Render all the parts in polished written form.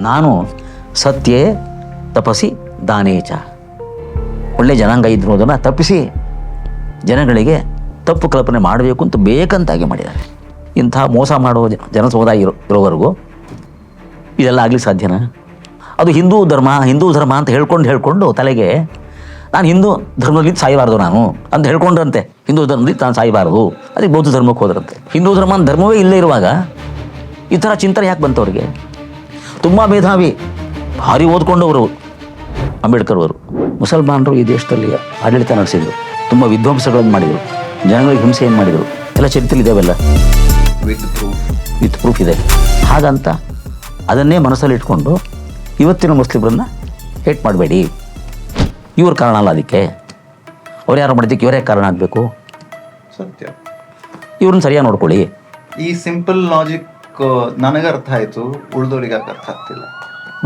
ನಾನು ಸತ್ಯೇ ತಪಸಿ ದಾನೇಚ, ಒಳ್ಳೆ ಜನಾಂಗ ಇದ್ರು ಅದನ್ನು ತಪ್ಪಿಸಿ ಜನಗಳಿಗೆ ತಪ್ಪು ಕಲ್ಪನೆ ಮಾಡಬೇಕು ಅಂತ ಬೇಕಂತಾಗಿ ಮಾಡಿದ್ದಾರೆ. ಇಂಥ ಮೋಸ ಮಾಡುವ ಜನಸಮುದಾಯ ಇರೋವರೆಗೂ ಇದೆಲ್ಲ ಆಗ್ಲಿಕ್ಕೆ ಸಾಧ್ಯನಾ? ಅದು ಹಿಂದೂ ಧರ್ಮ ಅಂತ ಹೇಳ್ಕೊಂಡು ತಲೆಗೆ ನಾನು ಹಿಂದೂ ಧರ್ಮದಲ್ಲಿ ಸಾಯಬಾರ್ದು ನಾನು ಅಂತ ಹೇಳ್ಕೊಂಡ್ರಂತೆ. ಹಿಂದೂ ಧರ್ಮದಲ್ಲಿ ತಾನು ಸಾಯಬಾರ್ದು, ಅದಕ್ಕೆ ಬೌದ್ಧ ಧರ್ಮಕ್ಕೆ ಹೋದ್ರಂತೆ. ಹಿಂದೂ ಧರ್ಮವೇ ಇಲ್ಲೇ ಇರುವಾಗ ಈ ಥರ ಚಿಂತನೆ ಯಾಕೆ ಬಂತವ್ರಿಗೆ? ತುಂಬ ಮೇಧಾವಿ, ಭಾರಿ ಓದ್ಕೊಂಡವರು ಅಂಬೇಡ್ಕರ್ ಅವರು. ಮುಸಲ್ಮಾನರು ಈ ದೇಶದಲ್ಲಿ ಆಡಳಿತ ನಡೆಸಿದರು, ತುಂಬ ವಿಧ್ವಂಸಗಳನ್ನು ಮಾಡಿದರು, ಜನಗಳಿಗೆ ಹಿಂಸೆಯನ್ನು ಮಾಡಿದರು. ಎಲ್ಲ ಚರಿತ್ರೆ ಇದಾವೆಲ್ಲ, ವಿತ್ ಪ್ರೂಫ್ ಇದೆ. ಹಾಗಂತ ಅದನ್ನೇ ಮನಸ್ಸಲ್ಲಿ ಇಟ್ಕೊಂಡು ಇವತ್ತಿನ ಮುಸ್ಲಿಮರನ್ನ ಹೇಟ್ ಮಾಡಬೇಡಿ, ಇವ್ರ ಕಾರಣ ಅಲ್ಲ ಅದಕ್ಕೆ, ಅವ್ರು ಯಾರು ಮಾಡಿದ್ದಕ್ಕೆ ಇವರೇ ಕಾರಣ ಆಗಬೇಕು. ಸತ್ಯ. ಇವ್ರನ್ನ ಸರಿಯಾಗಿ ನೋಡ್ಕೊಳ್ಳಿ. ಈ ಸಿಂಪಲ್ ಲಾಜಿಕ್ ನನಗೆ ಅರ್ಥ ಆಯಿತು, ಉಳಿದವರಿಗೆ ಅರ್ಥ ಆಗ್ತಿಲ್ಲ.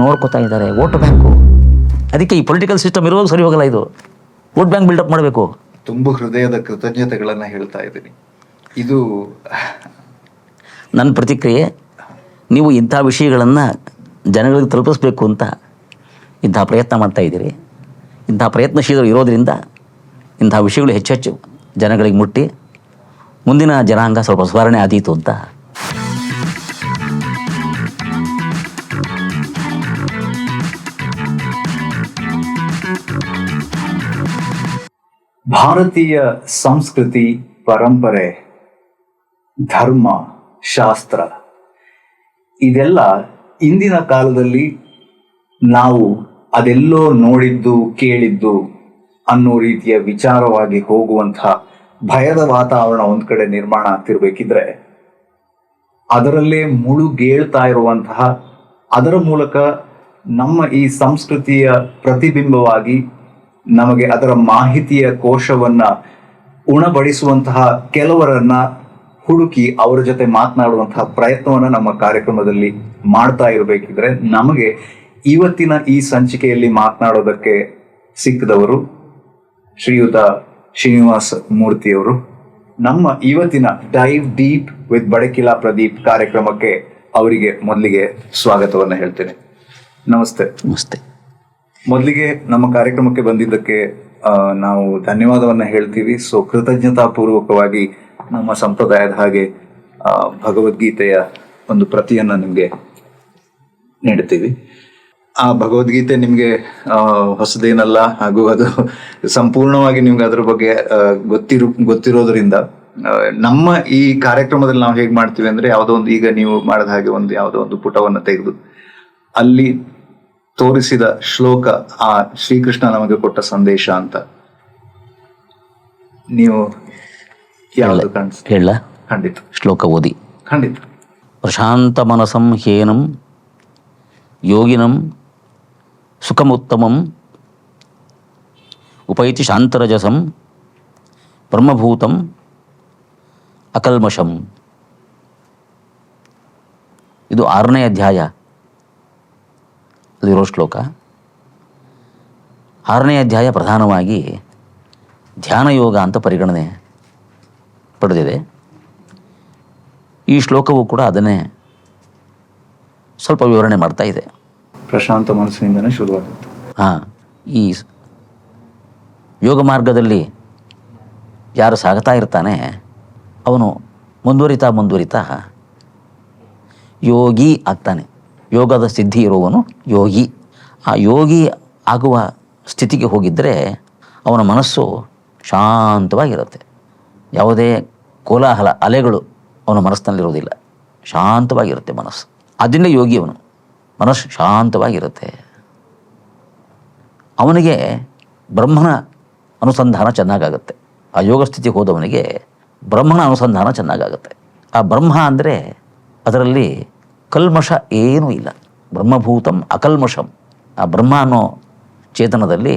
ನೋಡ್ಕೊತಾ ಇದ್ದಾರೆ ವೋಟ್ ಬ್ಯಾಂಕು. ಅದಕ್ಕೆ ಈ ಪೊಲಿಟಿಕಲ್ ಸಿಸ್ಟಮ್ ಇರುವಾಗ ಸರಿ ಹೋಗಲ್ಲ. ಇದು ವೋಟ್ ಬ್ಯಾಂಕ್ ಬಿಲ್ಡಪ್ ಮಾಡಬೇಕು. ತುಂಬ ಹೃದಯದ ಕೃತಜ್ಞತೆಗಳನ್ನು ಹೇಳ್ತಾ ಇದ್ದೀನಿ. ಇದು ನನ್ನ ಪ್ರತಿಕ್ರಿಯೆ. ನೀವು ಇಂಥ ವಿಷಯಗಳನ್ನು ಜನಗಳಿಗೆ ತಲುಪಿಸ್ಬೇಕು ಅಂತ ಇಂಥ ಪ್ರಯತ್ನ ಮಾಡ್ತಾ ಇದ್ದೀರಿ. ಇಂಥ ಪ್ರಯತ್ನಶೀಲರು ಇರೋದರಿಂದ ಇಂಥ ವಿಷಯಗಳು ಹೆಚ್ಚೆಚ್ಚು ಜನಗಳಿಗೆ ಮುಟ್ಟಿ ಮುಂದಿನ ಜನಾಂಗ ಸ್ವಲ್ಪ ಸುಧಾರಣೆ ಆದೀತು ಅಂತ. ಭಾರತೀಯ ಸಂಸ್ಕೃತಿ, ಪರಂಪರೆ, ಧರ್ಮ, ಶಾಸ್ತ್ರ ಇದೆಲ್ಲ ಇಂದಿನ ಕಾಲದಲ್ಲಿ ನಾವು ಅದೆಲ್ಲೋ ನೋಡಿದ್ದು ಕೇಳಿದ್ದು ಅನ್ನೋ ರೀತಿಯ ವಿಚಾರವಾಗಿ ಹೋಗುವಂತಹ ಭಯದ ವಾತಾವರಣ ಒಂದು ಕಡೆ ನಿರ್ಮಾಣ ಆಗ್ತಿರ್ಬೇಕಿದ್ರೆ, ಅದರಲ್ಲೇ ಮುಳುಗೇಳ್ತಾ ಇರುವಂತಹ, ಅದರ ಮೂಲಕ ನಮ್ಮ ಈ ಸಂಸ್ಕೃತಿಯ ಪ್ರತಿಬಿಂಬವಾಗಿ ನಮಗೆ ಅದರ ಮಾಹಿತಿಯ ಕೋಶವನ್ನ ಉಣಬಡಿಸುವಂತಹ ಕೆಲವರನ್ನ ಹುಡುಕಿ ಅವರ ಜೊತೆ ಮಾತನಾಡುವಂತಹ ಪ್ರಯತ್ನವನ್ನ ನಮ್ಮ ಕಾರ್ಯಕ್ರಮದಲ್ಲಿ ಮಾಡ್ತಾ ಇರಬೇಕಿದ್ರೆ, ನಮಗೆ ಇವತ್ತಿನ ಈ ಸಂಚಿಕೆಯಲ್ಲಿ ಮಾತನಾಡೋದಕ್ಕೆ ಸಿಕ್ಕಿದವರು ಶ್ರೀಯುತ ಶ್ರೀನಿವಾಸ ಮೂರ್ತಿಯವರು. ನಮ್ಮ ಇವತ್ತಿನ dive deep with Badakila Pradeep ಕಾರ್ಯಕ್ರಮಕ್ಕೆ ಅವರಿಗೆ ಮೊದಲಿಗೆ ಸ್ವಾಗತವನ್ನು ಹೇಳ್ತೇನೆ. ನಮಸ್ತೆ. ನಮಸ್ತೆ. ಮೊದಲಿಗೆ ನಮ್ಮ ಕಾರ್ಯಕ್ರಮಕ್ಕೆ ಬಂದಿದ್ದಕ್ಕೆ ನಾವು ಧನ್ಯವಾದವನ್ನ ಹೇಳ್ತೀವಿ. ಸೊ ಕೃತಜ್ಞತಾ ಪೂರ್ವಕವಾಗಿ ನಮ್ಮ ಸಂಪ್ರದಾಯದ ಹಾಗೆ ಭಗವದ್ಗೀತೆಯ ಒಂದು ಪ್ರತಿಯನ್ನ ನಿಮ್ಗೆ ನೀಡುತ್ತೀವಿ. ಆ ಭಗವದ್ಗೀತೆ ನಿಮ್ಗೆ ಹೊಸದೇನಲ್ಲ, ಹಾಗೂ ಅದು ಸಂಪೂರ್ಣವಾಗಿ ನಿಮ್ಗೆ ಅದ್ರ ಬಗ್ಗೆ ಗೊತ್ತಿರೋದ್ರಿಂದ ನಮ್ಮ ಈ ಕಾರ್ಯಕ್ರಮದಲ್ಲಿ ನಾವು ಹೇಗೆ ಮಾಡ್ತೀವಿ ಅಂದ್ರೆ, ಯಾವುದೋ ಒಂದು, ಈಗ ನೀವು ಮಾಡಿದ ಹಾಗೆ ಯಾವುದೋ ಒಂದು ಪುಟವನ್ನು ತೆಗೆದು ಅಲ್ಲಿ ತೋರಿಸಿದ ಶ್ಲೋಕ ಆ ಶ್ರೀಕೃಷ್ಣ ನಮಗೆ ಕೊಟ್ಟ ಸಂದೇಶ ಅಂತ ನೀವು ಯಾವುದು ಕಾಣಿಸ್ತೀವಿ? ಹೇಳ ಖಂಡಿತ. ಶ್ಲೋಕ ಓದಿ. ಖಂಡಿತ. ಪ್ರಶಾಂತ ಮನಸಂ ಹ್ಯೇನಂ ಯೋಗಿನಂ ಸುಖಮುತ್ತಮಂ ಉಪೈತಿ ಶಾಂತರಜಸಂ ಬ್ರಹ್ಮಭೂತಂ ಅಕಲ್ಮಷಂ. ಇದು 6ನೇ ಅಧ್ಯಾಯ ಅಲ್ಲಿರೋ ಶ್ಲೋಕ. 6ನೇ ಅಧ್ಯಾಯ ಪ್ರಧಾನವಾಗಿ ಧ್ಯಾನ ಯೋಗ ಅಂತ ಪರಿಗಣನೆ ಪಡೆದಿದೆ. ಈ ಶ್ಲೋಕವು ಕೂಡ ಅದನ್ನೇ ಸ್ವಲ್ಪ ವಿವರಣೆ ಮಾಡ್ತಾ ಇದೆ. ಪ್ರಶಾಂತ ಮನಸ್ಸಿನಿಂದನೇ ಶುರುವಾಗುತ್ತೆ. ಈ ಯೋಗ ಮಾರ್ಗದಲ್ಲಿ ಯಾರು ಸಾಗ್ತಾ ಇರ್ತಾನೆ ಅವನು ಮುಂದುವರಿತಾ ಯೋಗಿ ಆಗ್ತಾನೆ. ಯೋಗದ ಸಿದ್ಧಿ ಇರುವವನು ಯೋಗಿ. ಆ ಯೋಗಿ ಆಗುವ ಸ್ಥಿತಿಗೆ ಹೋಗಿದ್ದರೆ ಅವನ ಮನಸ್ಸು ಶಾಂತವಾಗಿರುತ್ತೆ. ಯಾವುದೇ ಕೋಲಾಹಲ, ಅಲೆಗಳು ಅವನ ಮನಸ್ಸಿನಲ್ಲಿರುವುದಿಲ್ಲ. ಶಾಂತವಾಗಿರುತ್ತೆ ಮನಸ್ಸು. ಅದರಿಂದ ಯೋಗಿ ಅವನು. ಮನಸ್ಸು ಶಾಂತವಾಗಿರುತ್ತೆ. ಅವನಿಗೆ ಬ್ರಹ್ಮನ ಅನುಸಂಧಾನ ಚೆನ್ನಾಗಾಗುತ್ತೆ. ಆ ಯೋಗ ಸ್ಥಿತಿಗೆ ಹೋದವನಿಗೆ ಬ್ರಹ್ಮನ ಅನುಸಂಧಾನ ಚೆನ್ನಾಗಾಗುತ್ತೆ. ಆ ಬ್ರಹ್ಮ ಅಂದರೆ ಅದರಲ್ಲಿ ಕಲ್ಮಶ ಏನೂ ಇಲ್ಲ. ಬ್ರಹ್ಮಭೂತಂ ಅಕಲ್ಮಷಂ. ಆ ಬ್ರಹ್ಮ ಅನ್ನೋ ಚೇತನದಲ್ಲಿ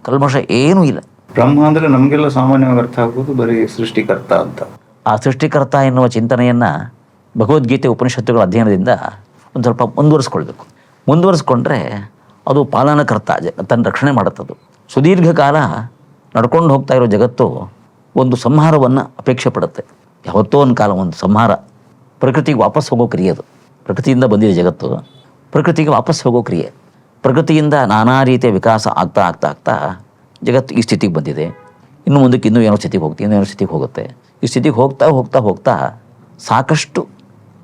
ಕಲ್ಮಶ ಏನೂ ಇಲ್ಲ. ಬ್ರಹ್ಮ ಅಂದರೆ ನಮಗೆಲ್ಲ ಸಾಮಾನ್ಯವಾಗಿ ಅರ್ಥ ಆಗೋದು ಬರೀ ಸೃಷ್ಟಿಕರ್ತ ಅಂತ. ಆ ಸೃಷ್ಟಿಕರ್ತ ಎನ್ನುವ ಚಿಂತನೆಯನ್ನು ಭಗವದ್ಗೀತೆ ಉಪನಿಷತ್ತುಗಳ ಅಧ್ಯಯನದಿಂದ ಒಂದು ಸ್ವಲ್ಪ ಮುಂದುವರಿಸ್ಕೊಳ್ಬೇಕು. ಮುಂದುವರಿಸ್ಕೊಂಡ್ರೆ ಅದು ಪಾಲನಕರ್ತ, ತನ್ನ ರಕ್ಷಣೆ ಮಾಡುತ್ತದು. ಸುದೀರ್ಘ ಕಾಲ ನಡ್ಕೊಂಡು ಹೋಗ್ತಾ ಇರೋ ಜಗತ್ತು ಒಂದು ಸಂಹಾರವನ್ನು ಅಪೇಕ್ಷೆ ಪಡುತ್ತೆ. ಯಾವತ್ತೋ ಒಂದು ಕಾಲ ಒಂದು ಸಂಹಾರ, ಪ್ರಕೃತಿಗೆ ವಾಪಸ್ ಹೋಗೋ ಕ್ರಿಯೆ ಅದು. ಪ್ರಕೃತಿಯಿಂದ ಬಂದಿದೆ ಜಗತ್ತು, ಪ್ರಕೃತಿಗೆ ವಾಪಸ್ ಹೋಗೋ ಕ್ರಿಯೆ. ಪ್ರಕೃತಿಯಿಂದ ನಾನಾ ರೀತಿಯ ವಿಕಾಸ ಆಗ್ತಾ ಆಗ್ತಾ ಆಗ್ತಾ ಜಗತ್ತು ಈ ಸ್ಥಿತಿಗೆ ಬಂದಿದೆ. ಇನ್ನು ಮುಂದಕ್ಕೆ ಇನ್ನೂ ಏನೋ ಸ್ಥಿತಿಗೆ ಹೋಗುತ್ತೆ, ಇನ್ನೂ ಏನೋ ಸ್ಥಿತಿಗೆ ಹೋಗುತ್ತೆ. ಈ ಸ್ಥಿತಿಗೆ ಹೋಗ್ತಾ ಹೋಗ್ತಾ ಹೋಗ್ತಾ ಸಾಕಷ್ಟು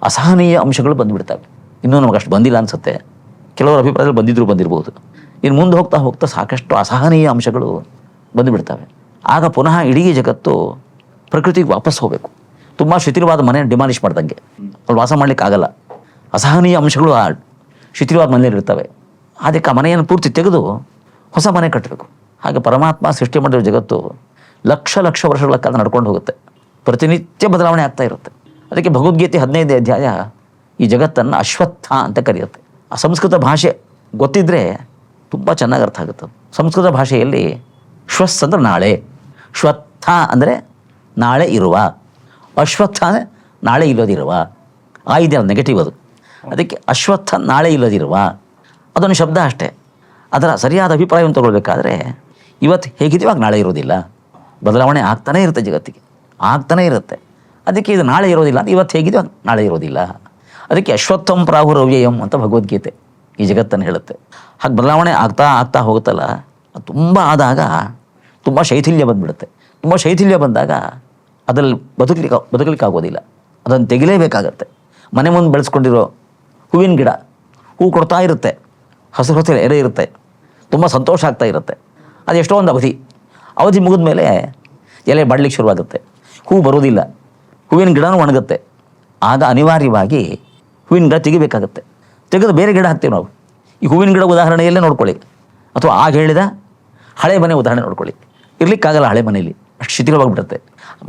ಅಸಹನೀಯ ಅಂಶಗಳು ಬಂದುಬಿಡ್ತವೆ. ಇನ್ನೂ ನಮಗೆ ಅಷ್ಟು ಬಂದಿಲ್ಲ ಅನಿಸುತ್ತೆ, ಕೆಲವರ ಅಭಿಪ್ರಾಯದಲ್ಲಿ ಬಂದಿರ್ಬೋದು. ಇನ್ನು ಮುಂದೆ ಹೋಗ್ತಾ ಹೋಗ್ತಾ ಸಾಕಷ್ಟು ಅಸಹನೀಯ ಅಂಶಗಳು ಬಂದುಬಿಡ್ತವೆ. ಆಗ ಪುನಃ ಇಡೀ ಜಗತ್ತು ಪ್ರಕೃತಿಗೆ ವಾಪಸ್ ಹೋಗಬೇಕು. ತುಂಬ ಶಿಥಿಲವಾದ ಮನೆ ಡಿಮಾಲಿಷ್ ಮಾಡ್ದಂಗೆ ಅಲ್ಲಿ ವಾಸ ಮಾಡಲಿಕ್ಕಾಗಲ್ಲ. ಅಸಹನೀಯ ಅಂಶಗಳು ಆ ಶಿಥಿಲವಾದ ಮನೆಯಲ್ಲಿ ಇರ್ತವೆ. ಅದಕ್ಕೆ ಆ ಮನೆಯನ್ನು ಪೂರ್ತಿ ತೆಗೆದು ಹೊಸ ಮನೆ ಕಟ್ಟಬೇಕು. ಹಾಗೆ ಪರಮಾತ್ಮ ಸೃಷ್ಟಿ ಮಾಡಿರೋ ಜಗತ್ತು ಲಕ್ಷ ಲಕ್ಷ ವರ್ಷಗಳ ಕಾಲ ನಡ್ಕೊಂಡು ಹೋಗುತ್ತೆ. ಪ್ರತಿನಿತ್ಯ ಬದಲಾವಣೆ ಆಗ್ತಾ ಇರುತ್ತೆ. ಅದಕ್ಕೆ ಭಗವದ್ಗೀತೆ 15ನೇ ಅಧ್ಯಾಯ ಈ ಜಗತ್ತನ್ನು ಅಶ್ವತ್ಥ ಅಂತ ಕರೆಯುತ್ತೆ. ಆ ಸಂಸ್ಕೃತ ಭಾಷೆ ಗೊತ್ತಿದ್ದರೆ ತುಂಬ ಚೆನ್ನಾಗಿ ಅರ್ಥ ಆಗುತ್ತೆ. ಸಂಸ್ಕೃತ ಭಾಷೆಯಲ್ಲಿ ಶ್ವಸ್ ಅಂದರೆ ನಾಳೆ, ಶ್ವತ್ಥ ಅಂದರೆ ನಾಳೆ ಇರುವ, ಅಶ್ವತ್ಥ ಅಂದರೆ ನಾಳೆ ಇಲ್ಲದಿರುವ. ಆ ಇದೆಯಲ್ಲ ನೆಗೆಟಿವ್ ಅದು. ಅದಕ್ಕೆ ಅಶ್ವತ್ಥ ನಾಳೆ ಇಲ್ಲದಿರುವ ಅದೊಂದು ಶಬ್ದ ಅಷ್ಟೇ. ಅದರ ಸರಿಯಾದ ಅಭಿಪ್ರಾಯವನ್ನು ತಗೊಳ್ಬೇಕಾದ್ರೆ ಇವತ್ತು ಹೇಗಿದೆಯೋ ಆಗ ನಾಳೆ ಇರೋದಿಲ್ಲ. ಬದಲಾವಣೆ ಆಗ್ತಾನೇ ಇರುತ್ತೆ, ಜಗತ್ತಿಗೆ ಆಗ್ತಾನೇ ಇರುತ್ತೆ. ಅದಕ್ಕೆ ಇದು ನಾಳೆ ಇರೋದಿಲ್ಲ, ಇವತ್ತು ಹೇಗಿದೆಯೋ ನಾಳೆ ಇರೋದಿಲ್ಲ. ಅದಕ್ಕೆ ಅಶ್ವತ್ಥಂ ಪ್ರಾಹುರವ್ಯಯಂ ಅಂತ ಭಗವದ್ಗೀತೆ ಈ ಜಗತ್ತನ್ನು ಹೇಳುತ್ತೆ. ಹಾಗೆ ಬದಲಾವಣೆ ಆಗ್ತಾ ಆಗ್ತಾ ಹೋಗುತ್ತಲ್ಲ, ತುಂಬ ಆದಾಗ ತುಂಬ ಶೈಥಿಲ್ಯ ಬಂದುಬಿಡುತ್ತೆ. ತುಂಬ ಶೈಥಿಲ್ಯ ಬಂದಾಗ ಅದರಲ್ಲಿ ಬದುಕಲಿಕ್ಕಾಗೋದಿಲ್ಲ. ಅದನ್ನು ತೆಗಿಲೇಬೇಕಾಗತ್ತೆ. ಮನೆ ಮುಂದೆ ಬೆಳೆಸ್ಕೊಂಡಿರೋ ಹೂವಿನ ಗಿಡ ಹೂ ಕೊಡ್ತಾ ಇರುತ್ತೆ, ಹಸಿರು ಹಸಿರು ಎರೆ ಇರುತ್ತೆ, ತುಂಬ ಸಂತೋಷ ಆಗ್ತಾ ಇರುತ್ತೆ. ಅದು ಎಷ್ಟೋ ಒಂದು ಅವಧಿ ಮುಗಿದ ಮೇಲೆ ಎಲೆ ಬಾಡಲಿಕ್ಕೆ ಶುರುವಾಗುತ್ತೆ, ಹೂ ಬರೋದಿಲ್ಲ, ಹೂವಿನ ಗಿಡನೂ ಒಣಗುತ್ತೆ. ಆಗ ಅನಿವಾರ್ಯವಾಗಿ ಹೂವಿನ ಗಿಡ ತೆಗಿಬೇಕಾಗತ್ತೆ. ತೆಗೆದು ಬೇರೆ ಗಿಡ ಹಾಕ್ತೀವಿ ನಾವು. ಈ ಹೂವಿನ ಗಿಡ ಉದಾಹರಣೆಯಲ್ಲೇ ನೋಡ್ಕೊಳ್ಳಿ, ಅಥವಾ ಆಗ ಹೇಳಿದ ಹಳೆ ಮನೆ ಉದಾಹರಣೆ ನೋಡ್ಕೊಳ್ಳಿ. ಇರಲಿಕ್ಕಾಗಲ್ಲ, ಹಳೆ ಮನೆಯಲ್ಲಿ ಅಷ್ಟು ಶಿಥಿಲವಾಗಿಬಿಡುತ್ತೆ,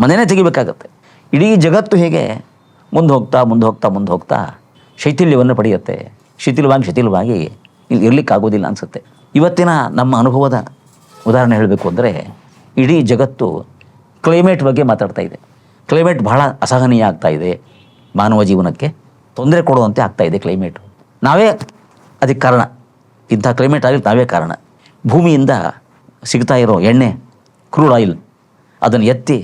ಮನೆಯೇ ತೆಗಿಬೇಕಾಗತ್ತೆ. ಇಡೀ ಜಗತ್ತು ಹೇಗೆ ಮುಂದೆ ಹೋಗ್ತಾ ಶೈಥಿಲ್ಯವನ್ನು ಪಡೆಯುತ್ತೆ. ಶಿಥಿಲವಾಗಿ ಇಲ್ಲಿ ಇರಲಿಕ್ಕಾಗೋದಿಲ್ಲ ಅನಿಸುತ್ತೆ. ಇವತ್ತಿನ ನಮ್ಮ ಅನುಭವದ ಉದಾಹರಣೆ ಹೇಳಬೇಕು ಅಂದರೆ, ಇಡೀ ಜಗತ್ತು ಕ್ಲೈಮೇಟ್ ಬಗ್ಗೆ ಮಾತಾಡ್ತಾ ಇದೆ. ಕ್ಲೈಮೇಟ್ ಬಹಳ ಅಸಹನೀಯ ಆಗ್ತಾ ಇದೆ, ಮಾನವ ಜೀವನಕ್ಕೆ ತೊಂದರೆ ಕೊಡುವಂತೆ ಆಗ್ತಾ ಇದೆ ಕ್ಲೈಮೇಟು. ನಾವೇ ಅದಕ್ಕೆ ಕಾರಣ. ಇಂಥ ಕ್ಲೈಮೇಟ್ ಆಗಲಿ ನಾವೇ ಕಾರಣ. ಭೂಮಿಯಿಂದ ಸಿಗ್ತಾ ಇರೋ ಎಣ್ಣೆ, ಕ್ರೂಡ್ ಆಯಿಲ್, ಅದನ್ನು ಎತ್ತಿ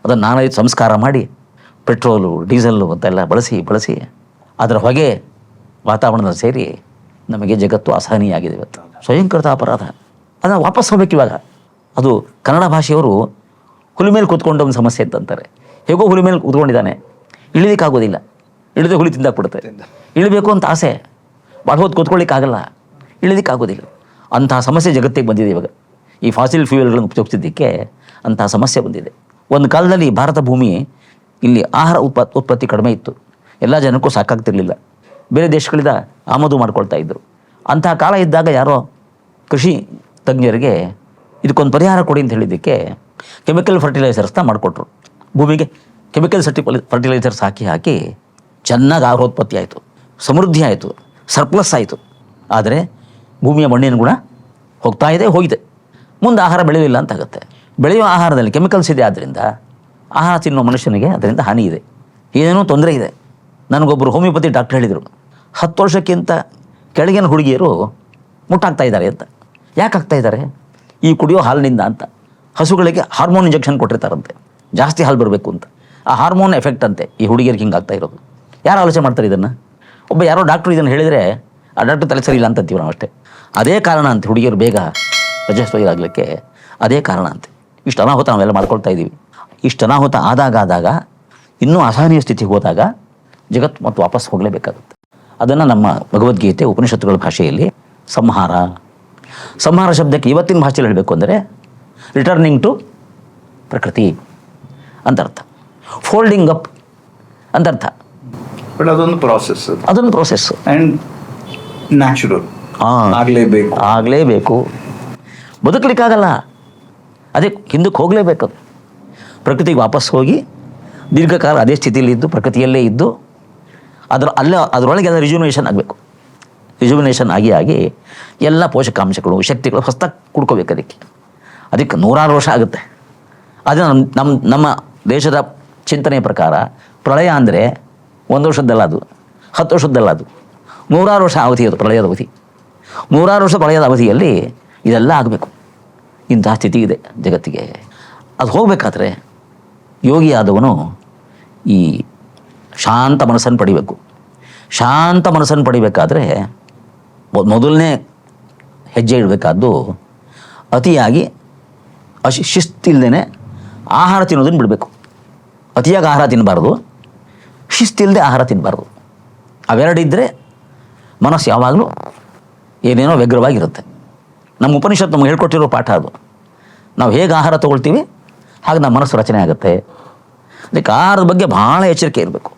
ಅದನ್ನು ನಾನಾ ರೀತಿ ಸಂಸ್ಕಾರ ಮಾಡಿ ಪೆಟ್ರೋಲು ಡೀಸೆಲ್ಲು ಅಂತೆಲ್ಲ ಬಳಸಿ ಅದರ ಹೊಗೆ ವಾತಾವರಣದಲ್ಲಿ ಸೇರಿ ನಮಗೆ ಜಗತ್ತು ಅಸಹನೀಯ ಆಗಿದೆ ಇವತ್ತು. ಸ್ವಯಂಕೃತ ಅಪರಾಧ. ಅದನ್ನು ವಾಪಸ್ ಹೋಗ್ಬೇಕು ಇವಾಗ. ಅದು ಕನ್ನಡ ಭಾಷೆಯವರು ಹುಲಿ ಮೇಲೆ ಕೂತ್ಕೊಂಡ ಒಂದು ಸಮಸ್ಯೆ ಅಂತಂತಾರೆ. ಹೇಗೋ ಹುಲಿ ಮೇಲೆ ಕೂತ್ಕೊಂಡಿದ್ದಾನೆ, ಇಳಿಲಿಕ್ಕಾಗೋದಿಲ್ಲ, ಇಳಿದು ಹುಲಿ ತಿಂದಾಕ್ಬಿಡುತ್ತೆ. ಇಳಿಬೇಕು ಅಂತ ಆಸೆ, ಭಾಳ ಹೊತ್ತು ಕೂತ್ಕೊಳ್ಳಿಕ್ಕಾಗಲ್ಲ, ಇಳಿಲಿಕ್ಕಾಗೋದಿಲ್ಲ. ಅಂತಹ ಸಮಸ್ಯೆ ಜಗತ್ತಿಗೆ ಬಂದಿದೆ ಇವಾಗ. ಈ ಫಾಸಿಲ್ ಫ್ಯೂಯಲ್ಗಳನ್ನು ಉಪಯೋಗಿಸಿದ್ದಕ್ಕೆ ಅಂತಹ ಸಮಸ್ಯೆ ಬಂದಿದೆ. ಒಂದು ಕಾಲದಲ್ಲಿ ಭಾರತ ಭೂಮಿ ಇಲ್ಲಿ ಆಹಾರ ಉತ್ಪತ್ತಿ ಕಡಿಮೆ ಇತ್ತು, ಎಲ್ಲ ಜನಕ್ಕೂ ಸಾಕಾಗ್ತಿರ್ಲಿಲ್ಲ, ಬೇರೆ ದೇಶಗಳಿಂದ ಆಮದು ಮಾಡ್ಕೊಳ್ತಾ ಇದ್ದರು. ಅಂತಹ ಕಾಲ ಇದ್ದಾಗ ಯಾರೋ ಕೃಷಿ ತಜ್ಞರಿಗೆ ಇದಕ್ಕೊಂದು ಪರಿಹಾರ ಕೊಡಿ ಅಂತ ಹೇಳಿದ್ದಕ್ಕೆ ಕೆಮಿಕಲ್ ಫರ್ಟಿಲೈಸರ್ಸ್ನ ಮಾಡಿಕೊಟ್ರು. ಭೂಮಿಗೆ ಕೆಮಿಕಲ್ ಫರ್ಟಿಲೈಸರ್ಸ್ ಹಾಕಿ ಚೆನ್ನಾಗಿ ಆಹಾರೋತ್ಪತ್ತಿ ಆಯಿತು, ಸಮೃದ್ಧಿ ಆಯಿತು, ಸರ್ಪ್ಲಸ್ ಆಯಿತು. ಆದರೆ ಭೂಮಿಯ ಮಣ್ಣಿನ ಗುಣ ಹೋಗಿದೆ. ಮುಂದೆ ಆಹಾರ ಬೆಳೆಯಲಿಲ್ಲ ಅಂತ ಆಗುತ್ತೆ. ಬೆಳೆಯುವ ಆಹಾರದಲ್ಲಿ ಕೆಮಿಕಲ್ಸ್ ಇದೆ, ಆದ್ದರಿಂದ ಆಹಾರ ತಿನ್ನೋ ಮನುಷ್ಯನಿಗೆ ಅದರಿಂದ ಹಾನಿ ಇದೆ, ಏನೇನೋ ತೊಂದರೆ ಇದೆ. ನನಗೊಬ್ಬರು ಹೋಮಿಯೋಪತಿ ಡಾಕ್ಟರ್ ಹೇಳಿದರು, 10 ವರ್ಷಕ್ಕಿಂತ ಕೆಳಗಿನ ಹುಡುಗಿಯರು ಮುಟ್ಟಾಗ್ತಾ ಇದ್ದಾರೆ ಅಂತ. ಯಾಕೆ ಆಗ್ತಾ ಇದ್ದಾರೆ? ಈ ಕುಡಿಯೋ ಹಾಲಿನಿಂದ ಅಂತ. ಹಸುಗಳಿಗೆ ಹಾರ್ಮೋನ್ ಇಂಜೆಕ್ಷನ್ ಕೊಟ್ಟಿರ್ತಾರಂತೆ, ಜಾಸ್ತಿ ಹಾಲು ಬರಬೇಕು ಅಂತ. ಆ ಹಾರ್ಮೋನ್ ಎಫೆಕ್ಟ್ ಅಂತೆ ಈ ಹುಡುಗಿಯರಿಗೆ ಹಿಂಗೆ ಆಗ್ತಾ ಇರೋದು. ಯಾರು ಆಲೋಚನೆ ಮಾಡ್ತಾರೆ ಇದನ್ನು? ಯಾರೋ ಡಾಕ್ಟ್ರು ಇದನ್ನು ಹೇಳಿದರೆ ಆ ಡಾಕ್ಟ್ರ್ ತಲೆ ಸರಿ ಇಲ್ಲ ಅಂತೀವಿ ನಾವು ಅಷ್ಟೇ. ಅದೇ ಕಾರಣ ಅಂತೆ ಹುಡುಗಿಯರು ಬೇಗ ರಜಸ್ವಯರಾಗಲಿಕ್ಕೆ, ಅದೇ ಕಾರಣ ಅಂತೆ. ಇಷ್ಟು ಅನಾಹುತ ನಾವೆಲ್ಲ ಮಾಡ್ಕೊಳ್ತಾ ಇದ್ದೀವಿ. ಇಷ್ಟು ಅನಾಹುತ ಆದಾಗ ಇನ್ನೂ ಅಸಹನೀಯ ಸ್ಥಿತಿಗೆ ಹೋದಾಗ ಜಗತ್ತು ಮತ್ತು ವಾಪಸ್ ಹೋಗಲೇಬೇಕಾಗುತ್ತೆ. ಅದನ್ನು ನಮ್ಮ ಭಗವದ್ಗೀತೆ ಉಪನಿಷತ್ತುಗಳ ಭಾಷೆಯಲ್ಲಿ ಸಂಹಾರ ಶಬ್ದಕ್ಕೆ ಇವತ್ತಿನ ಭಾಷೆಯಲ್ಲಿ ಹೇಳಬೇಕು ಅಂದರೆ ರಿಟರ್ನಿಂಗ್ ಟು ಪ್ರಕೃತಿ ಅಂತ ಅರ್ಥ, ಫೋಲ್ಡಿಂಗ್ ಅಪ್ ಅಂತ ಅರ್ಥ. ಬಟ್ ಅದೊಂದು ಪ್ರೋಸೆಸ್ ಆ್ಯಂಡ್ ನ್ಯಾಚುರಲ್ ಆಗಲೇಬೇಕು. ಬದುಕಲಿಕ್ಕಾಗಲ್ಲ, ಅದೇ ಹಿಂದಕ್ಕೆ ಹೋಗಲೇಬೇಕು. ಪ್ರಕೃತಿಗೆ ವಾಪಸ್ ಹೋಗಿ ದೀರ್ಘಕಾಲ ಅದೇ ಸ್ಥಿತಿಯಲ್ಲಿ ಇದ್ದು ಪ್ರಕೃತಿಯಲ್ಲೇ ಇದ್ದು ಅದರೊಳಗೆ ಎಲ್ಲ ರಿಜುವಿನೇಷನ್ ಆಗಬೇಕು. ರಿಜುವಿನೇಷನ್ ಆಗಿ ಎಲ್ಲ ಪೋಷಕಾಂಶಗಳು ಶಕ್ತಿಗಳು ಹೊಸದಾಗಿ ಕುಡ್ಕೋಬೇಕು. ಅದಕ್ಕೆ 100 ವರ್ಷ ಆಗುತ್ತೆ. ಅದೇ ನಮ್ಮ ದೇಶದ ಚಿಂತನೆಯ ಪ್ರಕಾರ ಪ್ರಳಯ ಅಂದರೆ 1 ವರ್ಷದ್ದಲ್ಲ, ಅದು 10 ವರ್ಷದ್ದಲ್ಲ, ಅದು 100 ವರ್ಷ ಅವಧಿ. ಅದು ಪ್ರಳಯದ ಅವಧಿ. 100 ವರ್ಷ ಪ್ರಳಯದ ಅವಧಿಯಲ್ಲಿ ಇದೆಲ್ಲ ಆಗಬೇಕು. ಇಂತಹ ಸ್ಥಿತಿ ಇದೆ ಜಗತ್ತಿಗೆ. ಅದು ಹೋಗಬೇಕಾದ್ರೆ ಯೋಗಿಯಾದವನು ಈ ಶಾಂತ ಮನಸ್ಸನ್ನು ಪಡಿಬೇಕು. ಶಾಂತ ಮನಸ್ಸನ್ನು ಪಡಿಬೇಕಾದ್ರೆ ಮೊದಲನೇ ಹೆಜ್ಜೆ ಇಡಬೇಕಾದ್ದು ಅತಿಯಾಗಿ ಶಿಸ್ತಿಲ್ದೇ ಆಹಾರ ತಿನ್ನೋದನ್ನು ಬಿಡಬೇಕು. ಅತಿಯಾಗಿ ಆಹಾರ ತಿನ್ನಬಾರ್ದು, ಶಿಸ್ತಿಲ್ಲದೆ ಆಹಾರ ತಿನ್ನಬಾರ್ದು. ಅವೆರಡಿದ್ದರೆ ಮನಸ್ಸು ಯಾವಾಗಲೂ ಏನೇನೋ ವ್ಯಗ್ರವಾಗಿರುತ್ತೆ. ನಮ್ಮ ಉಪನಿಷತ್ತು ನಮಗೆ ಹೇಳ್ಕೊಟ್ಟಿರೋ ಪಾಠ ಅದು. ನಾವು ಹೇಗೆ ಆಹಾರ ತೊಗೊಳ್ತೀವಿ ಹಾಗೆ ನಮ್ಮ ಮನಸ್ಸು ರಚನೆ ಆಗುತ್ತೆ. ಅದಕ್ಕೆ ಆಹಾರದ ಬಗ್ಗೆ ಭಾಳ ಎಚ್ಚರಿಕೆ ಇರಬೇಕು.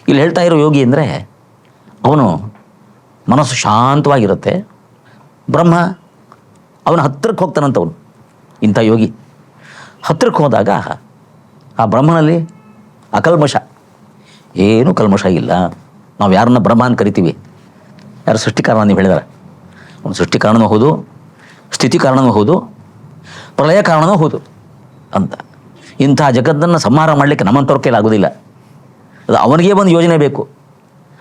ಇಲ್ಲಿ ಹೇಳ್ತಾ ಇರೋ ಯೋಗಿ ಅಂದರೆ ಅವನು ಮನಸ್ಸು ಶಾಂತವಾಗಿರುತ್ತೆ. ಬ್ರಹ್ಮ ಅವನ ಹತ್ತಿರಕ್ಕೆ ಹೋಗ್ತಾನಂತವನು. ಇಂಥ ಯೋಗಿ ಹತ್ತಿರಕ್ಕೆ ಹೋದಾಗ ಆ ಬ್ರಹ್ಮನಲ್ಲಿ ಅಕಲ್ಮಶ, ಏನೂ ಕಲ್ಮಶ ಇಲ್ಲ. ನಾವು ಯಾರನ್ನ ಬ್ರಹ್ಮ ಅಂತ ಕರಿತೀವಿ? ಯಾರು ಸೃಷ್ಟಿಕಾರಣ ನೀವು ಹೇಳಿದಾರೆ. ಅವನು ಸೃಷ್ಟಿಕಾರಣನೂ ಹೌದು, ಸ್ಥಿತಿ ಕಾರಣನೂ ಹೌದು, ಪ್ರಳಯ ಕಾರಣನೂ ಹೌದು ಅಂತ. ಇಂಥ ಜಗತ್ತನ್ನು ಸಂಹಾರ ಮಾಡಲಿಕ್ಕೆ ನಮ್ಮಂಥವ್ರ ಕೈಲಾಗೋದಿಲ್ಲ. ಅದು ಅವನಿಗೆ ಒಂದು ಯೋಜನೆ ಬೇಕು.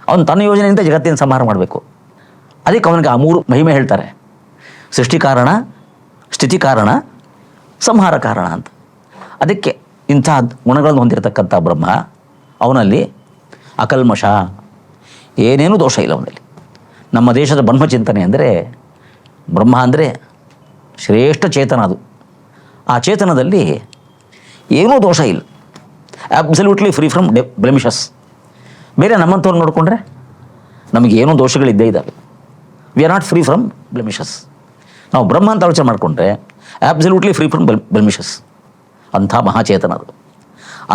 ಅವನು ತನ್ನ ಯೋಜನೆಯಿಂದ ಜಗತ್ತಿನ ಸಂಹಾರ ಮಾಡಬೇಕು. ಅದಕ್ಕೆ ಅವನಿಗೆ ಆ 3 ಮಹಿಮೆ ಹೇಳ್ತಾರೆ: ಸೃಷ್ಟಿ ಕಾರಣ, ಸ್ಥಿತಿ ಕಾರಣ, ಸಂಹಾರ ಕಾರಣ ಅಂತ. ಅದಕ್ಕೆ ಇಂಥ ಗುಣಗಳನ್ನು ಹೊಂದಿರತಕ್ಕಂಥ ಬ್ರಹ್ಮ ಅವನಲ್ಲಿ ಅಕಲ್ಮಶ, ಏನೇನೂ ದೋಷ ಇಲ್ಲ ಅವನಲ್ಲಿ. ನಮ್ಮ ದೇಶದ ಬ್ರಹ್ಮಚಿಂತನೆ ಅಂದರೆ, ಬ್ರಹ್ಮ ಅಂದರೆ ಶ್ರೇಷ್ಠ ಚೇತನ. ಅದು ಆ ಚೇತನದಲ್ಲಿ ಏನೂ ದೋಷ ಇಲ್ಲ. Absolutely free from blemishes. ಬೇರೆ ನಮ್ಮಂಥವ್ರು ನೋಡಿಕೊಂಡ್ರೆ ನಮಗೆ ಏನೋ ದೋಷಗಳಿದ್ದೇ ಇದ್ದಾವೆ. We are not free from blemishes. ನಾವು ಬ್ರಹ್ಮ ಅಂತ ಆಲೋಚನೆ ಮಾಡಿಕೊಂಡ್ರೆ ಅಬ್ಸಲ್ಯೂಟ್ಲಿ ಫ್ರೀ ಫ್ರಮ್ ಬ್ಲೆಮಿಷಸ್. ಅಂಥ ಮಹಾಚೇತನ ಅದು.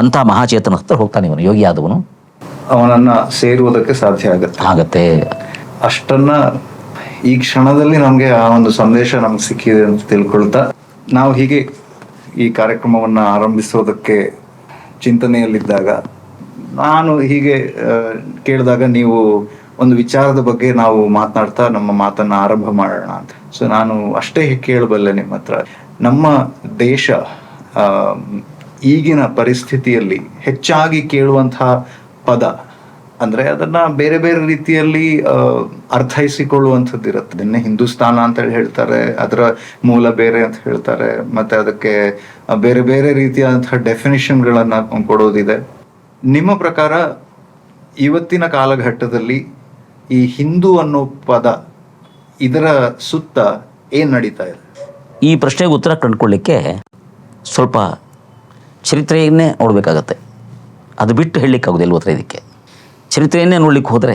ಅಂಥ ಮಹಾಚೇತನ ಹತ್ರ ಹೋಗ್ತಾನೆ ಇವನು, ಯೋಗಿ ಆದವನು. ಅವನನ್ನು ಸೇರುವುದಕ್ಕೆ ಸಾಧ್ಯ ಆಗತ್ತೆ. ಅಷ್ಟನ್ನ ಈ ಕ್ಷಣದಲ್ಲಿ ನಮಗೆ ಆ ಒಂದು ಸಂದೇಶ ನಮ್ಗೆ ಸಿಕ್ಕಿದೆ ಅಂತ ತಿಳ್ಕೊಳ್ತಾ, ನಾವು ಹೀಗೆ ಈ ಕಾರ್ಯಕ್ರಮವನ್ನು ಆರಂಭಿಸೋದಕ್ಕೆ ಚಿಂತನೆಯಲ್ಲಿದ್ದಾಗ, ನಾನು ಹೀಗೆ ಕೇಳಿದಾಗ ನೀವು ಒಂದು ವಿಚಾರದ ಬಗ್ಗೆ ನಾವು ಮಾತನಾಡ್ತಾ ನಮ್ಮ ಮಾತನ್ನು ಆರಂಭ ಮಾಡೋಣ ಅಂತ. ಸೊ ನಾನು ಅಷ್ಟೇ ಕೇಳಬಲ್ಲೆ ನಿಮ್ಮ ಹತ್ರ, ನಮ್ಮ ದೇಶ ಈಗಿನ ಪರಿಸ್ಥಿತಿಯಲ್ಲಿ ಹೆಚ್ಚಾಗಿ ಕೇಳುವಂತಹ ಪದ ಅಂದ್ರೆ ಅದನ್ನ ಬೇರೆ ಬೇರೆ ರೀತಿಯಲ್ಲಿ ಅರ್ಥೈಸಿಕೊಳ್ಳುವಂಥದ್ದು ಇರುತ್ತೆ. ಅದನ್ನೇ ಹಿಂದೂಸ್ತಾನ ಅಂತ ಹೇಳಿ ಹೇಳ್ತಾರೆ, ಅದರ ಮೂಲ ಬೇರೆ ಅಂತ ಹೇಳ್ತಾರೆ, ಮತ್ತೆ ಅದಕ್ಕೆ ಬೇರೆ ಬೇರೆ ರೀತಿಯಾದಂತಹ ಡೆಫಿನಿಷನ್ಗಳನ್ನ ಕೊಡೋದಿದೆ. ನಿಮ್ಮ ಪ್ರಕಾರ ಇವತ್ತಿನ ಕಾಲಘಟ್ಟದಲ್ಲಿ ಈ ಹಿಂದೂ ಅನ್ನೋ ಪದ, ಇದರ ಸುತ್ತ ಏನ್ ನಡೀತಾ ಇದೆ? ಈ ಪ್ರಶ್ನೆಗೆ ಉತ್ತರ ಕಂಡುಕೊಳ್ಳಿಕ್ಕೆ ಸ್ವಲ್ಪ ಚರಿತ್ರೆಯನ್ನೇ ನೋಡಬೇಕಾಗತ್ತೆ. ಅದು ಬಿಟ್ಟು ಹೇಳಲಿಕ್ಕಾಗೋದಿಲ್ಲ ಉತ್ತರ ಇದಕ್ಕೆ. ಚರಿತ್ರೆಯನ್ನೇ ನೋಡ್ಲಿಕ್ಕೆ ಹೋದರೆ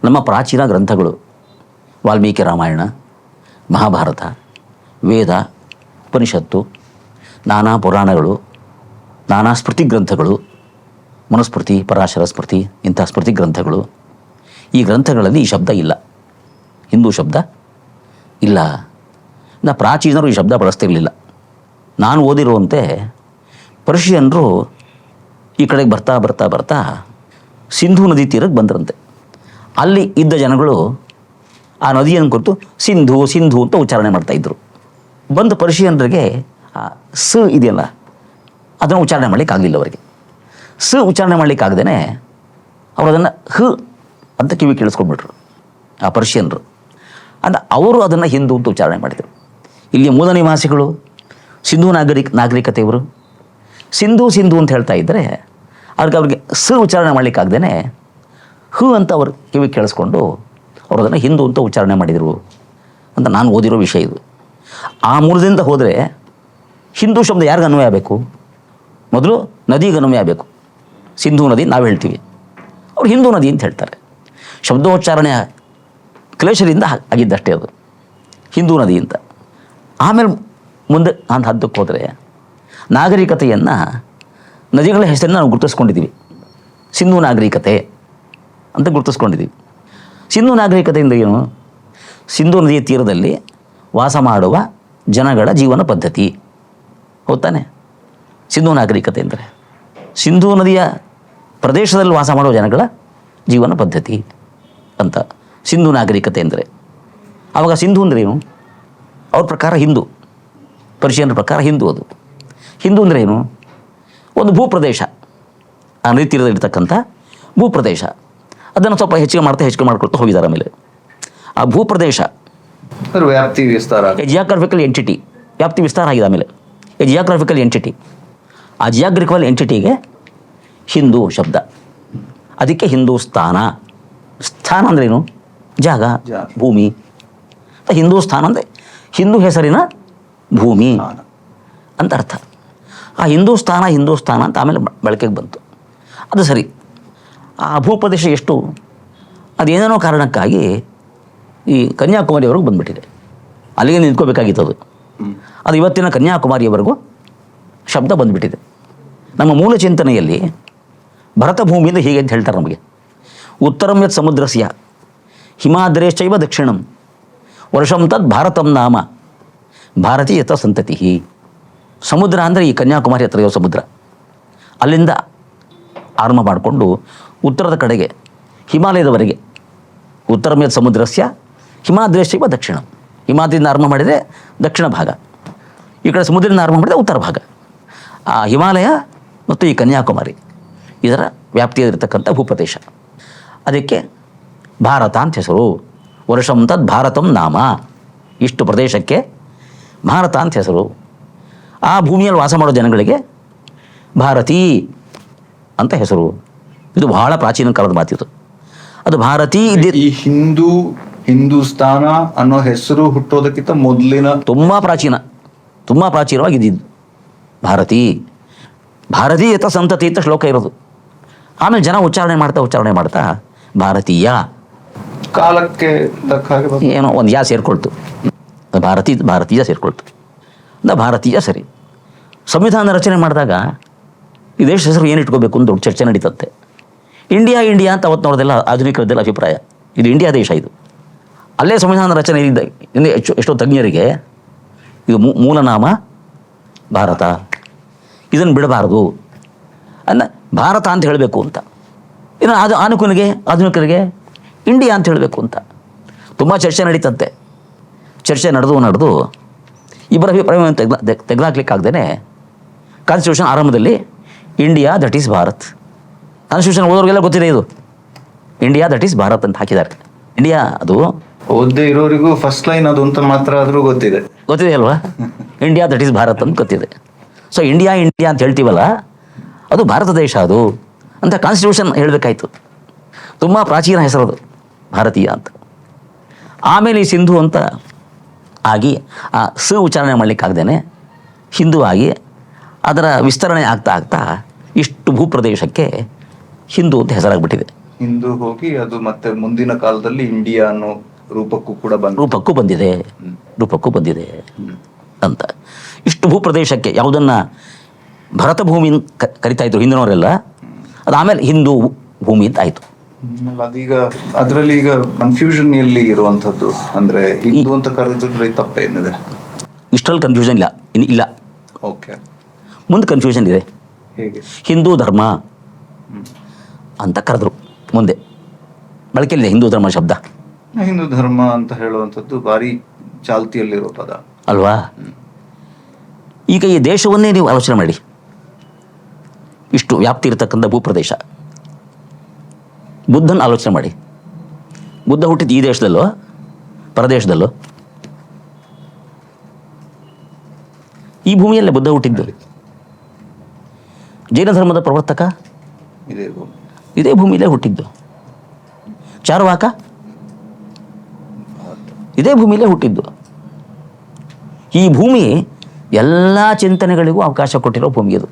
ನಮ್ಮ ಪ್ರಾಚೀನ ಗ್ರಂಥಗಳು, ವಾಲ್ಮೀಕಿ ರಾಮಾಯಣ, ಮಹಾಭಾರತ, ವೇದ, ಉಪನಿಷತ್ತು, ನಾನಾ ಪುರಾಣಗಳು, ನಾನಾ ಸ್ಮೃತಿ ಗ್ರಂಥಗಳು, ಮನುಸ್ಮೃತಿ, ಪರಾಶರ ಸ್ಮೃತಿ, ಇಂಥ ಸ್ಮೃತಿ ಗ್ರಂಥಗಳು, ಈ ಗ್ರಂಥಗಳಲ್ಲಿ ಈ ಶಬ್ದ ಇಲ್ಲ, ಹಿಂದೂ ಶಬ್ದ ಇಲ್ಲ. ಪ್ರಾಚೀನರು ಈ ಶಬ್ದ ಬಳಸ್ತಿರಲಿಲ್ಲ. ನಾನು ಓದಿರುವಂತೆ ಪರ್ಷಿಯನ್ರು ಈ ಕಡೆಗೆ ಬರ್ತಾ ಬರ್ತಾ ಬರ್ತಾ ಸಿಂಧೂ ನದಿ ತೀರಕ್ಕೆ ಬಂದ್ರಂತೆ. ಅಲ್ಲಿ ಇದ್ದ ಜನಗಳು ಆ ನದಿಯನ್ನು ಕುರಿತು ಸಿಂಧು ಸಿಂಧು ಅಂತ ಉಚ್ಚಾರಣೆ ಮಾಡ್ತಾಯಿದ್ರು. ಬಂದ ಪರ್ಷಿಯನ್ರಿಗೆ ಆ ಸ ಇದೆಯಲ್ಲ, ಅದನ್ನು ಉಚ್ಚಾರಣೆ ಮಾಡಲಿಕ್ಕಾಗಲಿಲ್ಲ ಅವರಿಗೆ. ಸ ಉಚ್ಚಾರಣೆ ಮಾಡಲಿಕ್ಕಾಗದೇ ಅವರು ಅದನ್ನು ಹ ಅಂತ ಕಿವಿ ಕೇಳಿಸ್ಕೊಂಡ್ಬಿಟ್ರು ಆ ಪರ್ಷಿಯನ್ರು. ಅಂದರೆ ಅವರು ಅದನ್ನು ಹಿಂದೂ ಅಂತ ಉಚ್ಚಾರಣೆ ಮಾಡಿದರು. ಇಲ್ಲಿ ಮೂಲ ನಿವಾಸಿಗಳು ಸಿಂಧೂ ನಾಗರಿಕತೆಯವರು ಸಿಂಧು ಸಿಂಧು ಅಂತ ಹೇಳ್ತಾ ಇದ್ದರೆ ಅವ್ರಿಗೆ ಸ ಉಚ್ಚಾರಣೆ ಮಾಡಲಿಕ್ಕಾಗ್ದೇ ಹು ಅಂತ ಅವರು ಕಿವಿ ಕೇಳಿಸ್ಕೊಂಡು ಅವರು ಅದನ್ನು ಹಿಂದೂ ಅಂತ ಉಚ್ಚಾರಣೆ ಮಾಡಿದರು ಅಂತ ನಾನು ಓದಿರೋ ವಿಷಯ ಇದು. ಆ ಮೂಲದಿಂದ ಹೋದರೆ ಹಿಂದೂ ಶಬ್ದ ಯಾರಿಗೆ ಅನ್ವಯ ಆಗಬೇಕು? ಮೊದಲು ನದಿಗೆ ಅನ್ವಯ ಆಗಬೇಕು. ಸಿಂಧೂ ನದಿ ನಾವು ಹೇಳ್ತೀವಿ, ಅವ್ರು ಹಿಂದೂ ನದಿ ಅಂತ ಹೇಳ್ತಾರೆ. ಶಬ್ದೋಚ್ಚಾರಣೆ ಕ್ಲೇಶದಿಂದ ಆಗಿದ್ದಷ್ಟೇ ಅದು, ಹಿಂದೂ ನದಿ ಅಂತ. ಆಮೇಲೆ ಮುಂದೆ ನಾನು ಹದ್ದಕ್ಕೆ ಹೋದರೆ ನಾಗರಿಕತೆಯನ್ನು ನದಿಗಳ ಹೆಸರನ್ನು ನಾವು ಗುರುತಿಸ್ಕೊಂಡಿದ್ದೀವಿ. ಸಿಂಧೂ ನಾಗರಿಕತೆ ಅಂತ ಗುರುತಿಸ್ಕೊಂಡಿದ್ದೀವಿ. ಸಿಂಧೂ ನಾಗರಿಕತೆಯಿಂದ ಏನು? ಸಿಂಧೂ ನದಿಯ ತೀರದಲ್ಲಿ ವಾಸ ಮಾಡುವ ಜನಗಳ ಜೀವನ ಪದ್ಧತಿ, ಹೌದಾನೆ? ಸಿಂಧೂ ನಾಗರಿಕತೆ ಅಂದರೆ ಸಿಂಧೂ ನದಿಯ ಪ್ರದೇಶದಲ್ಲಿ ವಾಸ ಮಾಡುವ ಜನಗಳ ಜೀವನ ಪದ್ಧತಿ ಅಂತ ಸಿಂಧೂ ನಾಗರಿಕತೆ ಅಂದರೆ. ಆವಾಗ ಸಿಂಧೂ ಅಂದರೆ ಏನು? ಅವ್ರ ಪ್ರಕಾರ ಹಿಂದೂ, ಪರ್ಷಿಯನ್ರ ಪ್ರಕಾರ ಹಿಂದೂ. ಅದು ಹಿಂದೂ ಅಂದರೆ ಏನು? ಒಂದು ಭೂಪ್ರದೇಶ, ಆ ನದಿ ತೀರದಲ್ಲಿರ್ತಕ್ಕಂಥ ಭೂಪ್ರದೇಶ. ಅದನ್ನು ಸ್ವಲ್ಪ ಹೆಚ್ಚಿಗೆ ಮಾಡ್ಕೊಳ್ತಾ ಹೋಗಿದ್ದಾರೆ. ಆಮೇಲೆ ಆ ಭೂಪ್ರದೇಶ ವ್ಯಾಪ್ತಿ ವಿಸ್ತಾರ, ಜಿಯಾಗ್ರಫಿಕಲ್ ಎಂಟಿಟಿ, ವ್ಯಾಪ್ತಿ ವಿಸ್ತಾರ ಆಗಿದೆ. ಆಮೇಲೆ ಜಿಯಾಗ್ರಫಿಕಲ್ ಎಂಟಿಟಿ, ಆ ಜಿಯಾಗ್ರಫಿಕಲ್ ಎಂಟಿಟಿಗೆ ಹಿಂದೂ ಶಬ್ದ. ಅದಕ್ಕೆ ಹಿಂದೂಸ್ತಾನ. ಸ್ಥಾನ ಅಂದ್ರೇನು? ಜಾಗ, ಜಾಗ. ಭೂಮಿ. ಹಿಂದೂಸ್ಥಾನ ಅಂದರೆ ಹಿಂದೂ ಹೆಸರಿನ ಭೂಮಿ ಅಂತ ಅರ್ಥ. ಆ ಹಿಂದೂಸ್ಥಾನ ಅಂತ ಆಮೇಲೆ ಬಳಕೆಗೆ ಬಂತು. ಅದು ಸರಿ. ಆ ಭೂಪ್ರದೇಶ ಎಷ್ಟು ಅದೇನೇನೋ ಕಾರಣಕ್ಕಾಗಿ ಈ ಕನ್ಯಾಕುಮಾರಿವರೆಗೂ ಬಂದುಬಿಟ್ಟಿದೆ. ಅಲ್ಲಿಗೆ ನಿಂತ್ಕೋಬೇಕಾಗಿತ್ತು ಅದು. ಅದು ಇವತ್ತಿನ ಕನ್ಯಾಕುಮಾರಿಯವರೆಗೂ ಶಬ್ದ ಬಂದುಬಿಟ್ಟಿದೆ. ನಮ್ಮ ಮೂಲ ಚಿಂತನೆಯಲ್ಲಿ ಭರತ ಭೂಮಿಯಿಂದ ಹೀಗೆ ಅಂತ ಹೇಳ್ತಾರೆ ನಮಗೆ. ಉತ್ತರಂ ಯತ್ ಸಮುದ್ರಸ್ಯ ಹಿಮಾದ್ರೇಶ್ಚೈವ ದಕ್ಷಿಣಂ ವರ್ಷಂ ತದ್ ಭಾರತಂ ನಾಮ ಭಾರತೀಯತ ಸಂತತಿ. ಸಮುದ್ರ ಅಂದರೆ ಈ ಕನ್ಯಾಕುಮಾರಿ ಹತ್ರ ಇರೋ ಸಮುದ್ರ. ಅಲ್ಲಿಂದ ಆರಂಭ ಮಾಡಿಕೊಂಡು ಉತ್ತರದ ಕಡೆಗೆ ಹಿಮಾಲಯದವರೆಗೆ ಉತ್ತರಂ ಯತ್ ಸಮುದ್ರಸ್ಯ ಹಿಮಾದ್ರೇಶ್ಚೈವ ದಕ್ಷಿಣಂ. ಹಿಮಾದ್ರಿಯಿಂದ ಆರಂಭ ಮಾಡಿದರೆ ದಕ್ಷಿಣ ಭಾಗ, ಈ ಕಡೆ ಸಮುದ್ರದಿಂದ ಆರಂಭ ಮಾಡಿದರೆ ಉತ್ತರ ಭಾಗ. ಆ ಹಿಮಾಲಯ ಮತ್ತು ಈ ಕನ್ಯಾಕುಮಾರಿ ಇದರ ವ್ಯಾಪ್ತಿಯಲ್ಲಿರ್ತಕ್ಕಂಥ ಭೂಪ್ರದೇಶ. ಅದಕ್ಕೆ ಭಾರತ ಅಂತ ಹೆಸರು. ವರ್ಷಂ ತದ್ ಭಾರತಂ ನಾಮ. ಇಷ್ಟು ಪ್ರದೇಶಕ್ಕೆ ಭಾರತ ಅಂತ ಹೆಸರು. ಆ ಭೂಮಿಯಲ್ಲಿ ವಾಸ ಮಾಡೋ ಜನಗಳಿಗೆ ಭಾರತೀ ಅಂತ ಹೆಸರು. ಇದು ಬಹಳ ಪ್ರಾಚೀನ ಕಾಲದ ಮಾತಿದು. ಅದು ಭಾರತೀ ಈ ಹಿಂದೂಸ್ತಾನ ಅನ್ನೋ ಹೆಸರು ಹುಟ್ಟೋದಕ್ಕಿಂತ ಮೊದಲಿನ ತುಂಬ ಪ್ರಾಚೀನವಾಗಿ ಇದ್ದಿದ್ದು ಭಾರತೀ. ಭಾರತೀಯತ ಸಂತತಿ ಅಂತ ಶ್ಲೋಕ ಇರೋದು. ಆಮೇಲೆ ಜನ ಉಚ್ಚಾರಣೆ ಮಾಡ್ತಾ ಭಾರತೀಯ ಕಾಲಕ್ಕೆ ತಕ್ಕ ಹಾಗೆ ಏನೋ ಒಂದು ಯಾ ಸೇರಿಕೊಳ್ತು. ಭಾರತೀಯ ಸೇರಿಕೊಳ್ತು. ಭಾರತೀಯ ಸರಿ. ಸಂವಿಧಾನ ರಚನೆ ಮಾಡಿದಾಗ ಈ ದೇಶ ಹೆಸರು ಏನು ಇಟ್ಕೋಬೇಕು ಅಂತ ದೊಡ್ಡ ಚರ್ಚೆ ನಡೀತತ್ತೆ. ಇಂಡಿಯಾ ಅಂತ ಅವತ್ತು ನೋಡೋದೆಲ್ಲ ಆಧುನಿಕರದ್ದೆಲ್ಲ ಅಭಿಪ್ರಾಯ. ಇದು ಇಂಡಿಯಾ ದೇಶ. ಇದು ಅಲ್ಲೇ ಸಂವಿಧಾನ ರಚನೆ ಇದ್ದ ಎಷ್ಟೋ ತಜ್ಞರಿಗೆ ಇದು ಮೂಲನಾಮ ಭಾರತ, ಇದನ್ನು ಬಿಡಬಾರದು ಅಲ್ಲ ಭಾರತ ಅಂತ ಹೇಳಬೇಕು ಅಂತ. ಇನ್ನು ಆಧುನಿಕರಿಗೆ ಇಂಡಿಯಾ ಅಂತ ಹೇಳಬೇಕು ಅಂತ ತುಂಬ ಚರ್ಚೆ ನಡೀತಂತೆ. ಚರ್ಚೆ ನಡೆದು ಇಬ್ಬರ ಅಭಿಪ್ರಾಯವನ್ನು ತೆಗೆದಾಕ್ಲಿಕ್ಕಾಗ್ದೇ ಕಾನ್ಸ್ಟಿಟ್ಯೂಷನ್ ಆರಂಭದಲ್ಲಿ India that is Bharat. Constitution ಓದೋರಿಗೆಲ್ಲ ಗೊತ್ತಿದೆ ಇದು ಇಂಡಿಯಾ ದಟ್ ಈಸ್ ಭಾರತ್ ಅಂತ ಹಾಕಿದ್ದಾರೆ. ಇಂಡಿಯಾ ಅದು ಓದದೇ ಇರೋರಿಗೂ ಫಸ್ಟ್ ಲೈನ್ ಅದು ಅಂತ ಮಾತ್ರ ಆದರೂ ಗೊತ್ತಿದೆ ಅಲ್ವಾ? ಇಂಡಿಯಾ ದಟ್ ಈಸ್ ಭಾರತ್ ಅಂತ ಗೊತ್ತಿದೆ. ಸೊ ಇಂಡಿಯಾ ಅಂತ ಹೇಳ್ತೀವಲ್ಲ, ಅದು ಭಾರತ ದೇಶ ಅದು ಅಂತ ಕಾನ್ಸ್ಟಿಟ್ಯೂಷನ್ ಹೇಳಬೇಕಾಯ್ತು. ತುಂಬ ಪ್ರಾಚೀನ ಹೆಸರದು ಭಾರತೀಯ ಅಂತ. ಆಮೇಲೆ ಈ ಸಿಂಧು ಅಂತ ಆಗಿ ಆ ಉಚ್ಚಾರಣೆ ಮಾಡಲಿಕ್ಕಾಗ್ದೇ ಹಿಂದೂ ಆಗಿ ಅದರ ವಿಸ್ತರಣೆ ಆಗ್ತಾ ಇಷ್ಟು ಭೂಪ್ರದೇಶಕ್ಕೆ ಹಿಂದೂ ಅಂತ ಹೆಸರಾಗ್ಬಿಟ್ಟಿದೆ. ಹಿಂದೂ ಹೋಗಿ ಅದು ಮತ್ತೆ ಮುಂದಿನ ಕಾಲದಲ್ಲಿ ಇಂಡಿಯಾ ಅನ್ನೋ ರೂಪಕ್ಕೂ ಬಂದಿದೆ ಅಂತ. ಇಷ್ಟು ಭೂಪ್ರದೇಶಕ್ಕೆ ಯಾವುದನ್ನು ಭರತ ಭೂಮಿ ಕರಿತಾ ಇದ್ರು ಹಿಂದಿನವರೆಲ್ಲ, ಅದು ಆಮೇಲೆ ಹಿಂದೂ ಭೂಮಿ ಅಂತ ಆಯಿತು. ಅದೀಗ ಅದರಲ್ಲಿ ಈಗ ಕನ್ಫ್ಯೂಷನ್ ಎಲ್ಲಿ ಇರುವಂಥದ್ದು ಅಂದರೆ ಹಿಂದೂ ಅಂತ ಕರೆದ್ರೆ ತಪ್ಪೇನಿದೆ? ಇಷ್ಟರಲ್ಲಿ ಕನ್ಫ್ಯೂಷನ್ ಇಲ್ಲ. ಓಕೆ, ಮುಂದೆ ಕನ್ಫ್ಯೂಷನ್ ಇದೆ. ಹೇಗೆ? ಹಿಂದೂ ಧರ್ಮ ಅಂತ ಕರೆದ್ರು. ಮುಂದೆ ಬಳಕೆಯಲ್ಲಿದೆ ಹಿಂದೂ ಧರ್ಮ ಶಬ್ದ. ಹಿಂದೂ ಧರ್ಮ ಅಂತ ಹೇಳುವಂಥದ್ದು ಭಾರಿ ಚಾಲ್ತಿಯಲ್ಲಿರೋ ಪದ ಅಲ್ವಾ? ಈಗ ಈ ದೇಶವನ್ನೇ ನೀವು ಆಲೋಚನೆ ಮಾಡಿ. ಇಷ್ಟು ವ್ಯಾಪ್ತಿ ಇರತಕ್ಕಂಥ ಭೂಪ್ರದೇಶ. ಬುದ್ಧನ ಆಲೋಚನೆ ಮಾಡಿ. ಬುದ್ಧ ಹುಟ್ಟಿದ್ದು ಈ ದೇಶದಲ್ಲೋ ಪರದೇಶದಲ್ಲೋ? ಈ ಭೂಮಿಯಲ್ಲೇ ಬುದ್ಧ ಹುಟ್ಟಿದ್ದು. ಜೈನ ಧರ್ಮದ ಪ್ರವರ್ತಕ ಇದೇ ಭೂಮಿಯಲ್ಲೇ ಹುಟ್ಟಿದ್ದು. ಚಾರ್ವಾಕ ಇದೇ ಭೂಮಿಯಲ್ಲೇ ಹುಟ್ಟಿದ್ದು. ಈ ಭೂಮಿ ಎಲ್ಲ ಚಿಂತನೆಗಳಿಗೂ ಅವಕಾಶ ಕೊಟ್ಟಿರೋ ಭೂಮಿ ಅದು.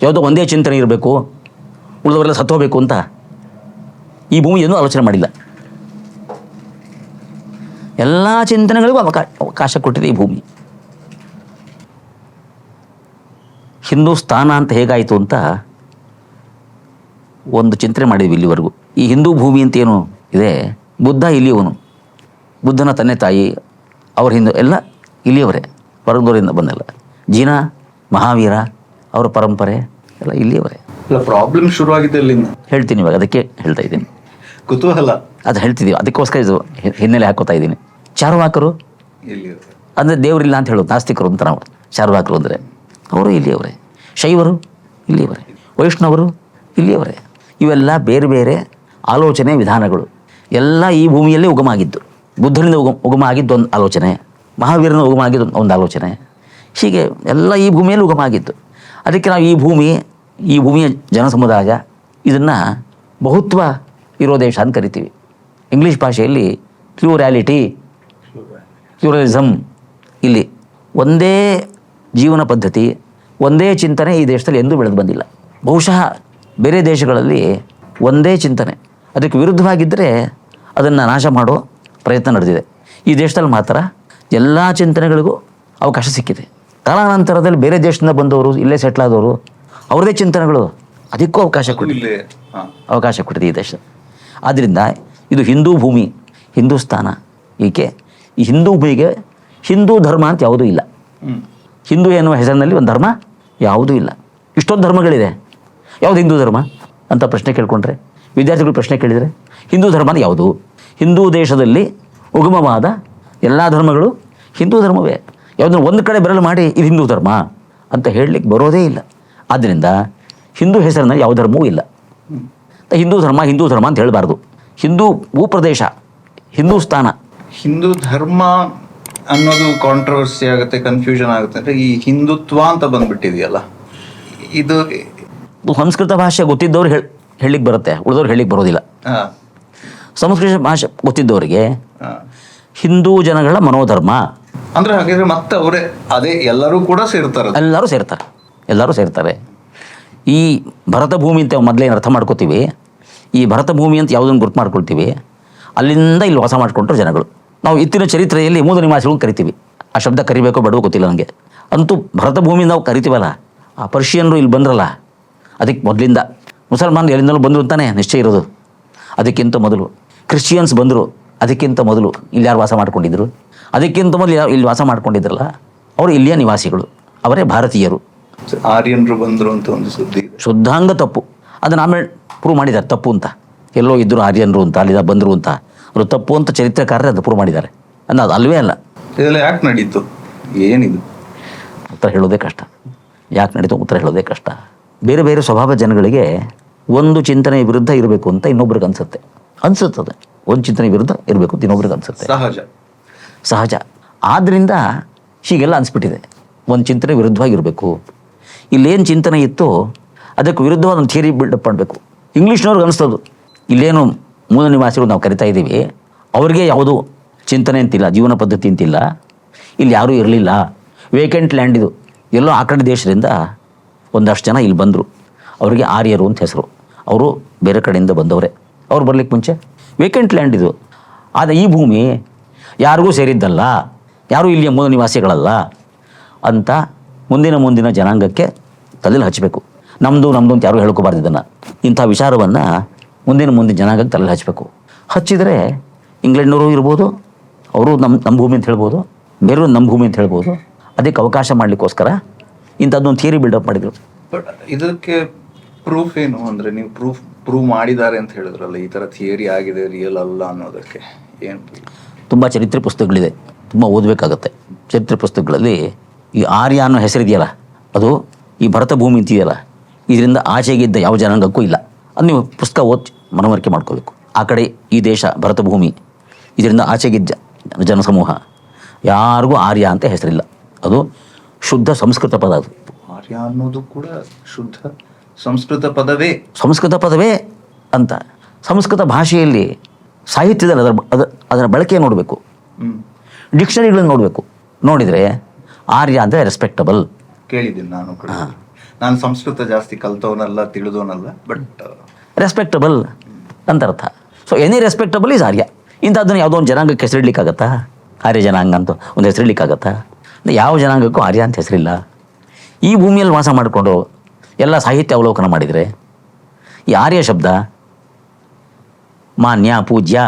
ಯಾವುದೋ ಒಂದೇ ಚಿಂತನೆ ಇರಬೇಕು, ಉಳಿದವರೆಲ್ಲ ಸತ್ತೋಬೇಕು ಅಂತ ಈ ಭೂಮಿಯನ್ನು ಆಲೋಚನೆ ಮಾಡಿಲ್ಲ. ಎಲ್ಲ ಚಿಂತನೆಗಳಿಗೂ ಅವಕಾಶ ಕೊಟ್ಟಿದೆ ಈ ಭೂಮಿ. ಹಿಂದೂಸ್ಥಾನ ಅಂತ ಹೇಗಾಯಿತು ಅಂತ ಒಂದು ಚಿಂತನೆ ಮಾಡಿದ್ವಿ ಇಲ್ಲಿವರೆಗೂ. ಈ ಹಿಂದೂ ಭೂಮಿ ಅಂತ ಏನು ಇದೆ, ಬುದ್ಧ ಇಲ್ಲಿಯವನು, ಬುದ್ಧನ ತಂದೆ ತಾಯಿ ಅವ್ರ ಹಿಂದೂ ಎಲ್ಲ ಇಲ್ಲಿಯವರೇ, ಹೊರಗದವರಿಂದ ಬಂದಲ್ಲ. ಜೀನ ಮಹಾವೀರ ಅವರ ಪರಂಪರೆ ಎಲ್ಲ ಇಲ್ಲಿಯವರೇ. ಪ್ರಾಬ್ಲಮ್ ಶುರುವಾಗಿದೆ ಅಲ್ಲಿಂದ. ಹೇಳ್ತೀನಿ ಇವಾಗ, ಅದಕ್ಕೆ ಹೇಳ್ತಾ ಇದ್ದೀನಿ. ಕುತೂಹಲ ಅದು ಹೇಳ್ತಿದ್ದೀವಿ, ಅದಕ್ಕೋಸ್ಕರ ಇದು ಹಿನ್ನೆಲೆ ಹಾಕೋತಾ ಇದ್ದೀನಿ. ಚಾರ್ವಾಕರು ಅಂದರೆ ದೇವರಿಲ್ಲ ಅಂತ ಹೇಳೋದು, ನಾಸ್ತಿಕರು ಅಂತ ನಾವು. ಚಾರ್ವಾಕರು ಅಂದರೆ ಅವರು ಇಲ್ಲಿಯವರೇ. ಶೈವರು ಇಲ್ಲಿಯವರೇ, ವೈಷ್ಣವರು ಇಲ್ಲಿಯವರೇ. ಇವೆಲ್ಲ ಬೇರೆ ಬೇರೆ ಆಲೋಚನೆ ವಿಧಾನಗಳು ಎಲ್ಲ ಈ ಭೂಮಿಯಲ್ಲೇ ಉಗಮ ಆಗಿದ್ದು. ಬುದ್ಧನಿಂದ ಉಗಮ ಆಗಿದ್ದು ಒಂದು ಆಲೋಚನೆ, ಮಹಾವೀರನ ಉಗಮ ಆಗಿದ್ದು ಒಂದು ಆಲೋಚನೆ, ಹೀಗೆ ಎಲ್ಲ ಈ ಭೂಮಿಯಲ್ಲಿ ಉಗಮ ಆಗಿದ್ದು. ಅದಕ್ಕೆ ನಾವು ಈ ಭೂಮಿಯ ಜನ ಸಮುದಾಯ ಇದನ್ನು ಬಹುತ್ವ ಇರೋ ದೇಶ ಅಂತ ಕರಿತೀವಿ. ಇಂಗ್ಲೀಷ್ ಭಾಷೆಯಲ್ಲಿ ಪ್ಲೂರಲಿಸಮ್. ಇಲ್ಲಿ ಒಂದೇ ಜೀವನ ಪದ್ಧತಿ, ಒಂದೇ ಚಿಂತನೆ ಈ ದೇಶದಲ್ಲಿ ಎಂದೂ ಬೆಳೆದು ಬಂದಿಲ್ಲ. ಬಹುಶಃ ಬೇರೆ ದೇಶಗಳಲ್ಲಿ ಒಂದೇ ಚಿಂತನೆ, ಅದಕ್ಕೆ ವಿರುದ್ಧವಾಗಿದ್ದರೆ ಅದನ್ನು ನಾಶ ಮಾಡೋ ಪ್ರಯತ್ನ ನಡೆದಿದೆ. ಈ ದೇಶದಲ್ಲಿ ಮಾತ್ರ ಎಲ್ಲ ಚಿಂತನೆಗಳಿಗೂ ಅವಕಾಶ ಸಿಕ್ಕಿದೆ. ಕಾಲಾನಂತರದಲ್ಲಿ ಬೇರೆ ದೇಶದಿಂದ ಬಂದವರು, ಇಲ್ಲೇ ಸೆಟ್ಲ್ ಆದವರು, ಅವ್ರದ್ದೇ ಚಿಂತನೆಗಳು, ಅದಕ್ಕೂ ಅವಕಾಶ ಕೊಟ್ಟಿದೆ ಈ ದೇಶ. ಆದ್ದರಿಂದ ಇದು ಹಿಂದೂ ಭೂಮಿ, ಹಿಂದೂಸ್ತಾನ. ಈಕೆ ಈ ಹಿಂದೂ ಭೂಮಿಗೆ ಹಿಂದೂ ಧರ್ಮ ಅಂತ ಯಾವುದೂ ಇಲ್ಲ. ಹಿಂದೂ ಎನ್ನುವ ಹೆಸರಿನಲ್ಲಿ ಒಂದು ಧರ್ಮ ಯಾವುದೂ ಇಲ್ಲ. ಇಷ್ಟೊಂದು ಧರ್ಮಗಳಿದೆ, ಯಾವುದು ಹಿಂದೂ ಧರ್ಮ ಅಂತ ಪ್ರಶ್ನೆ ಕೇಳಿಕೊಂಡ್ರೆ, ವಿದ್ಯಾರ್ಥಿಗಳು ಪ್ರಶ್ನೆ ಕೇಳಿದರೆ ಹಿಂದೂ ಧರ್ಮ ಯಾವುದು? ಹಿಂದೂ ದೇಶದಲ್ಲಿ ಉಗಮವಾದ ಎಲ್ಲ ಧರ್ಮಗಳು ಹಿಂದೂ ಧರ್ಮವೇ. ಯಾವುದನ್ನು ಒಂದು ಕಡೆ ಬೆರಳು ಮಾಡಿ ಇದು ಹಿಂದೂ ಧರ್ಮ ಅಂತ ಹೇಳಲಿಕ್ಕೆ ಬರೋದೇ ಇಲ್ಲ. ಆದ್ದರಿಂದ ಹಿಂದೂ ಹೆಸರಿನಲ್ಲಿ ಯಾವ ಧರ್ಮವೂ ಇಲ್ಲ. ಹಿಂದೂ ಧರ್ಮ ಅಂತ ಹೇಳಬಾರ್ದು. ಹಿಂದೂ ಭೂಪ್ರದೇಶ, ಹಿಂದೂಸ್ತಾನ. ಹಿಂದೂ ಧರ್ಮ ಅನ್ನೋದು ಕಾಂಟ್ರವರ್ಸಿ ಆಗುತ್ತೆ, ಕನ್ಫ್ಯೂಷನ್ ಆಗುತ್ತೆ. ಅಂದರೆ ಈ ಹಿಂದುತ್ವ ಅಂತ ಬಂದ್ಬಿಟ್ಟಿದೆಯಲ್ಲ, ಇದು ಸಂಸ್ಕೃತ ಭಾಷೆ ಗೊತ್ತಿದ್ದವ್ರು ಹೇಳಲಿಕ್ಕೆ ಬರುತ್ತೆ, ಉಳಿದವ್ರು ಹೇಳಲಿಕ್ಕೆ ಬರೋದಿಲ್ಲ. ಸಂಸ್ಕೃತ ಭಾಷೆ ಗೊತ್ತಿದ್ದವರಿಗೆ ಹಿಂದೂ ಜನಗಳ ಮನೋಧರ್ಮ ಅಂದರೆ ಹಾಗಿದ್ರೆ ಮತ್ತೆ ಅವರೇ ಅದೇ ಎಲ್ಲರೂ ಕೂಡ ಎಲ್ಲರೂ ಸೇರ್ತಾರೆ. ಈ ಭರತ ಭೂಮಿ ಅಂತ ಮೊದಲೇನು ಅರ್ಥ ಮಾಡ್ಕೋತೀವಿ, ಈ ಭರತ ಭೂಮಿ ಅಂತ ಯಾವುದನ್ನು ಗುರುತು ಮಾಡ್ಕೊಳ್ತೀವಿ, ಅಲ್ಲಿಂದ ಇಲ್ಲಿ ವಾಸ ಮಾಡಿಕೊಂಡ್ರು ಜನಗಳು. ನಾವು ಇತ್ತಿನ ಚರಿತ್ರೆಯಲ್ಲಿ ಮೂಲ ನಿವಾಸಿಗಳು ಕರಿತೀವಿ. ಆ ಶಬ್ದ ಕರಿಬೇಕೋ ಬೇಡವೋ ಗೊತ್ತಿಲ್ಲ ನನಗೆ. ಅಂತೂ ಭರತ ಭೂಮಿ ನಾವು ಕರಿತೀವಲ್ಲ, ಆ ಪರ್ಷಿಯನ್ರು ಇಲ್ಲಿ ಬಂದ್ರಲ್ಲ, ಅದಕ್ಕೆ ಮೊದಲಿಂದ ಮುಸಲ್ಮಾನರು ಎಲ್ಲಿಂದಲೂ ಬಂದರು ಅಂತಾನೆ ನಿಶ್ಚಯ ಇರೋದು. ಅದಕ್ಕಿಂತ ಮೊದಲು ಕ್ರಿಶ್ಚಿಯನ್ಸ್ ಬಂದರು, ಅದಕ್ಕಿಂತ ಮೊದಲು ಇಲ್ಲಿ ಯಾರು ವಾಸ ಮಾಡ್ಕೊಂಡಿದ್ರು, ಅದಕ್ಕಿಂತ ಮೊದಲು ಇಲ್ಲಿ ವಾಸ ಮಾಡ್ಕೊಂಡಿದ್ರಲ್ಲ, ಅವರು ಇಲ್ಲಿಯ ನಿವಾಸಿಗಳು, ಅವರೇ ಭಾರತೀಯರು. ಆರ್ಯನರು ಬಂದರು ಅಂತ ಒಂದು ಸುದ್ದಿ, ಶುದ್ಧಾಂಗ ತಪ್ಪು. ಅದನ್ನು ಆಮೇಲೆ ಪ್ರೂವ್ ಮಾಡಿದ್ದಾರೆ ತಪ್ಪು ಅಂತ. ಎಲ್ಲೋ ಇದ್ದರು ಆರ್ಯನರು ಅಂತ, ಅಲ್ಲಿಂದ ಬಂದರು ಅಂತ, ಅವರು ತಪ್ಪು ಅಂತ ಚರಿತ್ರೆಕಾರರೇ ಅದು ಪ್ರೂವ್ ಮಾಡಿದ್ದಾರೆ. ಅನ್ನೋದು ಅಲ್ವೇ ಅಲ್ಲ. ಇದೆಲ್ಲ ಯಾಕೆ ನಡೀತು, ಏನಿದು ಉತ್ತರ ಹೇಳೋದೇ ಕಷ್ಟ. ಯಾಕೆ ನಡೀತು ಉತ್ತರ ಹೇಳೋದೇ ಕಷ್ಟ. ಬೇರೆ ಬೇರೆ ಸ್ವಭಾವ ಜನಗಳಿಗೆ ಒಂದು ಚಿಂತನೆಯ ವಿರುದ್ಧ ಇರಬೇಕು ಅಂತ ಇನ್ನೊಬ್ರಿಗೆ ಅನಿಸುತ್ತದೆ. ಒಂದು ಚಿಂತನೆ ವಿರುದ್ಧ ಇರಬೇಕು ಅಂತ ಇನ್ನೊಬ್ರಿಗೆ ಅನಿಸುತ್ತೆ, ಸಹಜ. ಆದ್ದರಿಂದ ಹೀಗೆಲ್ಲ ಅನಿಸ್ಬಿಟ್ಟಿದೆ, ಒಂದು ಚಿಂತನೆ ವಿರುದ್ಧವಾಗಿರಬೇಕು. ಇಲ್ಲೇನು ಚಿಂತನೆ ಇತ್ತು ಅದಕ್ಕೆ ವಿರುದ್ಧವಾದ ಒಂದು ಥಿಯರಿ ಬಿಲ್ಡಪ್ ಮಾಡಬೇಕು. ಇಂಗ್ಲೀಷ್ನವ್ರಿಗೆ ಅನಿಸ್ತದು, ಇಲ್ಲೇನು ಮೂಲ ನಿವಾಸಿಗಳು ನಾವು ಕರಿತಾ ಇದ್ದೀವಿ, ಅವ್ರಿಗೆ ಯಾವುದೂ ಚಿಂತನೆ ಅಂತಿಲ್ಲ, ಜೀವನ ಪದ್ಧತಿ ಅಂತಿಲ್ಲ, ಇಲ್ಲಿ ಯಾರೂ ಇರಲಿಲ್ಲ, ವೇಕೆಂಟ್ ಲ್ಯಾಂಡ್ ಇದು. ಎಲ್ಲೋ ಆ ಕಡೆ ದೇಶದಿಂದ ಒಂದಷ್ಟು ಜನ ಇಲ್ಲಿ ಬಂದರು, ಅವರಿಗೆ ಆರ್ಯರು ಅಂತ ಹೆಸರು. ಅವರು ಬೇರೆ ಕಡೆಯಿಂದ ಬಂದವರೇ. ಅವ್ರು ಬರ್ಲಿಕ್ಕೆ ಮುಂಚೆ ವೇಕೆಂಟ್ ಲ್ಯಾಂಡ್ ಇದು. ಆದರೆ ಈ ಭೂಮಿ ಯಾರಿಗೂ ಸೇರಿದ್ದಲ್ಲ, ಯಾರೂ ಇಲ್ಲಿಯ ಮೂಲ ನಿವಾಸಿಗಳಲ್ಲ ಅಂತ ಮುಂದಿನ ಜನಾಂಗಕ್ಕೆ ತಲೆಯಲ್ಲಿ ಹಚ್ಚಬೇಕು. ನಮ್ಮದು ಅಂತ ಯಾರೂ ಹೇಳ್ಕೋಬಾರ್ದು. ಇದನ್ನು, ಇಂಥ ವಿಚಾರವನ್ನು ಮುಂದಿನ ಜನಾಂಗಕ್ಕೆ ತಲೆಯಲ್ಲಿ ಹಚ್ಚಬೇಕು. ಹಚ್ಚಿದರೆ ಇಂಗ್ಲೆಂಡ್ನವರು ಇರ್ಬೋದು, ಅವರು ನಮ್ಮ ಭೂಮಿ ಅಂತ ಹೇಳ್ಬೋದು, ಬೇರೆಯವರು ನಮ್ಮ ಭೂಮಿ ಅಂತ ಹೇಳ್ಬೋದು. ಅದಕ್ಕೆ ಅವಕಾಶ ಮಾಡಲಿಕ್ಕೋಸ್ಕರ ಇಂಥದ್ದೊಂದು ಥಿಯರಿ ಬಿಲ್ಡಪ್ ಮಾಡಿದರು. ಬಟ್ ಇದಕ್ಕೆ ಪ್ರೂಫ್ ಏನು ಅಂದರೆ, ನೀವು ಪ್ರೂವ್ ಮಾಡಿದ್ದಾರೆ ಅಂತ ಹೇಳಿದ್ರಲ್ಲ, ಈ ಥರ ಥಿಯರಿ ಆಗಿದೆ, ರಿಯಲ್ ಅಲ್ಲ ಅನ್ನೋದಕ್ಕೆ ಏನು? ತುಂಬ ಚರಿತ್ರೆ ಪುಸ್ತಕಗಳಿದೆ, ತುಂಬ ಓದಬೇಕಾಗತ್ತೆ. ಚರಿತ್ರೆ ಪುಸ್ತಕಗಳಲ್ಲಿ ಈ ಆರ್ಯ ಅನ್ನೋ ಹೆಸರಿದೆಯಲ್ಲ, ಅದು ಈ ಭರತ ಭೂಮಿ ಅಂತಿದೆಯಲ್ಲ, ಇದರಿಂದ ಆಚೆಗಿದ್ದ ಯಾವ ಜನಾಂಗಕ್ಕೂ ಇಲ್ಲ. ಅದು ನೀವು ಪುಸ್ತಕ ಓದಿ ಮನವರಿಕೆ ಮಾಡ್ಕೋಬೇಕು. ಆ ಕಡೆ ಈ ದೇಶ ಭರತ ಭೂಮಿ, ಇದರಿಂದ ಆಚೆಗಿದ್ದ ಜನಸಮೂಹ ಯಾರಿಗೂ ಆರ್ಯ ಅಂತ ಹೆಸರಿಲ್ಲ. ಅದು ಶುದ್ಧ ಸಂಸ್ಕೃತ ಪದ. ಅದು ಆರ್ಯ ಅನ್ನೋದು ಕೂಡ ಶುದ್ಧ ಸಂಸ್ಕೃತ ಪದವೇ ಅಂತ. ಸಂಸ್ಕೃತ ಭಾಷೆಯಲ್ಲಿ ಸಾಹಿತ್ಯದಲ್ಲಿ ಅದರ ಬಳಕೆ ನೋಡಬೇಕು, ಡಿಕ್ಷನರಿಗಳನ್ನು ನೋಡಬೇಕು. ನೋಡಿದರೆ ಆರ್ಯ ಅಂದರೆ ರೆಸ್ಪೆಕ್ಟಬಲ್. ಕೇಳಿದ್ದೀನಿ ನಾನು ಕೂಡ. ನಾನು ಸಂಸ್ಕೃತ ಜಾಸ್ತಿ ಕಲ್ತವನಲ್ಲ, ತಿಳಿದವನಲ್ಲ, ಬಟ್ ರೆಸ್ಪೆಕ್ಟಬಲ್ ಅಂತ ಅರ್ಥ. ಸೊ ಎನಿ ರೆಸ್ಪೆಕ್ಟಬಲ್ ಈಸ್ ಆರ್ಯ. ಇಂಥದ್ದನ್ನು ಯಾವುದೋ ಒಂದು ಜನಾಂಗಕ್ಕೆ ಹೆಸರಿಡ್ಲಿಕ್ಕಾಗತ್ತಾ? ಆರ್ಯ ಜನಾಂಗ ಅಂತ ಒಂದು ಹೆಸರಿಡ್ಲಿಕ್ಕಾಗತ್ತಾ? ಯಾವ ಜನಾಂಗಕ್ಕೂ ಆರ್ಯ ಅಂತ ಹೆಸರಿಲ್ಲ. ಈ ಭೂಮಿಯಲ್ಲಿ ವಾಸ ಮಾಡಿಕೊಂಡು ಎಲ್ಲ ಸಾಹಿತ್ಯ ಅವಲೋಕನ ಮಾಡಿದರೆ ಈ ಆರ್ಯ ಶಬ್ದ ಮಾನ್ಯ, ಪೂಜ್ಯ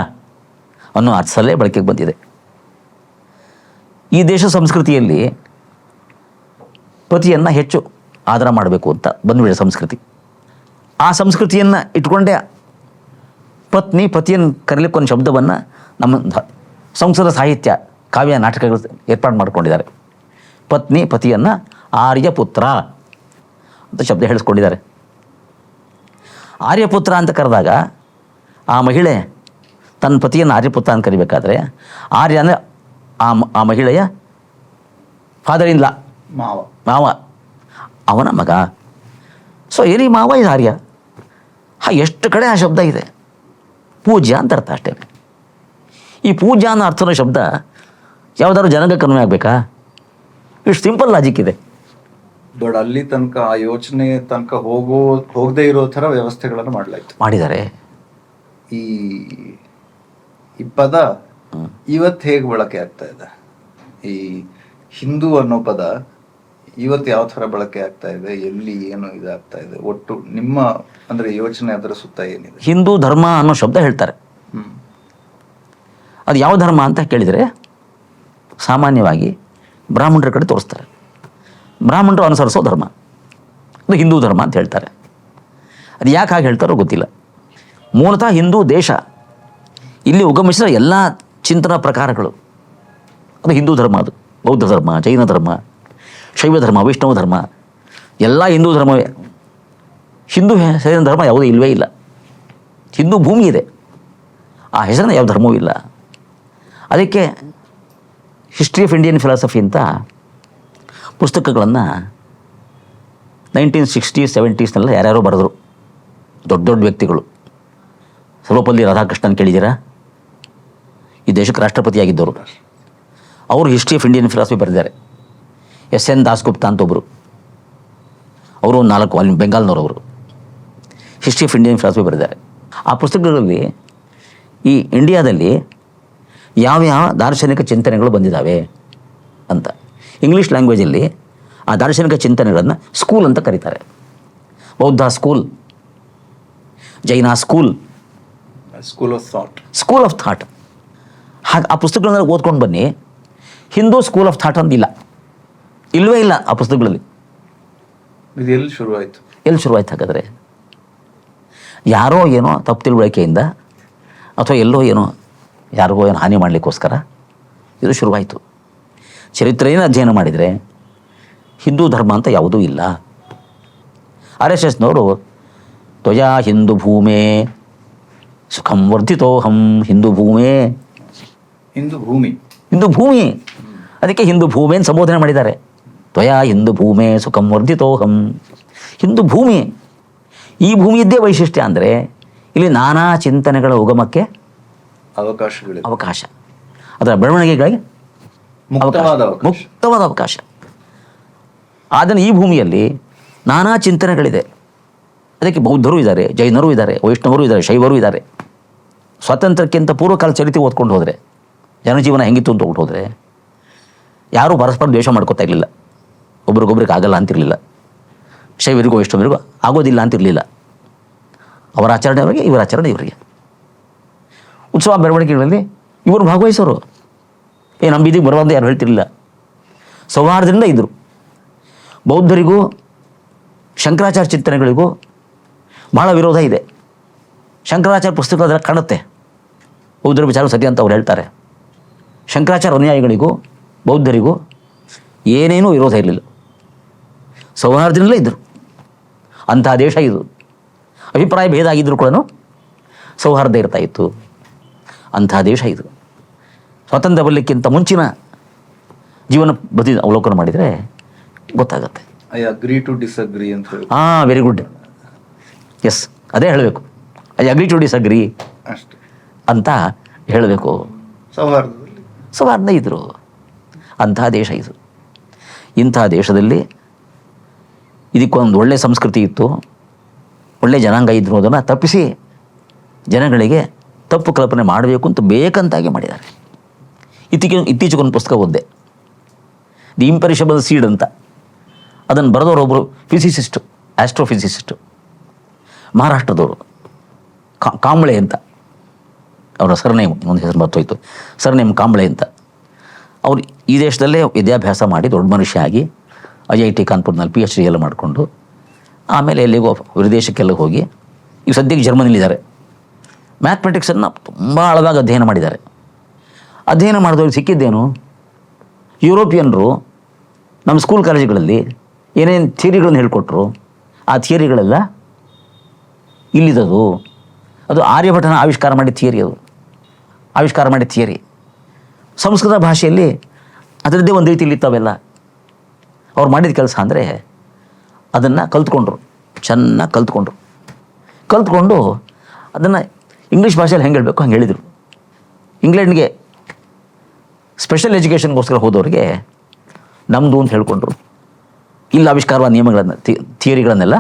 ಅನ್ನೋ ಅರ್ಥದಲ್ಲೇ ಬಳಕೆಗೆ ಬಂದಿದೆ. ಈ ದೇಶ ಸಂಸ್ಕೃತಿಯಲ್ಲಿ ಪತಿಯನ್ನು ಹೆಚ್ಚು ಆದರ ಮಾಡಬೇಕು ಅಂತ ಬಂದ್ಬಿಡೆ ಸಂಸ್ಕೃತಿ. ಆ ಸಂಸ್ಕೃತಿಯನ್ನು ಇಟ್ಕೊಂಡೇ ಪತಿಯನ್ನು ಕರೀಲಿಕ್ಕೆ ಒಂದು ಶಬ್ದವನ್ನು ನಮ್ಮ ಸಂಸ್ಕೃತ ಸಾಹಿತ್ಯ, ಕಾವ್ಯ, ನಾಟಕಗಳು ಏರ್ಪಾಡು ಮಾಡಿಕೊಂಡಿದ್ದಾರೆ. ಪತಿಯನ್ನು ಆರ್ಯಪುತ್ರ ಅಂತ ಶಬ್ದ ಹೇಳಿಸ್ಕೊಂಡಿದ್ದಾರೆ. ಆರ್ಯಪುತ್ರ ಅಂತ ಕರೆದಾಗ ಆ ಮಹಿಳೆ ತನ್ನ ಪತಿಯನ್ನು ಆರ್ಯಪುತ್ರ ಅಂತ ಕರಿಬೇಕಾದ್ರೆ, ಆರ್ಯ ಅಂದರೆ ಆ ಮಹಿಳೆಯ ಫಾದರ್ ಇನ್ ಲಾ, ಮಾವ, ಅವನ ಮಗ. ಸೊ ಎನಿ ಮಾವ ಇದು ಆರ್ಯ. ಎಷ್ಟು ಕಡೆ ಆ ಶಬ್ದ ಇದೆ. ಪೂಜ್ಯ ಅಂತ ಅರ್ಥ ಅಷ್ಟೇ. ಈ ಪೂಜ್ಯ ಅನ್ನೋ ಅರ್ಥದ ಶಬ್ದ ಯಾವುದಾದ್ರು ಜನಾಂಗಕ್ಕೆ ಅನ್ವಯ ಆಗಬೇಕಾ? ಇಷ್ಟು ಸಿಂಪಲ್ ಲಾಜಿಕ್ ಇದೆ. ಬಟ್ ಅಲ್ಲಿ ತನಕ ಆ ಯೋಚನೆ ತನಕ ಹೋಗದೇ ಇರೋ ಥರ ವ್ಯವಸ್ಥೆಗಳನ್ನು ಮಾಡಿದ್ದಾರೆ. ಈ ಪದ ಇವತ್ತು ಹೇಗೆ ಬಳಕೆ ಆಗ್ತಾ ಇದೆ? ಈ ಹಿಂದೂ ಅನ್ನೋ ಪದ ಇವತ್ತು ಯಾವ ಥರ ಬಳಕೆ ಆಗ್ತಾ ಇದೆ, ಎಲ್ಲಿ ಏನು ಇದಾಗ್ತಾ ಇದೆ, ಒಟ್ಟು ನಿಮ್ಮ ಅಂದ್ರೆ ಯೋಚನೆ ಅದರ ಸುತ್ತ ಏನಿದೆ? ಹಿಂದೂ ಧರ್ಮ ಅನ್ನೋ ಶಬ್ದ ಹೇಳ್ತಾರೆ. ಅದು ಯಾವ ಧರ್ಮ ಅಂತ ಕೇಳಿದರೆ ಸಾಮಾನ್ಯವಾಗಿ ಬ್ರಾಹ್ಮಣರ ಕಡೆ ತೋರಿಸ್ತಾರೆ. ಬ್ರಾಹ್ಮಣರು ಅನುಸರಿಸೋ ಧರ್ಮ ಅದು ಹಿಂದೂ ಧರ್ಮ ಅಂತ ಹೇಳ್ತಾರೆ. ಅದು ಯಾಕೆ ಹಾಗೆ ಹೇಳ್ತಾರೋ ಗೊತ್ತಿಲ್ಲ. ಮೂಲತಃ ಹಿಂದೂ ದೇಶ, ಇಲ್ಲಿ ಉಗಮಿಸಿದ ಎಲ್ಲ ಚಿಂತನಾ ಪ್ರಕಾರಗಳು ಅದು ಹಿಂದೂ ಧರ್ಮ. ಅದು ಬೌದ್ಧ ಧರ್ಮ, ಜೈನ ಧರ್ಮ, ಶೈವ ಧರ್ಮ, ವೈಷ್ಣವ ಧರ್ಮ ಎಲ್ಲ ಹಿಂದೂ ಧರ್ಮವೇ. ಹಿಂದೂ ಹೆಸರಿನ ಧರ್ಮ ಯಾವುದೂ ಇಲ್ಲವೇ ಇಲ್ಲ. ಹಿಂದೂ ಭೂಮಿ ಇದೆ, ಆ ಹೆಸರಿನ ಯಾವ ಧರ್ಮವೂ ಇಲ್ಲ. ಅದಕ್ಕೆ ಹಿಸ್ಟ್ರಿ ಆಫ್ ಇಂಡಿಯನ್ ಫಿಲಾಸಫಿ ಅಂತ ಪುಸ್ತಕಗಳನ್ನು 1960s 70s ಯಾರ್ಯಾರೋ ಬರೆದರು, ದೊಡ್ಡ ದೊಡ್ಡ ವ್ಯಕ್ತಿಗಳು. ಸರ್ವಪಲ್ಲಿ ರಾಧಾಕೃಷ್ಣನ್ ಕೇಳಿದ್ದೀರಾ? ಈ ದೇಶಕ್ಕೆ ರಾಷ್ಟ್ರಪತಿಯಾಗಿದ್ದವರು. ಅವರು ಹಿಸ್ಟ್ರಿ ಆಫ್ ಇಂಡಿಯನ್ ಫಿಲಾಸಫಿ ಬರೆದಿದ್ದಾರೆ. SN ದಾಸ್ಗುಪ್ತಾ ಅಂತ ಒಬ್ಬರು, ಅವರು 4 ವಾಲ್ಯೂಮ್, ಬೆಂಗಾಲ್ನವರು. ಹಿಸ್ಟ್ರಿ ಆಫ್ ಇಂಡಿಯನ್ ಫಿಲಾಸಫಿ ಬರೆದಿದ್ದಾರೆ. ಆ ಪುಸ್ತಕಗಳಲ್ಲಿ ಈ ಇಂಡಿಯಾದಲ್ಲಿ ಯಾವ್ಯಾವ ದಾರ್ಶನಿಕ ಚಿಂತನೆಗಳು ಬಂದಿದ್ದಾವೆ ಅಂತ ಇಂಗ್ಲೀಷ್ ಲ್ಯಾಂಗ್ವೇಜಲ್ಲಿ ಆ ದಾರ್ಶನಿಕ ಚಿಂತನೆಗಳನ್ನು ಸ್ಕೂಲ್ ಅಂತ ಕರೀತಾರೆ. ಬೌದ್ಧ ಸ್ಕೂಲ್, ಜೈನ ಸ್ಕೂಲ್, ಸ್ಕೂಲ್ ಆಫ್ ಥಾಟ್. ಹಾಗೆ ಆ ಪುಸ್ತಕಗಳನ್ನ ಓದ್ಕೊಂಡು ಬನ್ನಿ. ಹಿಂದೂ ಸ್ಕೂಲ್ ಆಫ್ ಥಾಟ್ ಅಂದಿಲ್ಲ, ಇಲ್ಲವೇ ಇಲ್ಲ ಆ ಪುಸ್ತಕಗಳಲ್ಲಿ. ಇದು ಎಲ್ಲಿ ಶುರುವಾಯ್ತು ಹಾಗಾದರೆ? ಯಾರೋ ಏನೋ ತಪ್ಪು ತಿಳುವಳಿಕೆಯಿಂದ ಅಥವಾ ಎಲ್ಲೋ ಏನೋ ಯಾರಿಗೋ ಏನೋ ಹಾನಿ ಮಾಡಲಿಕ್ಕೋಸ್ಕರ ಇದು ಶುರುವಾಯಿತು. ಚರಿತ್ರೆಯನ್ನು ಅಧ್ಯಯನ ಮಾಡಿದರೆ ಹಿಂದೂ ಧರ್ಮ ಅಂತ ಯಾವುದೂ ಇಲ್ಲ. RSSನವರು ತ್ವಯಾ ಹಿಂದೂ ಭೂಮೇ ಸುಖಂ ವರ್ಧಿತೋಹಂ, ಹಿಂದೂ ಭೂಮಿ ಅದಕ್ಕೆ ಹಿಂದೂ ಭೂಮಿ ಅಂತ ಸಂಬೋಧನೆ ಮಾಡಿದ್ದಾರೆ. ತ್ವಯಾ ಹಿಂದೂ ಭೂಮೇ ಸುಖಂ ವರ್ಧಿತೋಹಂ, ಹಿಂದೂ ಭೂಮಿ. ಈ ಭೂಮಿಯದ್ದೇ ವೈಶಿಷ್ಟ್ಯ ಅಂದರೆ ಇಲ್ಲಿ ನಾನಾ ಚಿಂತನೆಗಳ ಉಗಮಕ್ಕೆ ಅವಕಾಶ, ಅದರ ಬೆಳವಣಿಗೆಗಳಿಗೆ ಮುಕ್ತವಾದ ಅವಕಾಶ. ಆದರೆ ಈ ಭೂಮಿಯಲ್ಲಿ ನಾನಾ ಚಿಂತನೆಗಳಿದೆ. ಅದಕ್ಕೆ ಬೌದ್ಧರು ಇದ್ದಾರೆ, ಜೈನರು ಇದ್ದಾರೆ, ವೈಷ್ಣವರು ಇದ್ದಾರೆ, ಶೈವರು ಇದ್ದಾರೆ. ಸ್ವಾತಂತ್ರ್ಯಕ್ಕಿಂತ ಪೂರ್ವಕಾಲ ಚರಿತ್ರೆ ಓದ್ಕೊಂಡು ಹೋದರೆ, ಜನಜೀವನ ಹೆಂಗಿತ್ತು ಅಂತ ಹೋದರೆ ಯಾರೂ ಪರಸ್ಪರ ದ್ವೇಷ ಮಾಡ್ಕೋತಾ ಇರಲಿಲ್ಲ. ಒಬ್ರಿಗೊಬ್ರಿಗೆ ಆಗಲ್ಲ ಅಂತಿರಲಿಲ್ಲ. ಶೈವರಿಗೂ ವೈಷ್ಣವರಿಗೂ ಆಗೋದಿಲ್ಲ ಅಂತಿರಲಿಲ್ಲ. ಅವರ ಆಚರಣೆ ಅವರಿಗೆ, ಇವರ ಆಚರಣೆ ಇವರಿಗೆ. ಉತ್ಸವ ಮೆರವಣಿಗೆಗಳಲ್ಲಿ ಇವರು ಭಾಗವಹಿಸೋರು. ನಮ್ಮ ಬೀದಿಗೆ ಬರುವಂತ ಯಾರು ಹೇಳ್ತಿರಲಿಲ್ಲ. ಸೌಹಾರ್ದದಿಂದ ಇದ್ದರು. ಬೌದ್ಧರಿಗೂ ಶಂಕರಾಚಾರ್ಯ ಚಿಂತನೆಗಳಿಗೂ ಭಾಳ ವಿರೋಧ ಇದೆ. ಶಂಕರಾಚಾರ್ಯ ಪುಸ್ತಕ ಅದರಲ್ಲಿ ಕಾಣುತ್ತೆ. ಬೌದ್ಧರ ವಿಚಾರ ಸತ್ಯ ಅಂತ ಅವ್ರು ಹೇಳ್ತಾರೆ. ಶಂಕರಾಚಾರ್ಯ ಅನುಯಾಯಿಗಳಿಗೂ ಬೌದ್ಧರಿಗೂ ಏನೇನೂ ವಿರೋಧ ಇರಲಿಲ್ಲ. ಸೌಹಾರ್ದದಿಂದಲೇ ಇದ್ದರು. ಅಂಥ ದೇಶ ಇದು. ಅಭಿಪ್ರಾಯ ಭೇದ ಆಗಿದ್ದರೂ ಕೂಡ ಸೌಹಾರ್ದ ಇರ್ತಾಯಿತ್ತು. ಅಂಥ ದೇಶ ಇದು. ಸ್ವಾತಂತ್ರ್ಯ ಬರಲಿಕ್ಕಿಂತ ಮುಂಚಿನ ಜೀವನ ಪ್ರತಿ ಅವಲೋಕನ ಮಾಡಿದರೆ ಗೊತ್ತಾಗತ್ತೆ. ಐ ಅಗ್ರಿ ಟು ಡಿಸ್ಅಗ್ರಿ ಅಂತ. Very good. ಎಸ್, ಅದೇ ಹೇಳಬೇಕು. ಐ ಅಗ್ರಿ ಟು ಡಿಸ್ಅಗ್ರಿ ಅಷ್ಟೇ ಅಂತ ಹೇಳಬೇಕು. ಸೌಹಾರ್ದ ಇದ್ದರು. ಅಂಥ ದೇಶ ಇದು. ಇಂಥ ದೇಶದಲ್ಲಿ ಇದಕ್ಕೊಂದು ಒಳ್ಳೆಯ ಸಂಸ್ಕೃತಿ ಇತ್ತು, ಒಳ್ಳೆಯ ಜನಾಂಗ ಇದ್ರು. ಅದನ್ನು ತಪ್ಪಿಸಿ ಜನಗಳಿಗೆ ತಪ್ಪು ಕಲ್ಪನೆ ಮಾಡಬೇಕು ಅಂತ ಬೇಕಂತಾಗಿ ಮಾಡಿದ್ದಾರೆ. ಇತ್ತೀಚೆಗೊಂದು ಪುಸ್ತಕ ಓದಿದೆ, ದಿ ಇಂಪೆರಿಷಬಲ್ ಸೀಡ್ ಅಂತ. ಅದನ್ನು ಬರೆದವರೊಬ್ಬರು ಫಿಸಿಸಿಸ್ಟು, ಆಸ್ಟ್ರೋಫಿಸಿಸಿಸ್ಟು, ಮಹಾರಾಷ್ಟ್ರದವರು, ಕಾಂಬ್ಳೆ ಅಂತ ಅವರ ಸರ್ನೇಮ್. ಒಂದು ಹೆಸರು ಮರ್ತೋಯ್ತು. ಸರ್ನೇಮ್ ಕಾಂಬ್ಳೆ ಅಂತ. ಅವರು ಈ ದೇಶದಲ್ಲೇ ವಿದ್ಯಾಭ್ಯಾಸ ಮಾಡಿ ದೊಡ್ಡ ಮನುಷ್ಯ ಆಗಿ IIT ಕಾನ್ಪುರ್ನಲ್ಲಿ PhD ಎಲ್ಲ ಮಾಡಿಕೊಂಡು ಆಮೇಲೆ ಎಲ್ಲಿಗೋ ವಿದೇಶಕ್ಕೆಲ್ಲ ಹೋಗಿ ಈಗ ಸದ್ಯಕ್ಕೆ ಜರ್ಮನಿಲಿದ್ದಾರೆ. ಮ್ಯಾಥಮೆಟಿಕ್ಸನ್ನು ತುಂಬ ಆಳವಾಗಿ ಅಧ್ಯಯನ ಮಾಡಿದ್ದಾರೆ. ಅಧ್ಯಯನ ಮಾಡಿದವ್ರಿಗೆ ಸಿಕ್ಕಿದ್ದೇನು? ಯುರೋಪಿಯನ್ರು ನಮ್ಮ ಸ್ಕೂಲ್ ಕಾಲೇಜುಗಳಲ್ಲಿ ಏನೇನು ಥಿಯರಿಗಳನ್ನು ಹೇಳಿಕೊಟ್ರು, ಆ ಥಿಯರಿಗಳೆಲ್ಲ ಇಲ್ಲಿದ್ದದು. ಅದು ಆರ್ಯಭಟನ ಆವಿಷ್ಕಾರ ಮಾಡಿದ ಥಿಯರಿ. ಅದು ಆವಿಷ್ಕಾರ ಮಾಡಿದ ಥಿಯರಿ ಸಂಸ್ಕೃತ ಭಾಷೆಯಲ್ಲಿ ಅದರದ್ದೇ ಒಂದು ರೀತಿಯಲ್ಲಿ ಇತ್ತವೆಲ್ಲ. ಅವ್ರು ಮಾಡಿದ ಕೆಲಸ ಅಂದರೆ ಅದನ್ನು ಕಲ್ತ್ಕೊಂಡ್ರು, ಚೆನ್ನಾಗಿ ಕಲ್ತ್ಕೊಂಡು ಅದನ್ನು ಇಂಗ್ಲೀಷ್ ಭಾಷೆಯಲ್ಲಿ ಹೆಂಗೆ ಹೇಳಬೇಕು ಹಂಗೆ ಹೇಳಿದರು. ಇಂಗ್ಲೆಂಡ್ಗೆ ಸ್ಪೆಷಲ್ ಎಜುಕೇಷನ್ಗೋಸ್ಕರ ಹೋದವ್ರಿಗೆ ನಮ್ಮದು ಅಂತ ಹೇಳ್ಕೊಂಡ್ರು. ಇಲ್ಲ ಆವಿಷ್ಕಾರವಾದ ನಿಯಮಗಳನ್ನು ಥಿಯರಿಗಳನ್ನೆಲ್ಲ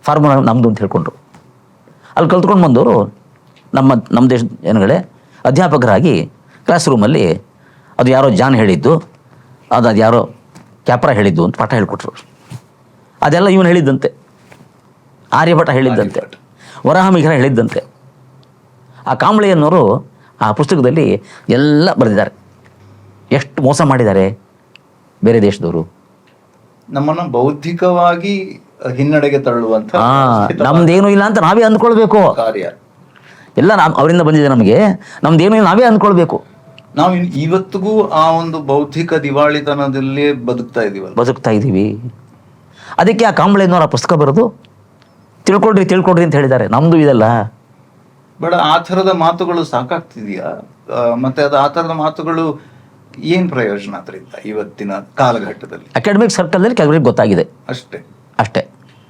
ಫಾರ್ಮುಲಾ ನಮ್ಮದು ಅಂತ ಹೇಳ್ಕೊಂಡ್ರು. ಅಲ್ಲಿ ಕಲ್ತ್ಕೊಂಡು ಬಂದವರು ನಮ್ಮ ದೇಶದ ಜನಗಳೇ ಅಧ್ಯಾಪಕರಾಗಿ ಕ್ಲಾಸ್ ರೂಮಲ್ಲಿ ಅದು ಯಾರೋ ಜಾನ್ ಹೇಳಿದ್ದು, ಅದು ಯಾರೋ ಕ್ಯಾಪ್ರಾ ಹೇಳಿದ್ದು ಅಂತ ಪಾಠ ಹೇಳಿಕೊಟ್ರು. ಅದೆಲ್ಲ ಇವನು ಹೇಳಿದ್ದಂತೆ, ಆರ್ಯಭಟ ಹೇಳಿದ್ದಂತೆ, ವರಾಹಮಿಹಿರ ಹೇಳಿದ್ದಂತೆ. ಆ ಕಾಂಬಳಿ ಅನ್ನೋರು ಆ ಪುಸ್ತಕದಲ್ಲಿ ಎಲ್ಲ ಬರೆದಿದ್ದಾರೆ. ಎಷ್ಟು ಮೋಸ ಮಾಡಿದ್ದಾರೆ ಬೇರೆ ದೇಶದವರು. ನಮ್ಮನ್ನು ಬೌದ್ಧಿಕವಾಗಿ ಹಿನ್ನಡೆಗೆ ತಳ್ಳುವಂಥ ನಮ್ದೇನೂ ಇಲ್ಲ ಅಂತ ನಾವೇ ಅಂದ್ಕೊಳ್ಬೇಕು. ಕಾರ್ಯ ಎಲ್ಲ ಅವರಿಂದ ಬಂದಿದೆ, ನಮಗೆ ನಮ್ದೇನೂ ಇಲ್ಲ ನಾವೇ ಅಂದ್ಕೊಳ್ಬೇಕು. ನಾವು ಇವತ್ತಿಗೂ ಆ ಒಂದು ಬೌದ್ಧಿಕ ದಿವಾಳಿತನದಲ್ಲೇ ಬದುಕ್ತಾ ಇದ್ದೀವಿ. ಅದಕ್ಕೆ ಆ ಕಾಂಬಳೆನವ್ರು ಆ ಪುಸ್ತಕ ಬರೆದು ತಿಳ್ಕೊಡ್ರಿ ಅಂತ ಹೇಳಿದ್ದಾರೆ. ನಮ್ದು ಇದೆಲ್ಲ ಬೇಡ. ಆ ಥರದ ಮಾತುಗಳು ಸಾಕಾಗ್ತಿದೆಯಾ? ಮತ್ತೆ ಅದು ಆ ಥರದ ಮಾತುಗಳು ಏನ್ ಪ್ರಯೋಜನ ಅದರಿಂದ ಇವತ್ತಿನ ಕಾಲಘಟ್ಟದಲ್ಲಿ? ಅಕಾಡೆಮಿಕ್ ಸರ್ಕಲ್ನಲ್ಲಿ ಕೆಲವರಿಗೆ ಗೊತ್ತಾಗಿದೆ ಅಷ್ಟೇ.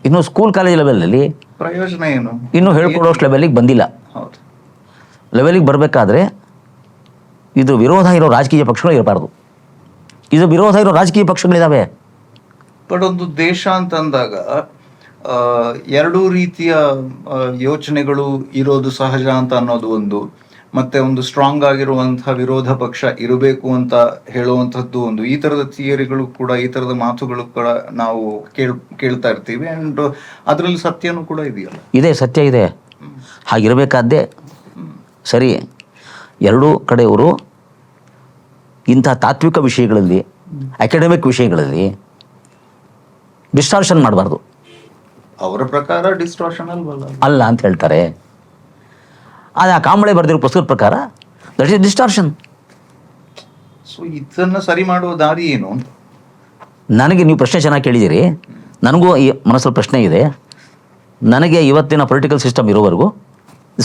ಇನ್ನು ಸ್ಕೂಲ್ ಕಾಲೇಜ್ ಲೆವೆಲಲ್ಲಿ ಪ್ರಯೋಜನ ಏನು? ಇನ್ನೂ ಹೇಳ್ಕೊಡೋಷ್ಟು ಲೆವೆಲಿಗೆ ಬಂದಿಲ್ಲ. ಹೌದು, ಲೆವೆಲಿಗೆ ಬರಬೇಕಾದ್ರೆ ಇದು ವಿರೋಧ ಇರೋ ರಾಜಕೀಯ ಪಕ್ಷಗಳು ಇರಬಾರ್ದು. ಇದು ವಿರೋಧ ಇರೋ ರಾಜಕೀಯ ಪಕ್ಷಗಳಿದ್ದಾವೆ. ಬಟ್ ಒಂದು ದೇಶ ಅಂತಂದಾಗ ಎರಡೂ ರೀತಿಯ ಯೋಚನೆಗಳು ಇರೋದು ಸಹಜ ಅಂತ ಅನ್ನೋದು ಒಂದು, ಮತ್ತೆ ಒಂದು ಸ್ಟ್ರಾಂಗ್ ಆಗಿರುವಂತಹ ವಿರೋಧ ಪಕ್ಷ ಇರಬೇಕು ಅಂತ ಹೇಳುವಂಥದ್ದು ಒಂದು. ಈ ತರದ ಥಿಯರಿಗಳು ಕೂಡ, ಈ ತರದ ಮಾತುಗಳು ಕೂಡ ನಾವು ಕೇಳ್ತಾ ಇರ್ತೀವಿ. ಅಂಡ್ ಅದರಲ್ಲಿ ಸತ್ಯನೂ ಕೂಡ ಇದೆಯಲ್ಲ. ಇದೆ, ಸತ್ಯ ಇದೆ. ಹಾಗಿರಬೇಕಾದ್ದೇ ಸರಿ. ಎರಡೂ ಕಡೆಯವರು ಇಂಥ ತಾತ್ವಿಕ ವಿಷಯಗಳಲ್ಲಿ, ಅಕಾಡೆಮಿಕ್ ವಿಷಯಗಳಲ್ಲಿ ಡಿಸ್ಟಾರ್ಷನ್ ಮಾಡಬಾರ್ದು. ಅವರ ಪ್ರಕಾರ ಡಿಸ್ಟಾರ್ಷನ್ ಅಲ್ಲ ಅಂತ ಹೇಳ್ತಾರೆ. ಆದರೆ ಆ ಕಾಂಬಳೆ ಬರೆದಿರೋ ಪುಸ್ತಕದ ಪ್ರಕಾರ ದಟ್ ಇಸ್ ಡಿಸ್ಟಾರ್ಷನ್. ಸೊ ಇದನ್ನು ಸರಿ ಮಾಡುವ ದಾರಿ ಏನು? ನನಗೆ ನೀವು ಪ್ರಶ್ನೆ ಚೆನ್ನಾಗಿ ಕೇಳಿದ್ದೀರಿ. ನನಗೂ ಈ ಮನಸ್ಸಲ್ಲಿ ಪ್ರಶ್ನೆ ಇದೆ. ನನಗೆ ಇವತ್ತಿನ ಪೊಲಿಟಿಕಲ್ ಸಿಸ್ಟಮ್ ಇರೋವರೆಗೂ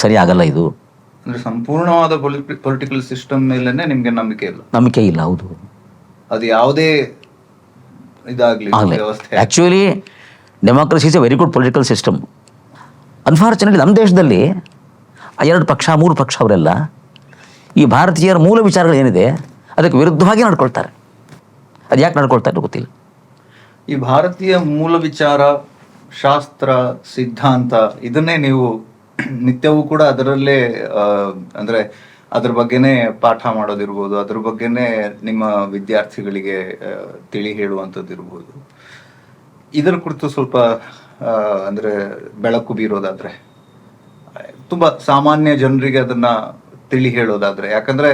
ಸರಿ ಆಗಲ್ಲ ಇದು. ಅಂದರೆ ಸಂಪೂರ್ಣವಾದ ಪೊಲಿಟಿಕಲ್ ಸಿಸ್ಟಮ್ ಮೇಲೇ ನಿಮಗೆ ನಂಬಿಕೆ ಇಲ್ಲ? ಹೌದು. ಅದು ಯಾವುದೇ ಇದಾಗಲಿ ವ್ಯವಸ್ಥೆ. Actually democracy is A very good political system. Unfortunately ನಮ್ಮ ದೇಶದಲ್ಲಿ 2 ಪಕ್ಷ 3 ಪಕ್ಷ ಅವರೆಲ್ಲ ಈ ಭಾರತೀಯರ ಮೂಲ ವಿಚಾರಗಳು ಏನಿದೆ ಅದಕ್ಕೆ ವಿರುದ್ಧವಾಗಿ ನಡ್ಕೊಳ್ತಾರೆ. ಅದು ಯಾಕೆ ನಡ್ಕೊಳ್ತಾರೆ ಗೊತ್ತಿಲ್ಲ. ಈ ಭಾರತೀಯ ಮೂಲ ವಿಚಾರ, ಶಾಸ್ತ್ರ, ಸಿದ್ಧಾಂತ ಇದನ್ನೇ ನೀವು ನಿತ್ಯವೂ ಕೂಡ ಅದರಲ್ಲೇ ಅಂದರೆ ಅದ್ರ ಬಗ್ಗೆನೇ ಪಾಠ ಮಾಡೋದಿರ್ಬೋದು, ಅದ್ರ ಬಗ್ಗೆನೇ ನಿಮ್ಮ ವಿದ್ಯಾರ್ಥಿಗಳಿಗೆ ತಿಳಿ ಹೇಳುವಂಥದ್ದು ಇರ್ಬೋದು. ಇದರ ಕುರಿತು ಸ್ವಲ್ಪ ಅಂದರೆ ಬೆಳಕು ಬೀರೋದಾದರೆ, ತುಂಬ ಸಾಮಾನ್ಯ ಜನರಿಗೆ ಅದನ್ನ ತಿಳಿ ಹೇಳೋದಾದರೆ, ಯಾಕಂದರೆ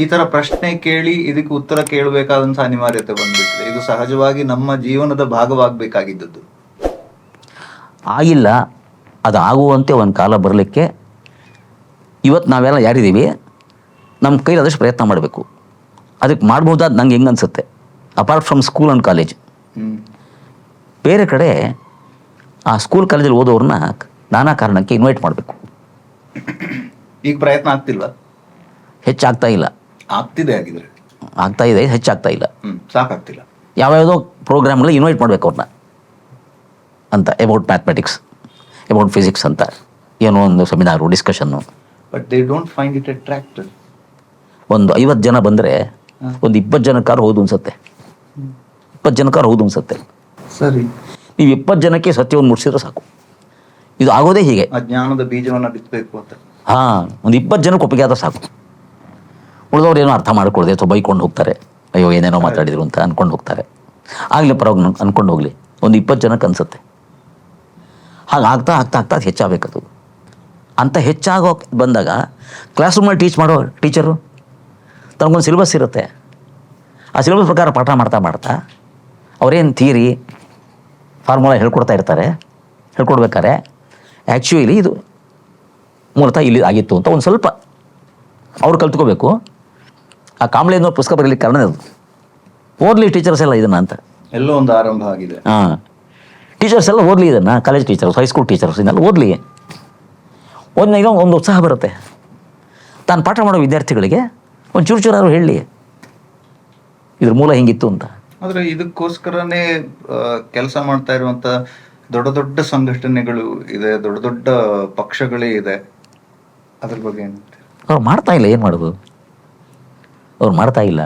ಈ ಥರ ಪ್ರಶ್ನೆ ಕೇಳಿ ಇದಕ್ಕೆ ಉತ್ತರ ಕೇಳಬೇಕಾದಂಥ ಅನಿವಾರ್ಯತೆ ಬಂದ್ಬಿಟ್ಟಿದೆ. ಇದು ಸಹಜವಾಗಿ ನಮ್ಮ ಜೀವನದ ಭಾಗವಾಗಬೇಕಾಗಿದ್ದದ್ದು. ಆಗಿಲ್ಲ. ಅದು ಆಗುವಂತೆ ಒಂದು ಕಾಲ ಬರಲಿಕ್ಕೆ ಇವತ್ತು ನಾವೆಲ್ಲ ಯಾರಿದ್ದೀವಿ, ನಮ್ಮ ಕೈಲಿ ಆದಷ್ಟು ಪ್ರಯತ್ನ ಮಾಡಬೇಕು. ಅದಕ್ಕೆ ಮಾಡ್ಬೋದಾದ ನಂಗೆ ಹೆಂಗೆ ಅನಿಸುತ್ತೆ, apart from school and college, ಬೇರೆ ಕಡೆ ಆ ಸ್ಕೂಲ್ ಕಾಲೇಜಲ್ಲಿ ಓದೋರನ್ನ ನಾನಾ ಕಾರಣಕ್ಕೆ ಇನ್ವೈಟ್ ಮಾಡಬೇಕು. ಈಗ ಪ್ರಯತ್ನ ಆಗ್ತಿಲ್ವಾ? ಹೆಚ್ಚಾಗ್ತಾ ಇಲ್ಲ. ಆಗ್ತಿದೆ, ಆಗಿದ್ರೆ ಆಗ್ತಾ ಇದೆ, ಹೆಚ್ಚಾಗ್ತಾ ಇಲ್ಲ. ಸಾಕಾಗ್ತಿಲ್ಲ. ಯಾವ್ಯಾವುದೋ ಪ್ರೋಗ್ರಾಮ್ಗಳು ಇನ್ವೈಟ್ ಮಾಡಬೇಕು ಅವ್ರನ್ನ ಅಂತ. ಅಬೌಟ್ ಮ್ಯಾಥಮೆಟಿಕ್ಸ್, ಅಬೌಟ್ ಫಿಸಿಕ್ಸ್ ಅಂತ ಏನೋ ಒಂದು seminar, discussion. But they don't find it attractive. ಒಂದು 50 ಜನ ಬಂದರೆ ಒಂದು 20 ಜನಕ್ಕಾರು ಹೌದು ಅನ್ಸುತ್ತೆ. 20 ಜನಕ್ಕಾರು ಹೌದು ಅನ್ಸುತ್ತೆ. ಸರಿ, ನೀವು 20 ಜನಕ್ಕೆ ಸತ್ಯವನ್ನು ಮುಟ್ಟಿಸಿದ್ರೆ ಸಾಕು. ಇದು ಆಗೋದೇ ಹೀಗೆ. ಜ್ಞಾನದ ಬೀಜವನ್ನು ಬಿತ್ತಬೇಕು ಅಂತ. ಹಾಂ, ಒಂದು 20 ಜನಕ್ಕೆ ಒಪ್ಪಿಗೆ ಆದ್ರೆ ಸಾಕು. ಉಳಿದವ್ರು ಏನೋ ಅರ್ಥ ಮಾಡ್ಕೊಳ್ದೆ ಅಥವಾ ಬೈಕೊಂಡು ಹೋಗ್ತಾರೆ, ಅಯ್ಯೋ ಏನೇನೋ ಮಾತಾಡಿದ್ರು ಅಂತ ಅಂದ್ಕೊಂಡು ಹೋಗ್ತಾರೆ. ಆಗಲಿ ಪರವಾಗಿ ಅಂದ್ಕೊಂಡು ಹೋಗಲಿ, ಒಂದು 20 ಜನಕ್ಕೆ ಅನಿಸುತ್ತೆ. ಹಾಗೆ ಆಗ್ತಾ ಆಗ್ತಾ ಆಗ್ತಾ ಅದು ಹೆಚ್ಚಾಗಬೇಕದು. ಅಂತ ಹೆಚ್ಚಾಗೋ ಬಂದಾಗ ಕ್ಲಾಸ್ ರೂಮಲ್ಲಿ ಟೀಚ್ ಮಾಡೋ ಟೀಚರು ತನಗೊಂದು ಸಿಲೆಬಸ್ ಇರುತ್ತೆ. ಆ ಸಿಲೆಬಸ್ ಪ್ರಕಾರ ಪಾಠ ಮಾಡ್ತಾ ಮಾಡ್ತಾ ಅವರೇನು ಥಿಯರಿ ಫಾರ್ಮುಲಾ ಹೇಳ್ಕೊಡ್ಬೇಕಾರೆ ಆ್ಯಕ್ಚುಲಿ ಇದು ಮೂಲತಃ ಇಲ್ಲಿ ಆಗಿತ್ತು ಅಂತ ಒಂದು ಸ್ವಲ್ಪ ಅವ್ರು ಕಲ್ತ್ಕೋಬೇಕು. ಆ ಕಾಂಬಳೆ ಅನ್ನೋ ಪುಸ್ತಕ ಬರೀಲಿಕ್ಕೆ ಕಾರಣ ಅದು. ಓದಲಿ ಟೀಚರ್ಸ್ ಎಲ್ಲ ಇದನ್ನು ಅಂತ. ಎಲ್ಲೋ ಒಂದು ಆರಂಭ ಆಗಿದೆ. ಹಾಂ, ಟೀಚರ್ಸ್ ಎಲ್ಲ ಓದಲಿ ಇದನ್ನು. ಕಾಲೇಜ್ ಟೀಚರ್ಸ್, ಹೈಸ್ಕೂಲ್ ಟೀಚರ್ಸ್ ಇದನ್ನೆಲ್ಲ ಓದಲಿ. ಓದಿನಾಗ ಒಂದು ಉತ್ಸಾಹ ಬರುತ್ತೆ. ತಾನು ಪಾಠ ಮಾಡೋ ವಿದ್ಯಾರ್ಥಿಗಳಿಗೆ ಒಂದು ಚೂರು ಹೇಳಲಿ ಇದ್ರ ಮೂಲ ಹೆಂಗಿತ್ತು ಅಂತ. ಆದರೆ ಇದಕ್ಕೋಸ್ಕರನೇ ಕೆಲಸ ಮಾಡ್ತಾ ಇರುವಂಥ ದೊಡ್ಡ ದೊಡ್ಡ ಸಂಘಟನೆಗಳು ಇದೆ, ದೊಡ್ಡ ದೊಡ್ಡ ಪಕ್ಷಗಳೇ ಇದೆ. ಅದ್ರ ಬಗ್ಗೆ ಏನು? ಅವ್ರು ಮಾಡ್ತಾ ಇಲ್ಲ, ಏನು ಮಾಡೋದು? ಅವ್ರು ಮಾಡ್ತಾ ಇಲ್ಲ,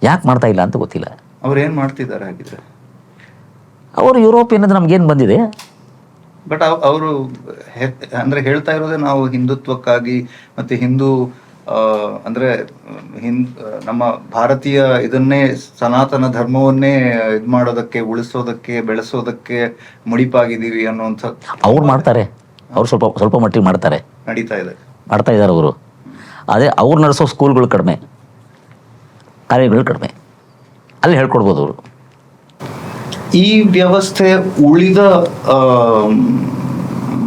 ಯಾಕೆ ಮಾಡ್ತಾ ಇಲ್ಲ ಅಂತ ಗೊತ್ತಿಲ್ಲ. ಅವ್ರು ಏನು ಮಾಡ್ತಿದ್ದಾರೆ ಹಾಗಿದ್ರೆ? ಅವರು ಯುರೋಪ್ ಏನಂದ್ರೆ ನಮ್ಗೇನು ಬಂದಿದೆ? ಬಟ್ ಅವರು ಅಂದ್ರೆ ಹೇಳ್ತಾ ಇರೋದೇ ನಾವು ಹಿಂದುತ್ವಕ್ಕಾಗಿ ಮತ್ತೆ ಹಿಂದೂ ಅಂದ್ರೆ ನಮ್ಮ ಭಾರತೀಯ ಇದನ್ನೇ ಸನಾತನ ಧರ್ಮವನ್ನೇ ಇದು ಮಾಡೋದಕ್ಕೆ, ಉಳಿಸೋದಕ್ಕೆ, ಬೆಳೆಸೋದಕ್ಕೆ ಮುಡಿಪಾಗಿದ್ದೀವಿ ಅನ್ನುವಂಥ. ಅವ್ರು ಮಾಡ್ತಾರೆ, ಅವ್ರು ಸ್ವಲ್ಪ ಸ್ವಲ್ಪ ಮಟ್ಟಿಗೆ ಮಾಡ್ತಾರೆ, ನಡೀತಾ ಇದೆ, ಮಾಡ್ತಾ ಇದ್ದಾರೆ ಅವರು. ಅದೇ ಅವ್ರು ನಡೆಸೋ ಸ್ಕೂಲ್ಗಳು ಕಡಿಮೆ, ಕಾರ್ಯಗಳು ಕಡಿಮೆ, ಅಲ್ಲಿ ಹೇಳ್ಕೊಡ್ಬೋದು ಅವರು. ಈ ವ್ಯವಸ್ಥೆ ಉಳಿದ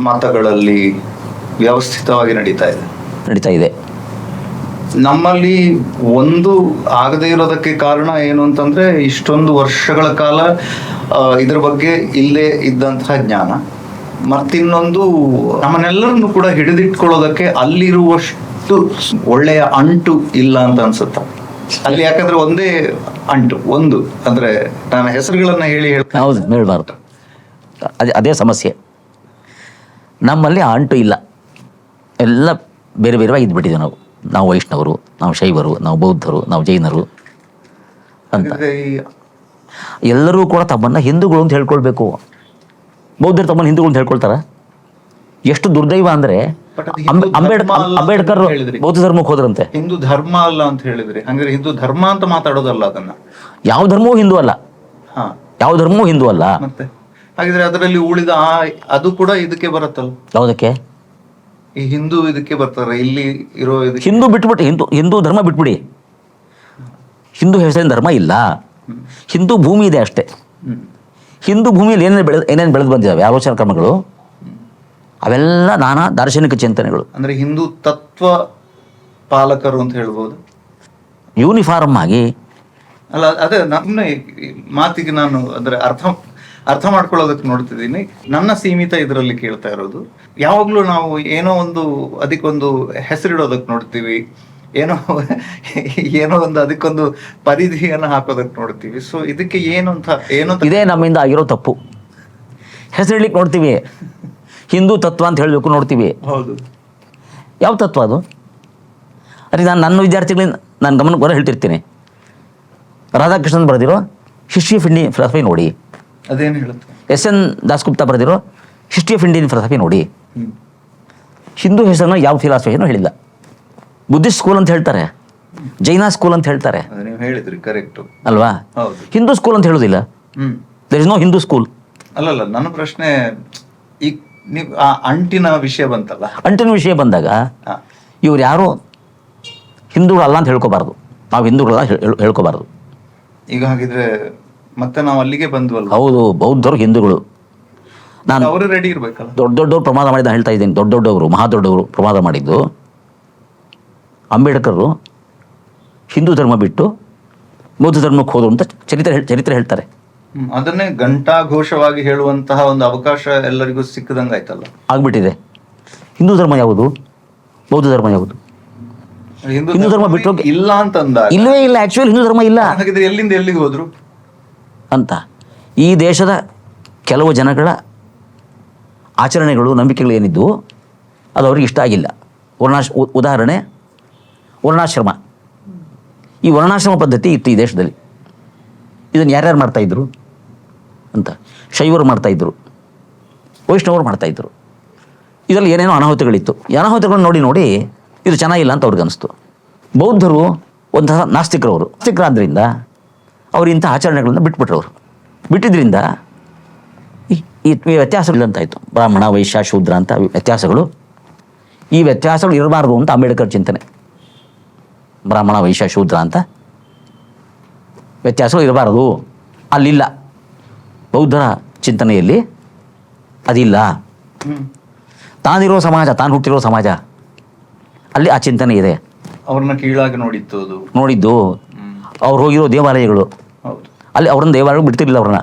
ಮತಗಳಲ್ಲಿ ವ್ಯವಸ್ಥಿತವಾಗಿ ನಡೀತಾ ಇದೆ. ನಮ್ಮಲ್ಲಿ ಒಂದು ಆಗದೇ ಇರೋದಕ್ಕೆ ಕಾರಣ ಏನು ಅಂತಂದ್ರೆ, ಇಷ್ಟೊಂದು ವರ್ಷಗಳ ಕಾಲ ಇದ್ರ ಬಗ್ಗೆ ಇಲ್ಲೇ ಇದ್ದಂತಹ ಜ್ಞಾನ, ಮತ್ತಿನ್ನೊಂದು ನಮ್ಮನ್ನೆಲ್ಲರನ್ನು ಕೂಡ ಹಿಡಿದಿಟ್ಕೊಳ್ಳೋದಕ್ಕೆ ಅಲ್ಲಿರುವಷ್ಟು ಒಳ್ಳೆಯ ಅಂಟು ಇಲ್ಲ ಅಂತ ಅನ್ಸುತ್ತೆ ಅಲ್ಲಿ. ಯಾಕಂದ್ರೆ ಒಂದೇ ಅಂಟು, ಒಂದು ಅಂದ್ರೆ ನಾನು ಹೆಸರುಗಳನ್ನ ಹೌದು, ಹೇಳ್ಬಾರ್ದು. ಅದೇ ಸಮಸ್ಯೆ. ನಮ್ಮಲ್ಲಿ ಆ ಅಂಟು ಇಲ್ಲ, ಎಲ್ಲ ಬೇರೆ ಬೇರೆ ಇದ್ಬಿಟ್ಟಿದ್ದೀವಿ ನಾವು. ನಾವು ವೈಷ್ಣವರು, ನಾವು ಶೈವರು, ನಾವು ಬೌದ್ಧರು, ನಾವು ಜೈನರು ಅಂತ. ಎಲ್ಲರೂ ಕೂಡ ತಮ್ಮನ್ನ ಹಿಂದೂಗಳು ಅಂತ ಹೇಳ್ಕೊಳ್ಬೇಕು. ಬೌದ್ಧರು ತಮ್ಮನ್ನ ಹಿಂದೂಗಳು ಅಂತ ಹೇಳ್ಕೊಳ್ತಾರ? ಎಷ್ಟು ದುರ್ದೈವ ಅಂದ್ರೆ, ಅಂಬೇಡ್ಕರ್ ಬೌದ್ಧ ಧರ್ಮಕ್ಕೆ ಹೋದ್ರಂತೆ. ಹಿಂದೂ ಧರ್ಮ ಅಲ್ಲ ಅಂತ ಹೇಳಿದ್ರಿ, ಹಂಗಾರೆ ಹಿಂದೂ ಧರ್ಮ ಅಂತ ಮಾತಾಡೋದಲ್ಲ ಅದನ್ನ. ಯಾವ ಧರ್ಮವೂ ಹಿಂದೂ ಅಲ್ಲ, ಯಾವ ಧರ್ಮವೂ ಹಿಂದೂ ಅಲ್ಲ. ಮತ್ತೆ ಹಾಗಿದ್ರೆ ಅದರಲ್ಲಿ ಉಳಿದ ಅದು ಕೂಡ ಇದಕ್ಕೆ ಬರುತ್ತಲ್ಲ? ಯಾವುದಕ್ಕೆ? ಈ ಹಿಂದೂ ಇದಕ್ಕೆ ಬರ್ತಾರೆ, ಇಲ್ಲಿ ಇರೋ ಹಿಂದೂ ಬಿಟ್ಬಿಟ್ಟು ಹಿಂದೂ ಧರ್ಮ ಬಿಟ್ಬಿಡಿ. ಹಿಂದೂ ಹೆಸರಿನ ಧರ್ಮ ಇಲ್ಲ, ಹಿಂದೂ ಭೂಮಿ ಇದೆ ಅಷ್ಟೇ. ಹಿಂದೂ ಭೂಮಿಯಲ್ಲಿ ಏನೇನು ಬೆಳೆದು ಬಂದಿದ್ದಾವೆ ಆಲೋಚನಾ ಕ್ರಮಗಳು, ಅವೆಲ್ಲ ನಾನಾ ದಾರ್ಶನಿಕ ಚಿಂತನೆಗಳು. ಅಂದ್ರೆ ಹಿಂದೂ ತತ್ವ ಪಾಲಕರು ಅಂತ ಹೇಳ್ಬೋದು. ಯೂನಿಫಾರ್ಮ್ ಆಗಿ ಅಲ್ಲ, ಅದೇ ನಮ್ಮ ಮಾತಿಗೆ ನಾನು ಅಂದ್ರೆ ಅರ್ಥ ಮಾಡ್ಕೊಳ್ಳೋದಕ್ಕೆ ನೋಡ್ತಿದ್ದೀನಿ. ನನ್ನ ಸೀಮಿತ ಇದರಲ್ಲಿ ಕೇಳ್ತಾ ಇರೋದು, ಯಾವಾಗ್ಲೂ ನಾವು ಏನೋ ಒಂದು ಅದಕ್ಕೊಂದು ಹೆಸರಿಡೋದಕ್ಕೆ ನೋಡ್ತೀವಿ, ಏನೋ ಒಂದು ಅದಕ್ಕೊಂದು ಪರಿಧಿಯನ್ನು ಹಾಕೋದಕ್ಕೆ ನೋಡ್ತೀವಿ. ಸೊ ಇದಕ್ಕೆ ಏನು ಇದೇ ನಮ್ಮಿಂದ ಆಗಿರೋ ತಪ್ಪು. ಹೆಸರಿಡ್ಲಿಕ್ಕೆ ನೋಡ್ತೀವಿ, ಹಿಂದೂ ತತ್ವ ಅಂತ ಹೇಳಬೇಕು ನೋಡ್ತೀವಿ. ಹೌದು, ಯಾವ ತತ್ವ ಅದು? ಅರೆ, ನಾನು ನನ್ನ ವಿದ್ಯಾರ್ಥಿಗಳಿಂದ ನಾನು ಗಮನಕ್ಕೆ ಬರೋ ಹೇಳ್ತಿರ್ತೀನಿ. ರಾಧಾಕೃಷ್ಣನ್ ಬರೆದಿರೋ ಹಿಸ್ಟ್ರಿ ಆಫ್ ಇಂಡಿಯನ್ ಫಿಲಾಸಫಿ ನೋಡಿ, ಅದೇನು ಹೇಳುತ್ತೆ. SN ದಾಸ್ಗುಪ್ತಾ ಬರೆದಿರೋ ಹಿಸ್ಟ್ರಿ ಆಫ್ ಇಂಡಿಯನ್ ಫಿಲಾಸಫಿ ನೋಡಿ. ಹಿಂದೂ ಹೆಸರನ್ನ ಯಾವ ಫಿಲಾಸಫಿನೂ ಹೇಳಿಲ್ಲ. ಬುದ್ಧಿಸ್ಟ್ ಸ್ಕೂಲ್ ಅಂತ ಹೇಳ್ತಾರೆ, ಜೈನ ಸ್ಕೂಲ್ ಅಂತ ಹೇಳ್ತಾರೆ. ನೀವು ಹೇಳಿದ್ರಿ, ಕರೆಕ್ಟ್ ಅಲ್ವಾ? ಹಿಂದೂ ಸ್ಕೂಲ್ ಅಂತ ಹೇಳೋದಿಲ್ಲ. There is no Hindu school. ಅಲ್ಲಲ್ಲ, ನನ್ನ ಪ್ರಶ್ನೆ ಈಗ ನೀವು ಆ ಅಂಟಿನ ವಿಷಯ ಬಂತಲ್ಲ, ಅಂಟಿನ ವಿಷಯ ಬಂದಾಗ ಇವ್ರು ಯಾರು ಹಿಂದೂಗಳು ಅಲ್ಲ ಅಂತ ಹೇಳ್ಕೋಬಾರ್ದು, ನಾವು ಹಿಂದೂಗಳಲ್ಲ ಹೇಳ್ಕೋಬಾರ್ದು. ಈಗ ಹಾಗಿದ್ರೆ ಮತ್ತೆ ನಾವು ಅಲ್ಲಿಗೆ ಬಂದ್ವಲ್ಲ. ಹೌದು, ಬೌದ್ಧರು ಹಿಂದೂಗಳು. ನಾನು ಅವರು ರೆಡಿ ಇರ್ಬೇಕಲ್ಲ. ದೊಡ್ಡವರು ಪ್ರಮಾದ ಮಾಡಿದ ಹೇಳ್ತಾ ಇದ್ದೀನಿ. ದೊಡ್ಡವರು ಮಹಾ ದೊಡ್ಡವರು ಪ್ರಮಾದ ಮಾಡಿದ್ದು. ಅಂಬೇಡ್ಕರು ಹಿಂದೂ ಧರ್ಮ ಬಿಟ್ಟು ಬೌದ್ಧ ಧರ್ಮಕ್ಕೆ ಹೋದ್ರು ಅಂತ ಚರಿತ್ರೆ ಹೇಳ್ತಾರೆ. ಅದನ್ನೇ ಘಂಟಾಘೋಷವಾಗಿ ಹೇಳುವಂತಹ ಒಂದು ಅವಕಾಶ ಎಲ್ಲರಿಗೂ ಸಿಕ್ಕದಂಗಾಯ್ತಲ್ಲ, ಆಗ್ಬಿಟ್ಟಿದೆ. ಹಿಂದೂ ಧರ್ಮ ಯಾವುದು, ಬೌದ್ಧ ಧರ್ಮ ಯಾವುದು? ಹಿಂದೂ ಧರ್ಮ ಬಿಟ್ಟು ಇಲ್ಲ ಅಂತಂದ. ಇಲ್ಲವೇ ಇಲ್ಲ, ಆಕ್ಚುಲಿ ಹಿಂದೂ ಧರ್ಮ ಇಲ್ಲ. ಹಾಗಿದ್ರೆ ಎಲ್ಲಿಂದ ಎಲ್ಲಿಗೆ ಹೋದ್ರು ಅಂತ. ಈ ದೇಶದ ಕೆಲವು ಜನಗಳ ಆಚರಣೆಗಳು, ನಂಬಿಕೆಗಳು ಏನಿದ್ದು ಅದು ಅವ್ರಿಗೆ ಇಷ್ಟ ಆಗಿಲ್ಲ. ಉದಾಹರಣೆ ವರ್ಣಾಶ್ರಮ. ಈ ವರ್ಣಾಶ್ರಮ ಪದ್ಧತಿ ಇತ್ತು ಈ ದೇಶದಲ್ಲಿ. ಇದನ್ನು ಯಾರ್ಯಾರು ಮಾಡ್ತಾಯಿದ್ರು ಅಂತ? ಶೈವರು ಮಾಡ್ತಾಯಿದ್ರು, ವೈಷ್ಣವರು ಮಾಡ್ತಾಯಿದ್ರು. ಇದರಲ್ಲಿ ಏನೇನೋ ಅನಾಹುತಗಳಿತ್ತು. ಈ ಅನಾಹುತಗಳನ್ನು ನೋಡಿ ಇದು ಚೆನ್ನಾಗಿಲ್ಲ ಅಂತ ಅವ್ರಿಗೆ ಅನಿಸ್ತು. ಬೌದ್ಧರು ಒಂಥರ ನಾಸ್ತಿಕರಾದ್ರಿಂದ ಅವ್ರು ಇಂಥ ಆಚರಣೆಗಳನ್ನು ಬಿಟ್ಬಿಟ್ರವರು. ಬಿಟ್ಟಿದ್ರಿಂದ ಈ ವ್ಯತ್ಯಾಸಗಳಂತಾಯಿತು. ಬ್ರಾಹ್ಮಣ, ವೈಶ್ಯ, ಶೂದ್ರ ಅಂತ ವ್ಯತ್ಯಾಸಗಳು. ಈ ವ್ಯತ್ಯಾಸಗಳು ಇರಬಾರ್ದು ಅಂತ ಅಂಬೇಡ್ಕರ್ ಚಿಂತನೆ. ಬ್ರಾಹ್ಮಣ, ವೈಶ್ಯ, ಶೂದ್ರ ಅಂತ ವ್ಯತ್ಯಾಸಗಳು ಇರಬಾರದು. ಅಲ್ಲಿಲ್ಲ, ಬೌದ್ಧರ ಚಿಂತನೆಯಲ್ಲಿ ಅದಿಲ್ಲ. ತಾನಿರೋ ಸಮಾಜ, ತಾನು ಹುಟ್ಟಿರೋ ಸಮಾಜ, ಅಲ್ಲಿ ಆ ಚಿಂತನೆ ಇದೆ. ಅವ್ರನ್ನ ಕೀಳಾಗಿ ನೋಡಿದ್ದು ಅವ್ರು ಹೋಗಿರೋ ದೇವಾಲಯಗಳು, ಅಲ್ಲಿ ಅವ್ರನ್ನ ದೇವಾಲಯ ಬಿಡ್ತಿರ್ಲಿಲ್ಲ ಅವ್ರನ್ನ.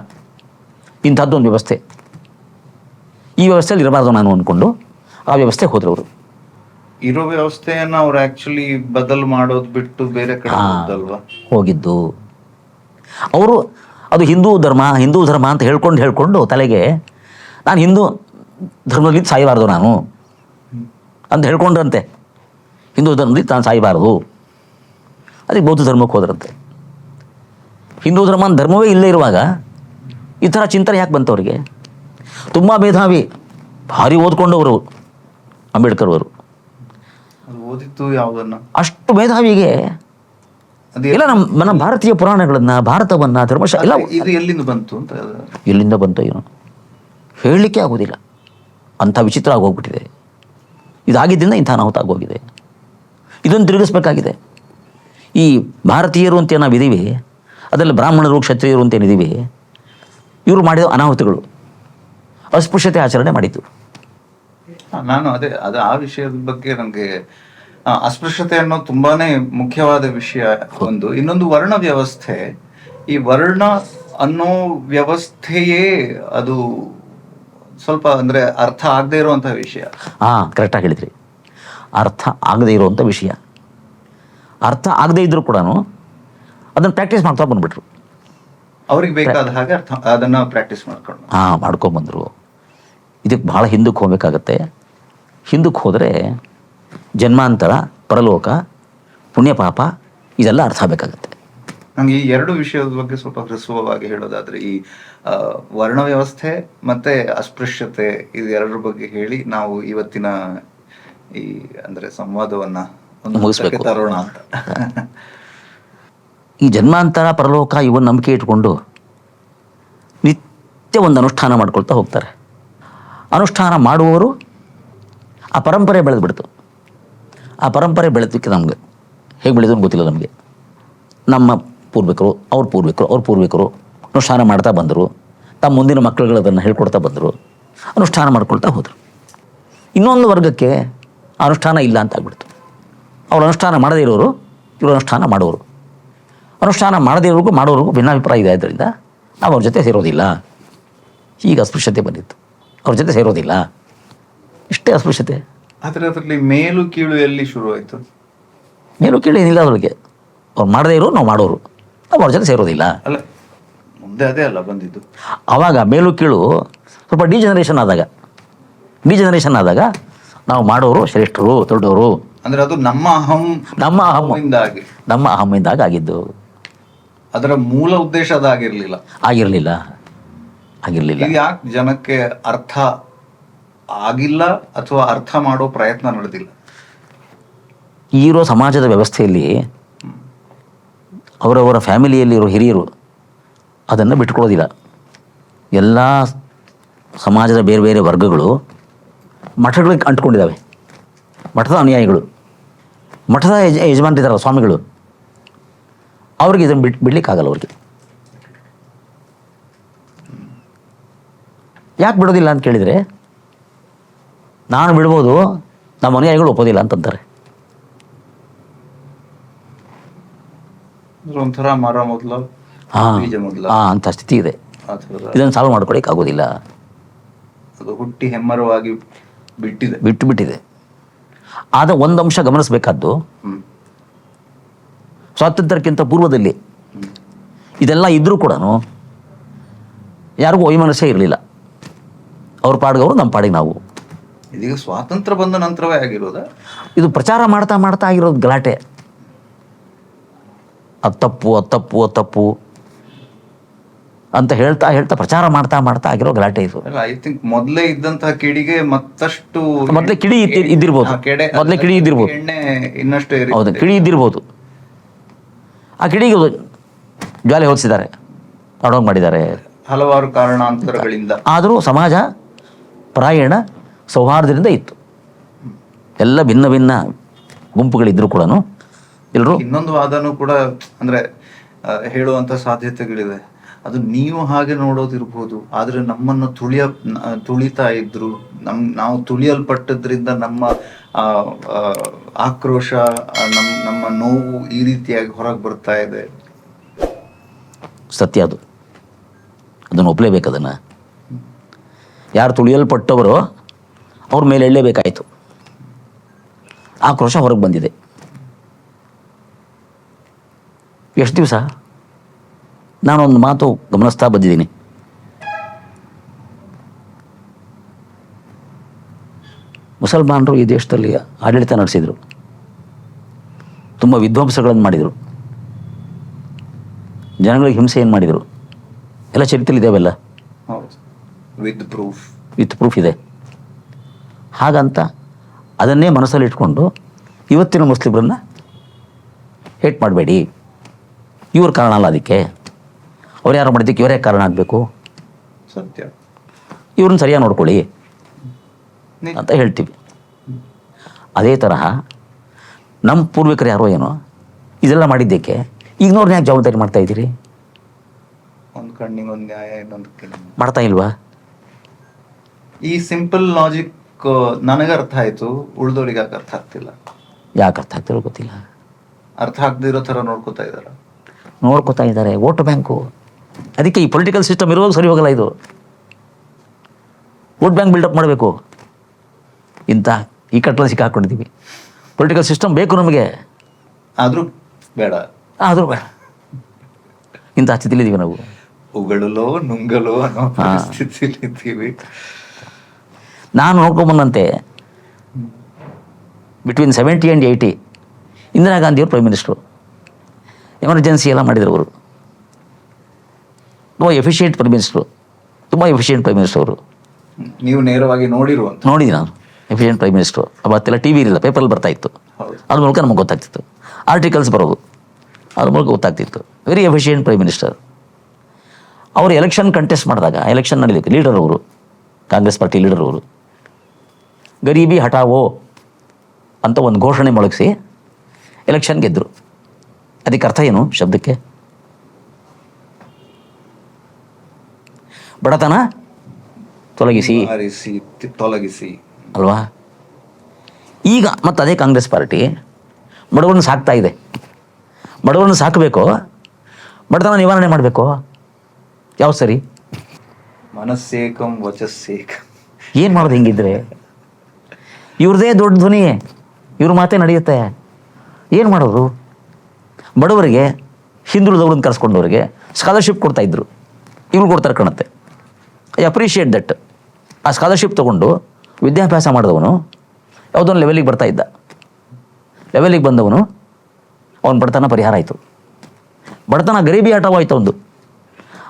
ಇಂಥದ್ದೊಂದು ವ್ಯವಸ್ಥೆ. ಈ ವ್ಯವಸ್ಥೆಯಲ್ಲಿ ಇರಬಾರ್ದು ನಾನು ಅಂದ್ಕೊಂಡು ಆ ವ್ಯವಸ್ಥೆ ಹೋದ್ರು ಅವರು. ಇರೋ ವ್ಯವಸ್ಥೆಯನ್ನ ಅವ್ರು ಆಕ್ಚುಲಿ ಬದಲು ಮಾಡೋದು ಬಿಟ್ಟು ಬೇರೆ ಕಡೆ ಹೋಗಿದ್ದು. ಅವರು ಅದು ಹಿಂದೂ ಧರ್ಮ ಅಂತ ಹೇಳ್ಕೊಂಡು ತಲೆಗೆ ನಾನು ಹಿಂದೂ ಧರ್ಮದಲ್ಲಿ ಸಾಯಬಾರ್ದು ನಾನು ಅಂತ ಹೇಳ್ಕೊಂಡ್ರಂತೆ. ಹಿಂದೂ ಧರ್ಮದಲ್ಲಿ ತಾನು ಸಾಯಬಾರದು, ಅದಕ್ಕೆ ಬೌದ್ಧ ಧರ್ಮಕ್ಕೆ ಹೋದ್ರಂತೆ. ಹಿಂದೂ ಧರ್ಮವೇ ಇಲ್ಲೇ ಇರುವಾಗ ಈ ಥರ ಚಿಂತನೆ ಯಾಕೆ ಬಂತು ಅವರಿಗೆ? ತುಂಬ ಮೇಧಾವಿ, ಭಾರಿ ಓದ್ಕೊಂಡವರು ಅಂಬೇಡ್ಕರ್ ಅವರು. ಅದು ಓದಿತ್ತು ಯಾವುದನ್ನ? ಅಷ್ಟು ಮೇಧಾವಿಗೆ ಎಲ್ಲ ನಮ್ಮ ಭಾರತೀಯ ಪುರಾಣಗಳನ್ನು, ಭಾರತವನ್ನು, ಧರ್ಮಶಾಸ್ತ್ರ ಎಲ್ಲ ಇದು ಎಲ್ಲಿಂದ ಬಂತು ಅಂತ? ಎಲ್ಲಿಂದ ಬಂತು ಏನು ಹೇಳಲಿಕ್ಕೆ ಆಗೋದಿಲ್ಲ. ಅಂಥ ವಿಚಿತ್ರ ಆಗೋಗ್ಬಿಟ್ಟಿದೆ. ಇದಾಗಿದ್ದರಿಂದ ಇಂಥ ಅನಾಹುತ ಆಗೋಗಿದೆ. ಇದನ್ನು ತಿರುಗಿಸ್ಬೇಕಾಗಿದೆ. ಈ ಭಾರತೀಯರು ಅಂತ ನಾವಿದ್ದೀವಿ, ಅದರಲ್ಲಿ ಬ್ರಾಹ್ಮಣರು, ಕ್ಷತ್ರಿಯರು ಅಂತೇನಿದ್ದೀವಿ, ಇವರು ಮಾಡಿದ ಅನಾಹುತಗಳು ಅಸ್ಪೃಶ್ಯತೆ ಆಚರಣೆ ಮಾಡಿತು. ನಾನು ಅದು ಆ ವಿಷಯದ ಬಗ್ಗೆ ನನಗೆ ಅಸ್ಪೃಶ್ಯತೆ ಅನ್ನೋ ತುಂಬಾನೇ ಮುಖ್ಯವಾದ ವಿಷಯ. ಇನ್ನೊಂದು ವರ್ಣ ವ್ಯವಸ್ಥೆ. ಈ ವರ್ಣ ಅನ್ನೋ ವ್ಯವಸ್ಥೆಯೇ ಅದು ಸ್ವಲ್ಪ ಅಂದ್ರೆ ಅರ್ಥ ಆಗದೆ ಇರುವಂತಹ ವಿಷಯ. ಕರೆಕ್ಟಾಗಿ ಹೇಳಿದ್ರಿ. ಅರ್ಥ ಆಗದೆ ಇರುವಂಥ ವಿಷಯ. ಅರ್ಥ ಆಗದೆ ಇದ್ರೂ ಕೂಡ ಅದನ್ನು ಪ್ರಾಕ್ಟೀಸ್ ಮಾಡ್ತಾ ಬಂದ್ಬಿಟ್ರು. ಅವ್ರಿಗೆ ಬೇಕಾದ ಹಾಗೆ ಅದನ್ನ ಪ್ರಾಕ್ಟೀಸ್ ಮಾಡ್ಕೊಂಡ್ಬಂದರು. ಇದಕ್ಕೆ ಭಾಳ ಹಿಂದಕ್ಕೆ ಹೋಗ್ಬೇಕಾಗತ್ತೆ. ಹಿಂದಕ್ಕೆ ಹೋದರೆ ಜನ್ಮಾಂತರ, ಪರಲೋಕ, ಪುಣ್ಯ ಪಾಪ ಇದೆಲ್ಲ ಅರ್ಥ ಆಗಬೇಕಾಗತ್ತೆ. ನಂಗೆ ಈ ಎರಡು ವಿಷಯದ ಬಗ್ಗೆ ಸ್ವಲ್ಪ ಹ್ರಸ್ವವಾಗಿ ಹೇಳೋದಾದ್ರೆ, ಈ ವರ್ಣ ವ್ಯವಸ್ಥೆ ಮತ್ತೆ ಅಸ್ಪೃಶ್ಯತೆ ಇದೆರಡರ ಬಗ್ಗೆ ಹೇಳಿ ನಾವು ಇವತ್ತಿನ ಈ ಅಂದ್ರೆ ಸಂವಾದವನ್ನ ಮುಗಿಸ್ಬೇಕು ತರೋಣ ಅಂತ. ಈ ಜನ್ಮಾಂತರ, ಪರಲೋಕ ಇವನ್ನ ನಂಬಿಕೆ ಇಟ್ಕೊಂಡು ನಿತ್ಯ ಒಂದು ಅನುಷ್ಠಾನ ಮಾಡ್ಕೊಳ್ತಾ ಹೋಗ್ತಾರೆ. ಅನುಷ್ಠಾನ ಮಾಡುವವರು ಆ ಪರಂಪರೆ ಬೆಳೆದ್ಬಿಡ್ತು. ಆ ಪರಂಪರೆ ಬೆಳೆದಕ್ಕೆ ನಮಗೆ ಹೇಗೆ ಬೆಳೆದು ಗೊತ್ತಿಲ್ಲ. ನಮಗೆ ನಮ್ಮ ಪೂರ್ವಿಕರು, ಅವ್ರ ಪೂರ್ವಿಕರು ಅನುಷ್ಠಾನ ಮಾಡ್ತಾ ಬಂದರು. ತಮ್ಮ ಮುಂದಿನ ಮಕ್ಕಳುಗಳು ಅದನ್ನು ಹೇಳ್ಕೊಡ್ತಾ ಬಂದರು, ಅನುಷ್ಠಾನ ಮಾಡ್ಕೊಳ್ತಾ ಹೋದರು. ಇನ್ನೊಂದು ವರ್ಗಕ್ಕೆ ಅನುಷ್ಠಾನ ಇಲ್ಲ ಅಂತ ಆಗ್ಬಿಡ್ತು. ಅವ್ರು ಅನುಷ್ಠಾನ ಮಾಡದೇ ಇರೋರು, ಇವರು ಅನುಷ್ಠಾನ ಮಾಡೋರು. ಅನುಷ್ಠಾನ ಮಾಡದೇ ಇರೋರಿಗೂ ಮಾಡೋರಿಗೂ ಭಿನ್ನಾಭಿಪ್ರಾಯ ಇದೆ. ಆದ್ದರಿಂದ ನಾವು ಅವ್ರ ಜೊತೆ ಸೇರೋದಿಲ್ಲ. ಈಗ ಅಸ್ಪೃಶ್ಯತೆ ಬಂದಿತ್ತು. ಅವ್ರ ಜೊತೆ ಸೇರೋದಿಲ್ಲ, ಇಷ್ಟೇ ಅಸ್ಪೃಶ್ಯತೆ. ಆದರೆ ಅದರಲ್ಲಿ ಮೇಲು ಕೀಳು ಎಲ್ಲಿ ಶುರುವಾಯಿತು? ಮೇಲು ಕೀಳು ಏನಿಲ್ಲ ಅವ್ರಿಗೆ. ಅವ್ರು ಮಾಡದೇ ಇರೋ ನಾವು ಮಾಡೋರು, ನಾವು ಅವ್ರ ಜೊತೆ ಸೇರೋದಿಲ್ಲ. ಅಲ್ಲ, ಮುಂದೆ ಅದೇ ಅಲ್ಲ ಬಂದಿದ್ದು. ಆವಾಗ ಮೇಲು ಕೀಳು ಸ್ವಲ್ಪ ಡಿಜನರೇಷನ್ ಆದಾಗ ನಾವು ಮಾಡೋರು ಶ್ರೇಷ್ಠರು, ದೊಡ್ಡವರು. ಅಂದ್ರೆ ಅದು ನಮ್ಮ ಅಹಮ್ಮಿಂದಾಗ ಆಗಿದ್ದು. ಅದರ ಮೂಲ ಉದ್ದೇಶ ಅದಾಗಿರ್ಲಿಲ್ಲ. ಆಗಿರಲಿಲ್ಲ. ಯಾಕೆ ಜನಕ್ಕೆ ಅರ್ಥ ಆಗಿಲ್ಲ ಅಥವಾ ಅರ್ಥ ಮಾಡೋ ಪ್ರಯತ್ನ ನಡೆದಿಲ್ಲ? ಈರೋ ಸಮಾಜದ ವ್ಯವಸ್ಥೆಯಲ್ಲಿ ಅವರವರ ಫ್ಯಾಮಿಲಿಯಲ್ಲಿರೋ ಹಿರಿಯರು ಅದನ್ನು ಬಿಟ್ಕೊಳ್ಳೋದಿಲ್ಲ. ಎಲ್ಲ ಸಮಾಜದ ಬೇರೆ ಬೇರೆ ವರ್ಗಗಳು ಮಠಗಳಿಗೆ ಅಂಟ್ಕೊಂಡಿದ್ದಾವೆ. ಮಠದ ಅನುಯಾಯಿಗಳು, ಮಠದ ಯಜಮಾನರಿದ್ದಾರಲ್ಲ ಸ್ವಾಮಿಗಳು, ಅವ್ರಿಗೆ ಇದನ್ನು ಬಿಡ್ಲಿಕ್ಕಾಗಲ್ಲ. ಅವ್ರಿಗೆ ಯಾಕೆ ಬಿಡೋದಿಲ್ಲ ಅಂತ ಕೇಳಿದರೆ, ನಾನು ಬಿಡ್ಬೋದು, ನಮ್ಮ ಅನುಯಾಯಿಗಳು ಒಪ್ಪೋದಿಲ್ಲ ಅಂತಂತಾರೆ. ಒಂಥರ ಮರ ಮೊದಲು ಅಂತ ಸ್ಥಿತಿ ಇದೆ. ಇದನ್ನು ಸಾಲ್ವ್ ಮಾಡ್ಕೊಳಕ್ಕೆ ಆಗೋದಿಲ್ಲ. ಅದು ಹುಟ್ಟಿ ಹೆಮ್ಮರವಾಗಿ ಬಿಟ್ಟಿದೆ. ಆದ ಒಂದು ಅಂಶ ಗಮನಿಸಬೇಕಾದ್ದು, ಸ್ವಾತಂತ್ರ್ಯಕ್ಕಿಂತ ಪೂರ್ವದಲ್ಲಿ ಇದೆಲ್ಲ ಇದ್ರೂ ಕೂಡ ಯಾರಿಗೂ ವೈಮನಸ್ಸೇ ಇರಲಿಲ್ಲ. ಅವ್ರ ಪಾಡಿಗವರು, ನಮ್ಮ ಪಾಡಿಗೆ ನಾವು. ಇದೀಗ ಸ್ವಾತಂತ್ರ್ಯ ಬಂದ ನಂತರವೇ ಆಗಿರೋದ ಇದು? ಪ್ರಚಾರ ಮಾಡ್ತಾ ಆಗಿರೋದು ಗಲಾಟೆ. ಅದು ತಪ್ಪು ಅಂತ ಹೇಳ್ತಾ ಪ್ರಚಾರ ಮಾಡ್ತಾ ಆಗಿರೋ ಗಲಾಟೆ ಇದು. ಐ ಥಿಂಕ್ ಮೊದಲೇ ಇದ್ದಂತಹ ಕಿಡಿಗೆ ಮತ್ತಷ್ಟು ಮೊದಲೇ ಕಿಡಿ ಇದ್ದಿರ್ಬೋದು. ಎಣ್ಣೆ ಇನ್ನಷ್ಟು ಹೌದು, ಕಿಡಿ ಇದ್ದಿರ್ಬೋದು. ಆ ಕಿಡಿಗೆ ಜ್ವಾಲೆ ಹೊದಿಸಿದ್ದಾರೆ, ಮಾಡೋಂಗೆ ಮಾಡಿದ್ದಾರೆ ಹಲವಾರು ಕಾರಣಾಂತರಗಳಿಂದ. ಆದರೂ ಸಮಾಜ ಪ್ರಾಯಣ ಸೌಹಾರ್ದದಿಂದ ಇತ್ತು. ಎಲ್ಲ ಭಿನ್ನ ಭಿನ್ನ ಗುಂಪುಗಳಿದ್ರು ಕೂಡ ಎಲ್ಲರೂ. ಇನ್ನೊಂದು ವಾದನೂ ಕೂಡ ಅಂದ್ರೆ ಹೇಳುವಂತ ಸಾಧ್ಯತೆಗಳಿದೆ. ಅದು ನೀವು ಹಾಗೆ ನೋಡೋದಿರ್ಬೋದು, ಆದ್ರೆ ನಮ್ಮನ್ನು ತುಳಿತಾ ಇದ್ರು, ನಾವು ತುಳಿಯಲ್ಪಟ್ಟದ್ರಿಂದ ನಮ್ಮ ಆಕ್ರೋಶ, ನಮ್ಮ ನೋವು ಈ ರೀತಿಯಾಗಿ ಹೊರಗೆ ಬರ್ತಾ ಇದೆ. ಸತ್ಯ ಅದು. ಅದನ್ನು ಒಪ್ಪಲೇಬೇಕು. ಅದನ್ನು ಯಾರು ತುಳಿಯಲ್ಪಟ್ಟವರೋ ಅವ್ರ ಮೇಲೆ ಎಳ್ಳಲೇಬೇಕಾಯಿತು. ಆಕ್ರೋಶ ಹೊರಗೆ ಬಂದಿದೆ. ಎಷ್ಟು ದಿವಸ ನಾನೊಂದು ಮಾತು ಗಮನಿಸ್ತಾ ಬಂದಿದ್ದೀನಿ. ಮುಸಲ್ಮಾನರು ಈ ದೇಶದಲ್ಲಿ ಆಡಳಿತ ನಡೆಸಿದರು, ತುಂಬ ವಿಧ್ವಂಸಗಳನ್ನು ಮಾಡಿದರು, ಜನಗಳಿಗೆ ಹಿಂಸೆ ಏನು ಮಾಡಿದರು ಎಲ್ಲ ಚರಿತ್ರೆಯಲ್ಲಿ ಇದಾವೆಲ್ಲ, ವಿತ್ ಪ್ರೂಫ್ ಇದೆ. ಹಾಗಂತ ಅದನ್ನೇ ಮನಸ್ಸಲ್ಲಿ ಇಟ್ಕೊಂಡು ಇವತ್ತಿನ ಮುಸ್ಲಿಮರನ್ನ ಹೇಟ್ ಮಾಡಬೇಡಿ, ಇವ್ರ ಕಾರಣ ಅಲ್ಲ ಅದಕ್ಕೆ, ಅವ್ರು ಯಾರು ಮಾಡಿದ್ದಕ್ಕೆ ಇವರೇ ಕಾರಣ ಆಗಬೇಕು, ಸತ್ಯ, ಇವ್ರನ್ನ ಸರಿಯಾಗಿ ನೋಡ್ಕೊಳ್ಳಿ ಅಂತ ಹೇಳ್ತೀವಿ. ಅದೇ ತರಹ ನಮ್ಮ ಪೂರ್ವಿಕರು ಯಾರೋ ಏನೋ ಇದೆಲ್ಲ ಮಾಡಿದ್ದಕ್ಕೆ ಈಗಿನವ್ರನ್ನ ಯಾಕೆ ಜವಾಬ್ದಾರಿ ಮಾಡ್ತಾ ಇದ್ದೀರಿ? ಒಂದು ಕಣ್ಣಿಗೆ ಒಂದು ನ್ಯಾಯ, ಇನ್ನೊಂದು ಮಾಡ್ತಾ ಇಲ್ವಾ? ಈ ಸಿಂಪಲ್ ಲಾಜಿಕ್ ನನಗೆ ಅರ್ಥ ಆಯ್ತು, ಉಳ್ದೋರಿಗೆ ಯಾಕೆ ಅರ್ಥ ಆಗ್ತಿಲ್ಲ? ಯಾಕೆ ಅರ್ಥ ಆಗ್ತಿರೋ ಗೊತ್ತಿಲ್ಲ. ಅರ್ಥ ಆಗದಿರೋ ಥರ ನೋಡ್ಕೋತಾ ಇದ್ದಾರೆ ವೋಟ್ ಬ್ಯಾಂಕು. ಅದಕ್ಕೆ ಈ ಪೊಲಿಟಿಕಲ್ ಸಿಸ್ಟಮ್ ಇರುವಾಗ ಸರಿ ಹೋಗಲ್ಲ. ಇದು ವೋಟ್ ಬ್ಯಾಂಕ್ ಬಿಲ್ಡಪ್ ಮಾಡಬೇಕು. ಇಂಥ ಈ ಕಟ್ಟಲು ಸಿಕ್ಕಾಕೊಂಡಿದ್ದೀವಿ. ಪೊಲಿಟಿಕಲ್ ಸಿಸ್ಟಮ್ ಬೇಕು ನಮಗೆ, ಆದರೂ ಬೇಡ. ಇಂಥ ಸ್ಥಿತಿಲಿದ್ದೀವಿ ನಾವು. ಉಗಳಲೋ ನುಂಗಲೋ ಅನ್ನೋ ಪರಿಸ್ಥಿತಿಲಿದ್ದೀವಿ. ನಾನು ನೋಡ್ಕೊಂಬಂದಂತೆ ಬಿಟ್ವೀನ್ 70 and 80 ಇಂದಿರಾ ಗಾಂಧಿಯವರು ಪ್ರೈಮ್ ಮಿನಿಸ್ಟ್ರು. ಎಮರ್ಜೆನ್ಸಿ ಎಲ್ಲ ಮಾಡಿದರು ಅವರು. ತುಂಬ ಎಫಿಷಿಯೆಂಟ್ ಪ್ರೈಮ್ ಮಿನಿಸ್ಟ್ರು ಅವರು. ನೀವು ನೇರವಾಗಿ ನೋಡಿದ್ದೀನಿ ನಾನು. Efficient prime minister. ಅವತ್ತೆಲ್ಲ ಟಿ ವಿ ಇರಲಿಲ್ಲ, ಪೇಪರಲ್ಲಿ ಬರ್ತಾಯಿತ್ತು. ಅದ್ರ ಮೂಲಕ ನಮಗೆ ಗೊತ್ತಾಗ್ತಿತ್ತು, ಆರ್ಟಿಕಲ್ಸ್ ಬರೋದು, ಅದ್ರ ಮೂಲಕ ಗೊತ್ತಾಗ್ತಿತ್ತು. Very efficient prime minister. ಅವರು ಎಲೆಕ್ಷನ್ ಕಂಟೆಸ್ಟ್ ಮಾಡಿದಾಗ, ಎಲೆಕ್ಷನ್ ನಡೀಲಿಕ್ಕೆ ಲೀಡರ್ ಅವರು, ಕಾಂಗ್ರೆಸ್ ಪಾರ್ಟಿ ಲೀಡರ್ ಅವರು, ಗರೀಬಿ ಹಟಾವೋ ಅಂತ ಒಂದು ಘೋಷಣೆ ಮೊಳಗಿಸಿ ಎಲೆಕ್ಷನ್ ಗೆದ್ದರು. ಅದಕ್ಕೆ ಅರ್ಥ ಏನು ಶಬ್ದಕ್ಕೆ? ಬಡತನ ತೊಲಗಿಸಿ ಅಲ್ವಾ? ಈಗ ಮತ್ತು ಅದೇ ಕಾಂಗ್ರೆಸ್ ಪಾರ್ಟಿ ಬಡವರನ್ನು ಸಾಕ್ತಾ ಇದೆ. ಬಡವರನ್ನು ಸಾಕಬೇಕು, ಬಡತನ ನಿವಾರಣೆ ಮಾಡಬೇಕು. ಯಾವ ಸರಿ? ಮನಸ್ಸೇಕಂ ವಚಸ್ಸೇಕಂ. ಏನು ಮಾಡೋದು ಹಿಂಗಿದ್ರೆ? ಇವ್ರದೇ ದೊಡ್ಡ ಧ್ವನಿ, ಇವ್ರ ಮಾತೇ ನಡೆಯುತ್ತೆ. ಏನು ಮಾಡೋದು? ಬಡವರಿಗೆ, ಹಿಂದುಳಿದವ್ರನ್ನ ಕರೆಸ್ಕೊಂಡವ್ರಿಗೆ ಸ್ಕಾಲರ್ಶಿಪ್ ಕೊಡ್ತಾಯಿದ್ರು, ಇವ್ರು ಕೊಡ್ತಾರೆ ಕಾಣುತ್ತೆ. I appreciate that. ಆ ಸ್ಕಾಲರ್ಶಿಪ್ ತೊಗೊಂಡು ವಿದ್ಯಾಭ್ಯಾಸ ಮಾಡಿದವನು ಯಾವುದೊಂದು ಲೆವೆಲಿಗೆ ಬರ್ತಾ ಇದ್ದ. ಲೆವೆಲಿಗೆ ಬಂದವನು ಅವನ ಬಡತನ ಪರಿಹಾರ ಆಯಿತು. ಬಡತನ ಗರೀಬಿ ಹಠಾವ ಆಯಿತು.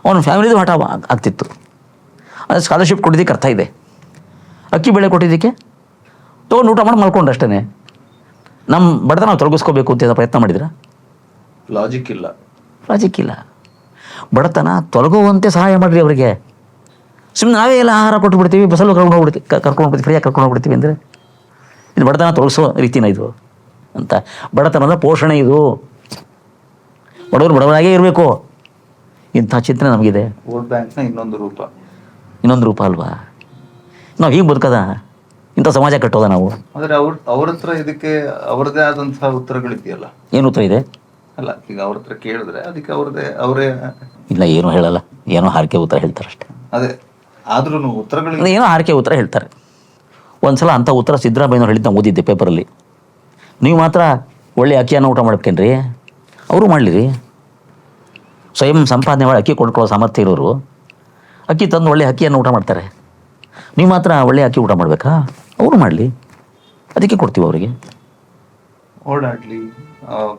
ಅವನ ಫ್ಯಾಮಿಲಿದು ಹಠಾವ ಆಗ್ತಿತ್ತು. ಅದು ಸ್ಕಾಲರ್ಶಿಪ್ ಕೊಟ್ಟಿದ್ದಕ್ಕೆ ಅರ್ಥ ಇದೆ. ಅಕ್ಕಿ ಬೆಳೆ ಕೊಟ್ಟಿದ್ದಕ್ಕೆ ತೊಗೊಂಡು ಊಟ ಮಾಡಿ ಮಲ್ಕೊಂಡು ಅಷ್ಟೇ. ನಮ್ಮ ಬಡತನ ನಾವು ತೊಲಗಿಸ್ಕೋಬೇಕು ಅಂತ ಪ್ರಯತ್ನ ಮಾಡಿದ್ರೆ ಲಾಜಿಕ್ ಇಲ್ಲ. ಬಡತನ ತೊಲಗುವಂತೆ ಸಹಾಯ ಮಾಡಿರಿ ಅವರಿಗೆ. ಸುಮ್ಮನೆ ನಾವೇ ಎಲ್ಲ ಆಹಾರ ಕೊಟ್ಟು ಬಿಡ್ತೀವಿ, ಬಸ್ಸಲ್ಲಿ ಕರ್ಕೊಂಡು ಹೋಗ್ಬಿಡ್ತೀವಿ, ಫ್ರೀಯಾಗಿ ಕರ್ಕೊಂಡು ಹೋಗ್ಬಿಡ್ತೀವಿ ಅಂದರೆ ಇದು ಬಡತನ ತೊಲಗಿಸೋ ರೀತಿನ ಇದು ಅಂತ. ಬಡತನದ ಪೋಷಣೆ ಇದು. ಬಡವರು ಬಡವರಾಗೇ ಇರಬೇಕು, ಇಂಥ ಚಿಂತನೆ ನಮಗಿದೆ. ವೋಟ್ ಬ್ಯಾಂಕ್ನ ಇನ್ನೊಂದು ರೂಪ ಅಲ್ವಾ? ನಾವು ಹೀಗೆ ಬದುಕದ, ಇಂಥ ಸಮಾಜ ಕಟ್ಟೋದ ನಾವು? ಆದರೆ ಅವ್ರ ಹತ್ರ ಇದಕ್ಕೆ ಅವ್ರದ್ದೇ ಆದಂತಹ ಉತ್ತರಗಳಿದೆಯಲ್ಲ. ಏನು ಉತ್ತರ ಇದೆ? ಅಲ್ಲ, ಈಗ ಅವ್ರ ಹತ್ರ ಕೇಳಿದ್ರೆ ಅದಕ್ಕೆ ಅವರೇ ಇಲ್ಲ, ಏನೂ ಹೇಳಲ್ಲ, ಏನೋ ಹಾರಿಕೆ ಉತ್ತರ ಹೇಳ್ತಾರೆ ಅಷ್ಟೇ. ಅದೇ ಆದ್ರೂ ಉತ್ತರಗಳು ಏನೋ ಹಾರಿಕೆ ಉತ್ತರ ಹೇಳ್ತಾರೆ. ಒಂದ್ಸಲ ಅಂಥ ಉತ್ತರ ಸಿದ್ದರಾಮಯ್ಯನವ್ರು ಹೇಳಿದ್ದು ನಾವು ಓದಿದ್ದೆ ಪೇಪರಲ್ಲಿ. ನೀವು ಮಾತ್ರ ಒಳ್ಳೆ ಅಕ್ಕಿಯನ್ನು ಊಟ ಮಾಡ್ಬೇಕೇನ್ರಿ? ಅವರು ಮಾಡಲಿರಿ. ಸ್ವಯಂ ಸಂಪಾದನೆ ಮಾಡಿ ಅಕ್ಕಿ ಕೊಂಡ್ಕೊಳ್ಳೋ ಸಾಮರ್ಥ್ಯ ಇರೋರು ಅಕ್ಕಿ ತಂದು ಒಳ್ಳೆ ಅಕ್ಕಿಯನ್ನು ಊಟ ಮಾಡ್ತಾರೆ. ನೀವು ಮಾತ್ರ ಒಳ್ಳೆ ಅಕ್ಕಿ ಊಟ ಮಾಡಬೇಕಾ? ಅವರು ಮಾಡಲಿ, ಅದಕ್ಕೆ ಕೊಡ್ತೀವಿ ಅವರಿಗೆ. ಓಡಾಡಲಿ,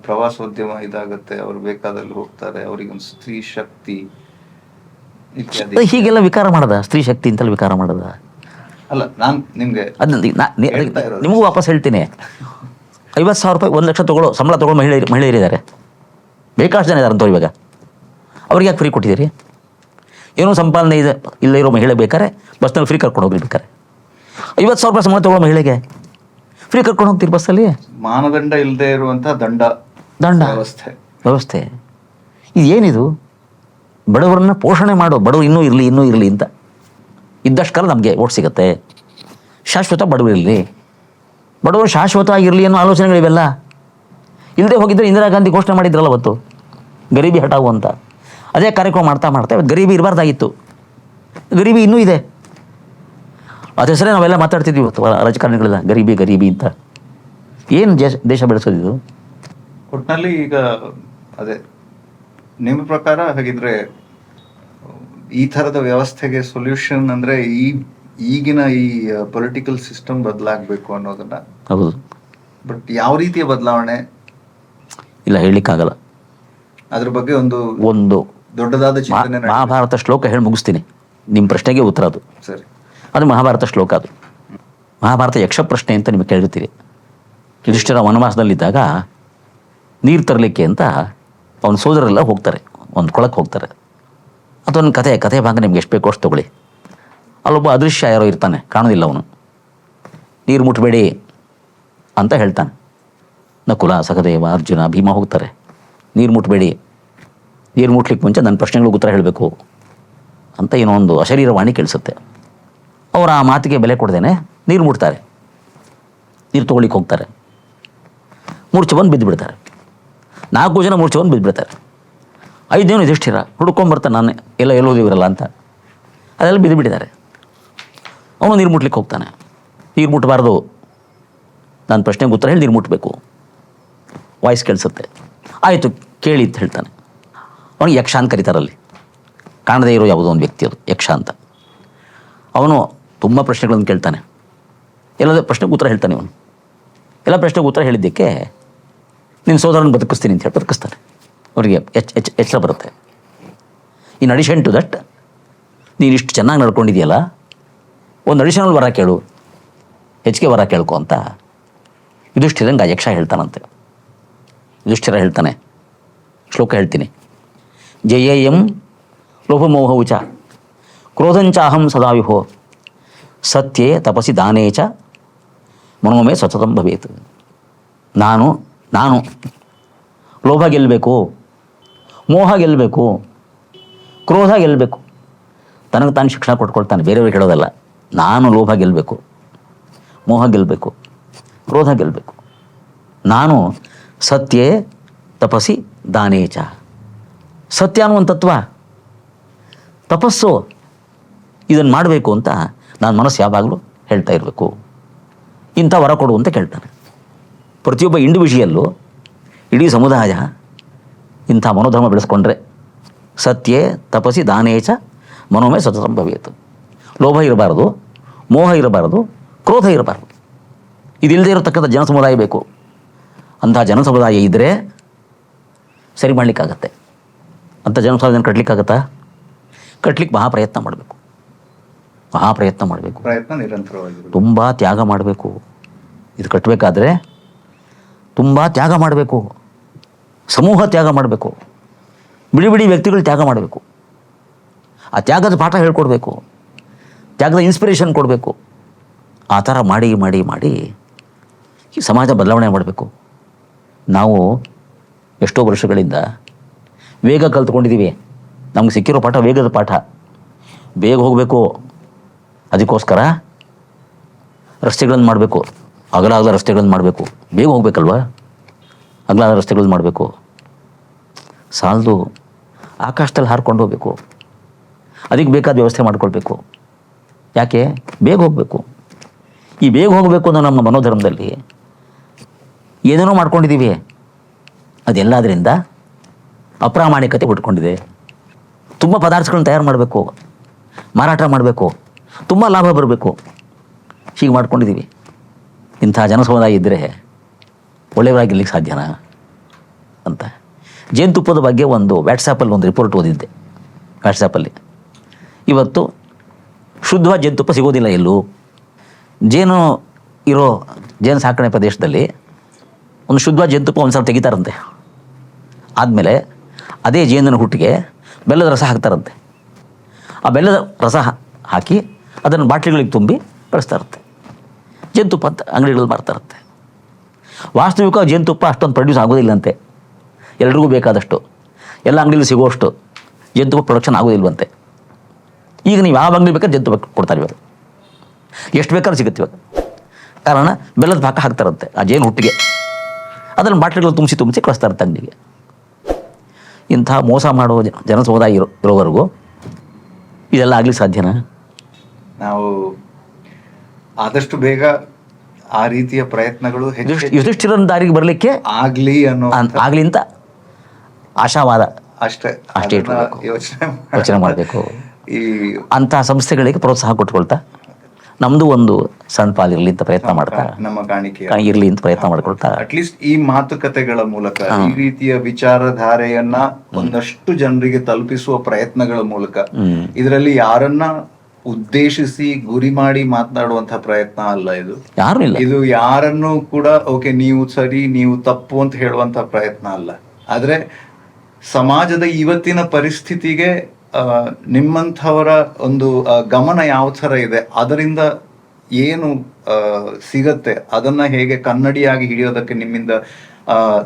ಪ್ರವಾಸೋದ್ಯಮ ಇದಾಗುತ್ತೆ, ಅವ್ರು ಬೇಕಾದಲ್ಲಿ ಹೋಗ್ತಾರೆ, ಅವರಿಗೊಂದು ಸ್ತ್ರೀ ಶಕ್ತಿ ಇತ್ಯಾದಿ. ಹೀಗೆಲ್ಲ ವಿಕಾರ ಮಾಡದ, ಸ್ತ್ರೀ ಶಕ್ತಿ ಅಂತೆಲ್ಲ ವಿಕಾರ ಮಾಡದ. ಅಲ್ಲ, ನಾನು ನಿಮಗೆ ನಿಮಗೂ ವಾಪಸ್ ಹೇಳ್ತೀನಿ. 50,000 ರೂಪಾಯಿ 1 ಲಕ್ಷ ಸಂಬಳ ತಗೊಳ್ಳೋ ಮಹಿಳೆಯರಿದ್ದಾರೆ, ಬೇಕಾಷ್ಟು ಜನ ಇದ್ದಾರೆ ಅಂತ. ಇವಾಗ ಅವ್ರಿಗೆ ಯಾಕೆ ಫ್ರೀ ಕೊಟ್ಟಿದ್ದೀರಿ? ಏನೋ ಸಂಪಾದನೆ ಇಲ್ಲ ಇರೋ ಮಹಿಳೆ ಬೇಕಾರೆ ಬಸ್ನಲ್ಲಿ ಫ್ರೀ ಕರ್ಕೊಂಡು ಹೋಗ್ಲಿ. ಬೇಕಾರೆ 50,000 ರೂಪಾಯಿ ಸಂಬಳ ತಗೊಳ್ಳೋ ಮಹಿಳೆಗೆ ಫ್ರೀ ಕರ್ಕೊಂಡು ಹೋಗ್ತೀರಿ ಬಸ್ಸಲ್ಲಿ. ಮಾನದಂಡ ಇಲ್ಲದೆ ಇರುವಂತಹ ದಂಡ ವ್ಯವಸ್ಥೆ ಇದು ಏನಿದು? ಬಡವರನ್ನ ಪೋಷಣೆ ಮಾಡೋ, ಬಡವರು ಇನ್ನೂ ಇರಲಿ ಅಂತ ಇದ್ದಷ್ಟು ಕಾಲ ನಮಗೆ ಓಟ್ ಸಿಗುತ್ತೆ. ಶಾಶ್ವತ ಬಡವರಿರಲಿ, ಬಡವರು ಶಾಶ್ವತವಾಗಿರಲಿ ಅನ್ನೋ ಆಲೋಚನೆಗಳಿವೆಲ್ಲ. ಇಲ್ಲದೆ ಹೋಗಿದ್ದರೆ ಇಂದಿರಾ ಗಾಂಧಿ ಘೋಷಣೆ ಮಾಡಿದ್ರಲ್ಲ ಅವತ್ತು, ಗರೀಬಿ ಹಟಾವು ಅಂತ. ಅದೇ ಕಾರ್ಯಕ್ರಮ ಮಾಡ್ತಾ ಇವತ್ತು ಗರೀಬಿ ಇರಬಾರ್ದಾಗಿತ್ತು. ಗರೀಬಿ ಇನ್ನೂ ಇದೆ. ಅದ ಹೆಸರೇ ನಾವೆಲ್ಲ ಮಾತಾಡ್ತಿದ್ವಿ ಇವತ್ತು ರಾಜಕಾರಣಿಗಳೆಲ್ಲ, ಗರೀಬಿ ಅಂತ. ಏನು ದೇಶ ಬೆಳೆಸೋದಿದು? ಒಟ್ಟಿನಲ್ಲಿ ಈಗ ಅದೇ ನಿಮ್ಮ ಪ್ರಕಾರ ಹಾಗಿದ್ರೆ ಈ ಥರದ ವ್ಯವಸ್ಥೆಗೆ ಸೊಲ್ಯೂಷನ್ ಅಂದರೆ ಈ ಈಗಿನ ಈ ಪೊಲಿಟಿಕಲ್ ಸಿಸ್ಟಮ್ ಬದಲಾಗಬೇಕು ಅನ್ನೋದನ್ನ, ಹೌದು. ಬಟ್ ಯಾವ ರೀತಿಯ ಬದಲಾವಣೆ ಇಲ್ಲ, ಹೇಳಲಿಕ್ಕಾಗಲ್ಲ. ಅದ್ರ ಬಗ್ಗೆ ಒಂದು ಒಂದು ದೊಡ್ಡದಾದ ಚಿಂತನೆ ಮಹಾಭಾರತ ಶ್ಲೋಕ ಹೇಳಿ ಮುಗಿಸ್ತೀನಿ, ನಿಮ್ಮ ಪ್ರಶ್ನೆಗೆ ಉತ್ತರ ಅದು. ಸರಿ. ಅದು ಮಹಾಭಾರತ ಶ್ಲೋಕ. ಅದು ಮಹಾಭಾರತ ಯಕ್ಷ ಪ್ರಶ್ನೆ ಅಂತ ನಿಮಗೆ ಕೇಳಿರ್ತೀರಿ. ಯುಧಿಷ್ಠಿರ ವನವಾಸದಲ್ಲಿದ್ದಾಗ ನೀರು ತರಲಿಕ್ಕೆ ಅಂತ ಅವನ ಸೋದರೆಲ್ಲ ಹೋಗ್ತಾರೆ, ಒಂದು ಕೊಳಕ್ಕೆ ಹೋಗ್ತಾರೆ. ಅದೊಂದು ಕಥೆ ಭಾಗ ನಿಮ್ಗೆ ಎಷ್ಟು ಬೇಕೋ ಅಷ್ಟು ತೊಗೊಳ್ಳಿ. ಅಲ್ಲೊಬ್ಬ ಅದೃಶ್ಯ ಯಾರೋ ಇರ್ತಾನೆ, ಕಾಣೋದಿಲ್ಲ ಅವನು. ನೀರು ಮುಟ್ಟಬೇಡಿ ಅಂತ ಹೇಳ್ತಾನೆ. ನಕುಲ, ಸಹದೇವ, ಅರ್ಜುನ, ಭೀಮ ಹೋಗ್ತಾರೆ. ನೀರು ಮುಟ್ಟಬೇಡಿ, ನೀರು ಮುಟ್ಲಿಕ್ಕೆ ಮುಂಚೆ ನನ್ನ ಪ್ರಶ್ನೆಗಳಿಗೆ ಉತ್ತರ ಹೇಳಬೇಕು ಅಂತ ಏನೋ ಒಂದು ಅಶರೀರವಾಣಿ ಕೇಳಿಸುತ್ತೆ. ಅವರು ಆ ಮಾತಿಗೆ ಬೆಲೆ ಕೊಡ್ದೇನೆ ನೀರು ಮುಟ್ತಾರೆ. ನೀರು ತೊಗೊಳ್ಳಿಕ್ಕೆ ಹೋಗ್ತಾರೆ. ಮೂರ್ಛೆ ಬಂದು ಬಿದ್ದು ಬಿಡ್ತಾರೆ. 4 ಜನ ಮೂರ್ಛೆ ಬಂದು ಬಿದ್ದು ಬಿಡ್ತಾರೆ. 5 ಜನ ಯುಧಿಷ್ಠಿರ ಹುಡ್ಕೊಂಬರ್ತಾನೆ, ನಾನೇ ಎಲ್ಲೋದು ಇವರಲ್ಲ ಅಂತ. ಅದೆಲ್ಲ ಬಿದ್ದು ಬಿಟ್ಟಿದ್ದಾರೆ. ಅವನು ನೀರು ಮುಟ್ಲಿಕ್ಕೆ ಹೋಗ್ತಾನೆ. ನೀರು ಮುಟ್ಟಬಾರ್ದು, ನಾನು ಪ್ರಶ್ನೆಗೆ ಉತ್ತರ ಹೇಳಿ ನೀರು ಮುಟ್ಟಬೇಕು. ವಾಯ್ಸ್ ಕೇಳಿಸುತ್ತೆ. ಆಯಿತು ಕೇಳಿ ಅಂತ ಹೇಳ್ತಾನೆ. ಅವನಿಗೆ ಯಕ್ಷ ಅಂತ ಕರೀತಾರಲ್ಲಿ, ಕಾಣದೇ ಇರೋ ಯಾವುದೋ ಒಂದು ವ್ಯಕ್ತಿ, ಅದು ಯಕ್ಷ ಅಂತ. ಅವನು ತುಂಬ ಪ್ರಶ್ನೆಗಳನ್ನು ಕೇಳ್ತಾನೆ. ಎಲ್ಲ ಪ್ರಶ್ನೆಗೆ ಉತ್ತರ ಹೇಳ್ತಾನೆ. ಇವನು ಎಲ್ಲ ಪ್ರಶ್ನೆಗೆ ಉತ್ತರ ಹೇಳಿದ್ದಕ್ಕೆ ನಿನ್ನ ಸೋದರನ ಬದುಕಿಸ್ತೀನಿ ಅಂತ ಹೇಳಿ ಬದುಕಿಸ್ತಾನೆ. ಅವರಿಗೆ ಎಚ್ಚರ ಬರುತ್ತೆ. ಇನ್ ಅಡಿಷನ್ ಟು ದಟ್, ನೀನು ಇಷ್ಟು ಚೆನ್ನಾಗಿ ನಡ್ಕೊಂಡಿದೆಯಲ್ಲ, ಒಂದು ಅಡಿಷನಲ್ ವರ ಕೇಳು, ಹೆಚ್ಚಿಗೆ ವರ ಕೇಳ್ಕೊ ಅಂತ ಯುಧಿಷ್ಠಿರಂಗೆ ಆ ಯಕ್ಷ ಹೇಳ್ತಾನಂತೆ. ಯುಧಿಷ್ಠಿರ ಹೇಳ್ತಾನೆ, ಶ್ಲೋಕ ಹೇಳ್ತೀನಿ. ಜಯೇಯಂ ಲೋಭಮೋಹೌ ಚ ಕ್ರೋಧಂಚ ಅಹಂ ಸದಾ ವಿಭೋ ಸತ್ಯೇ ತಪಸಿ ದಾನೇ ಚ ಮನೋಮೇ ಸತತಂ ಭವೇತ್. ನಾನು ಲೋಭ ಗೆಲ್ಲಬೇಕು, ಮೋಹ ಗೆಲ್ಲಬೇಕು, ಕ್ರೋಧ ಗೆಲ್ಲಬೇಕು. ತನಗೆ ತಾನು ಶಿಕ್ಷಣ ಕೊಟ್ಕೊಳ್ತಾನೆ, ಬೇರೆಯವ್ರಿಗೆ ಹೇಳೋದಲ್ಲ. ನಾನು ಲೋಭ ಗೆಲ್ಲಬೇಕು, ಮೋಹ ಗೆಲ್ಲಬೇಕು, ಕ್ರೋಧ ಗೆಲ್ಲಬೇಕು. ನಾನು ಸತ್ಯೇ ತಪಸಿ ದಾನೇ ಚ. ಸತ್ಯ ಅನ್ನುವಂಥ ತತ್ವ, ತಪಸ್ಸು, ಇದನ್ನು ಮಾಡಬೇಕು ಅಂತ ನಾನು ಮನಸ್ಸು ಯಾವಾಗಲೂ ಹೇಳ್ತಾ ಇರಬೇಕು. ಇಂಥ ವರ ಕೊಡು ಅಂತ ಕೇಳ್ತಾನೆ. ಪ್ರತಿಯೊಬ್ಬ ಇಂಡಿವಿಜುವಲ್ಲು, ಇಡೀ ಸಮುದಾಯ ಇಂಥ ಮನೋಧರ್ಮ ಬೆಳೆಸ್ಕೊಂಡ್ರೆ ಸತ್ಯೇ ತಪಸಿ ದಾನೇಚ ಮನೋಮಯ ಸತತಂ ಭವೇತ್. ಲೋಭ ಇರಬಾರದು, ಮೋಹ ಇರಬಾರದು, ಕ್ರೋಧ ಇರಬಾರದು. ಇದಿಲ್ಲದೆ ಇರತಕ್ಕಂಥ ಜನ ಸಮುದಾಯ ಬೇಕು. ಅಂಥ ಜನ ಸಮುದಾಯ ಇದ್ದರೆ ಸರಿ ಮಾಡಲಿಕ್ಕಾಗತ್ತೆ. ಅಂಥ ಜನ ಸಮುದಾಯನ ಕಟ್ಟಲಿಕ್ಕಾಗತ್ತಾ? ಕಟ್ಟಲಿಕ್ಕೆ ಮಹಾಪ್ರಯತ್ನ ಮಾಡಬೇಕು. ಪ್ರಯತ್ನ ನಿರಂತರವಾಗಿ, ತುಂಬ ತ್ಯಾಗ ಮಾಡಬೇಕು. ಇದು ಕಟ್ಟಬೇಕಾದ್ರೆ ತುಂಬ ತ್ಯಾಗ ಮಾಡಬೇಕು. ಸಮೂಹ ತ್ಯಾಗ ಮಾಡಬೇಕು. ಬಿಡಿ ವ್ಯಕ್ತಿಗಳು ತ್ಯಾಗ ಮಾಡಬೇಕು. ಆ ತ್ಯಾಗದ ಪಾಠ ಹೇಳ್ಕೊಡ್ಬೇಕು. ತ್ಯಾಗದ ಇನ್ಸ್ಪಿರೇಷನ್ ಕೊಡಬೇಕು. ಆ ಥರ ಮಾಡಿ ಈ ಸಮಾಜ ಬದಲಾವಣೆ ಮಾಡಬೇಕು. ನಾವು ಎಷ್ಟೋ ವರ್ಷಗಳಿಂದ ವೇಗ ಕಲ್ತ್ಕೊಂಡಿದ್ದೀವಿ. ನಮ್ಗೆ ಸಿಕ್ಕಿರೋ ಪಾಠ ವೇಗದ ಪಾಠ. ಬೇಗ ಹೋಗಬೇಕು, ಅದಕ್ಕೋಸ್ಕರ ರಸ್ತೆಗಳನ್ನು ಮಾಡಬೇಕು, ಅಗಲಾದ ರಸ್ತೆಗಳನ್ನು ಮಾಡಬೇಕು. ಬೇಗ ಹೋಗ್ಬೇಕಲ್ವ, ಅಗಲಾದ ರಸ್ತೆಗಳನ್ನು ಮಾಡಬೇಕು. ಸಾಲದು, ಆಕಾಶದಲ್ಲಿ ಹಾರ್ಕೊಂಡು ಹೋಗಬೇಕು. ಅದಕ್ಕೆ ಬೇಕಾದ ವ್ಯವಸ್ಥೆ ಮಾಡ್ಕೊಳ್ಬೇಕು. ಯಾಕೆ? ಬೇಗ ಹೋಗಬೇಕು. ಈ ಬೇಗ ಹೋಗಬೇಕು ಅನ್ನೋ ನಮ್ಮ ಮನೋಧರ್ಮದಲ್ಲಿ ಏನೇನೋ ಮಾಡ್ಕೊಂಡಿದ್ದೀವಿ. ಅದೆಲ್ಲದರಿಂದ ಅಪ್ರಾಮಾಣಿಕತೆ ಹುಟ್ಕೊಂಡಿದೆ. ತುಂಬ ಪದಾರ್ಥಗಳನ್ನ ತಯಾರು ಮಾಡಬೇಕು, ಮಾರಾಟ ಮಾಡಬೇಕು, ತುಂಬ ಲಾಭ ಬರಬೇಕು, ಹೀಗೆ ಮಾಡ್ಕೊಂಡಿದ್ದೀವಿ. ಇಂಥ ಜನಸಮುದಾಯ ಇದ್ದರೆ ಒಳ್ಳೆಯವರಾಗಿರ್ಲಿಕ್ಕೆ ಸಾಧ್ಯನಾ ಅಂತ. ಜೇನುತುಪ್ಪದ ಬಗ್ಗೆ ಒಂದು ವಾಟ್ಸಾಪಲ್ಲಿ ಒಂದು ರಿಪೋರ್ಟ್ ಓದಿದ್ದೆ. ವಾಟ್ಸಾಪಲ್ಲಿ ಇವತ್ತು ಶುದ್ಧವಾದ ಜೇನುತುಪ್ಪ ಸಿಗೋದಿಲ್ಲ ಎಲ್ಲೂ. ಜೇನು ಇರೋ ಜೇನು ಸಾಕಣೆ ಪ್ರದೇಶದಲ್ಲಿ ಒಂದು ಶುದ್ಧವಾದ ಜೇನುತುಪ್ಪ ಒಂದು ಸಲ ತೆಗಿತಾರಂತೆ. ಆದಮೇಲೆ ಅದೇ ಜೇನಿನ ಹುಟ್ಟಿಗೆ ಬೆಲ್ಲದ ರಸ ಹಾಕ್ತಾರಂತೆ. ಆ ಬೆಲ್ಲದ ರಸ ಹಾಕಿ ಅದನ್ನು ಬಾಟ್ಲಿಗಳಿಗೆ ತುಂಬಿ ಕಳಿಸ್ತಾ ಇರುತ್ತೆ. ಜೇನುತುಪ್ಪ ಅಂತ ಅಂಗಡಿಗಳಲ್ಲಿ ಮಾರ್ತಾರಂತೆ. ವಾಸ್ತವಿಕ ಜೇನುತುಪ್ಪ ಅಷ್ಟೊಂದು ಪ್ರೊಡ್ಯೂಸ್ ಆಗೋದಿಲ್ಲಂತೆ. ಎಲ್ರಿಗೂ ಬೇಕಾದಷ್ಟು, ಎಲ್ಲ ಅಂಗಡಿಯಲ್ಲಿ ಸಿಗುವಷ್ಟು ಜೇನುತುಪ್ಪ ಪ್ರೊಡಕ್ಷನ್ ಆಗೋದಿಲ್ವಂತೆ. ಈಗ ನೀವು ಯಾವ ಅಂಗಡಿ ಬೇಕಾದ್ರೆ ಜೇನುತುಪ್ಪ ಕೊಡ್ತಾರೆ ಇವಾಗ, ಎಷ್ಟು ಬೇಕಾದ್ರೂ ಸಿಗುತ್ತೆ ಇವಾಗ. ಕಾರಣ ಬೆಲ್ಲದ ಪಾಕ ಹಾಕ್ತಾರಂತೆ ಆ ಜೇನು ಹುಟ್ಟಿಗೆ. ಅದನ್ನು ಬಾಟ್ಲಿಗಳು ತುಂಬಿಸಿ ಕಳಿಸ್ತಾ ಇರುತ್ತೆ ಅಂಗಡಿಗೆ. ಇಂಥ ಮೋಸ ಮಾಡುವ ಜನ ಸಮುದಾಯ ಇರೋವರೆಗೂ ಇದೆಲ್ಲ ಆಗ್ಲಿಕ್ಕೆ ಸಾಧ್ಯನಾ? ನಾವು ಆದಷ್ಟು ಬೇಗ ಆ ರೀತಿಯ ಪ್ರಯತ್ನಗಳು ಯುಧಿಷ್ಠಿರನ ದಾರಿಗೆ ಬರಲಿಕ್ಕೆ ಆಗ್ಲಿ ಅಂತ ಆಶಾವಾದ ಅಷ್ಟೇ ಇಟ್ಕೊಳ್ಬೇಕು. ಯೋಚನೆ ಮಾಡಬೇಕು. ಈ ಅಂತಹ ಸಂಸ್ಥೆಗಳಿಗೆ ಪ್ರೋತ್ಸಾಹ ಕೊಟ್ಕೊಳ್ತಾ ನಮ್ಮದು ಒಂದು ಸಣ್ಣ ಪಾಲಿರಲಿ ಅಂತ ಪ್ರಯತ್ನ ಮಾಡ್ತಾ ನಮ್ಮ ಕಾಣಿಕೆ ಇರಲಿ ಅಂತ ಪ್ರಯತ್ನ ಮಾಡ್ಕೊಳ್ತಾ ಅಟ್ಲೀಸ್ಟ್ ಈ ಮಾತುಕತೆಗಳ ಮೂಲಕ ಈ ರೀತಿಯ ವಿಚಾರಧಾರೆಯನ್ನ ಒಂದಷ್ಟು ಜನರಿಗೆ ತಲುಪಿಸುವ ಪ್ರಯತ್ನಗಳ ಮೂಲಕ, ಇದರಲ್ಲಿ ಯಾರನ್ನ ಉದ್ದೇಶಿಸಿ ಗುರಿ ಮಾಡಿ ಮಾತನಾಡುವಂತಹ ಪ್ರಯತ್ನ ಅಲ್ಲ ಇದು. ಯಾರು ಇಲ್ಲ, ಇದು ಯಾರನ್ನು ಕೂಡ ಓಕೆ ನೀವು ಸರಿ ನೀವು ತಪ್ಪು ಅಂತ ಹೇಳುವಂತಹ ಪ್ರಯತ್ನ ಅಲ್ಲ. ಆದ್ರೆ ಸಮಾಜದ ಇವತ್ತಿನ ಪರಿಸ್ಥಿತಿಗೆ ನಿಮ್ಮಂಥವರ ಒಂದು ಗಮನ ಯಾವ ಥರ ಇದೆ, ಅದರಿಂದ ಏನು ಸಿಗತ್ತೆ, ಅದನ್ನ ಹೇಗೆ ಕನ್ನಡಿಯಾಗಿ ಹಿಡಿಯೋದಕ್ಕೆ ನಿಮ್ಮಿಂದ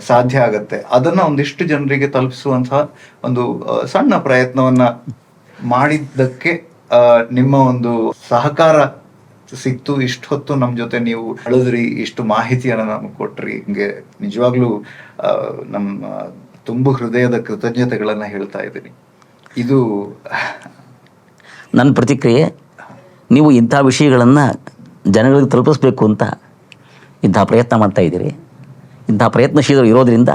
ಸಾಧ್ಯ ಆಗತ್ತೆ, ಅದನ್ನ ಒಂದಿಷ್ಟು ಜನರಿಗೆ ತಲುಪಿಸುವಂತಹ ಒಂದು ಸಣ್ಣ ಪ್ರಯತ್ನವನ್ನ ಮಾಡಿದ್ದಕ್ಕೆ ನಿಮ್ಮ ಒಂದು ಸಹಕಾರ ಸಿಕ್ತು. ಇಷ್ಟು ಹೊತ್ತು ನಮ್ಮ ಜೊತೆ ನೀವು ಅಳಿದ್ರಿ, ಇಷ್ಟು ಮಾಹಿತಿಯನ್ನು ನಮಗೆ ಕೊಟ್ರಿ. ಹಿಂಗೆ ನಿಜವಾಗ್ಲೂ ನಮ್ಮ ತುಂಬು ಹೃದಯದ ಕೃತಜ್ಞತೆಗಳನ್ನ ಹೇಳ್ತಾ ಇದ್ದೀನಿ. ಇದು ನನ್ನ ಪ್ರತಿಕ್ರಿಯೆ. ನೀವು ಇಂಥ ವಿಷಯಗಳನ್ನು ಜನಗಳಿಗೆ ತಲುಪಿಸ್ಬೇಕು ಅಂತ ಇಂಥ ಪ್ರಯತ್ನ ಮಾಡ್ತಾ ಇದ್ದೀರಿ. ಇಂಥ ಪ್ರಯತ್ನಶೀಲರು ಇರೋದರಿಂದ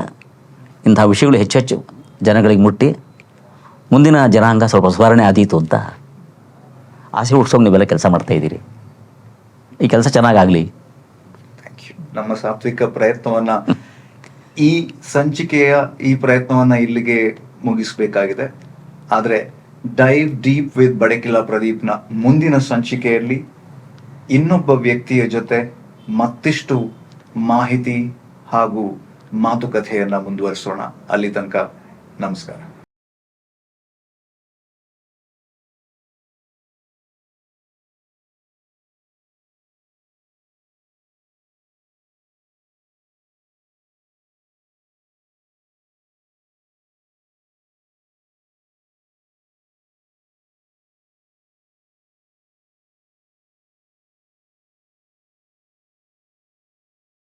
ಇಂಥ ವಿಷಯಗಳು ಹೆಚ್ಚೆಚ್ಚು ಜನಗಳಿಗೆ ಮುಟ್ಟಿ ಮುಂದಿನ ಜನಾಂಗ ಸ್ವಲ್ಪ ಸುಧಾರಣೆ ಆದೀತು ಅಂತ ಆಸೆ ಹುಟ್ಟಿಸೋಕೆ ನೀವೆಲ್ಲ ಕೆಲಸ ಮಾಡ್ತಾ ಇದ್ದೀರಿ. ಈ ಕೆಲಸ ಚೆನ್ನಾಗಾಗಲಿ. ನಮ್ಮ ಸಾತ್ವಿಕ ಪ್ರಯತ್ನವನ್ನ, ಈ ಸಂಚಿಕೆಯ ಈ ಪ್ರಯತ್ನವನ್ನ ಇಲ್ಲಿಗೆ ಮುಗಿಸ್ಬೇಕಾಗಿದೆ. ಆದರೆ ಡೈವ್ ಡೀಪ್ ವಿತ್ ಬಡಕಿಲಾ ಪ್ರದೀಪ್ನ ಮುಂದಿನ ಸಂಚಿಕೆಯಲ್ಲಿ ಇನ್ನೊಬ್ಬ ವ್ಯಕ್ತಿಯ ಜೊತೆ ಮತ್ತಿಷ್ಟು ಮಾಹಿತಿ ಹಾಗೂ ಮಾತುಕತೆಯನ್ನ ಮುಂದುವರಿಸೋಣ. ಅಲ್ಲಿ ತನಕ ನಮಸ್ಕಾರ.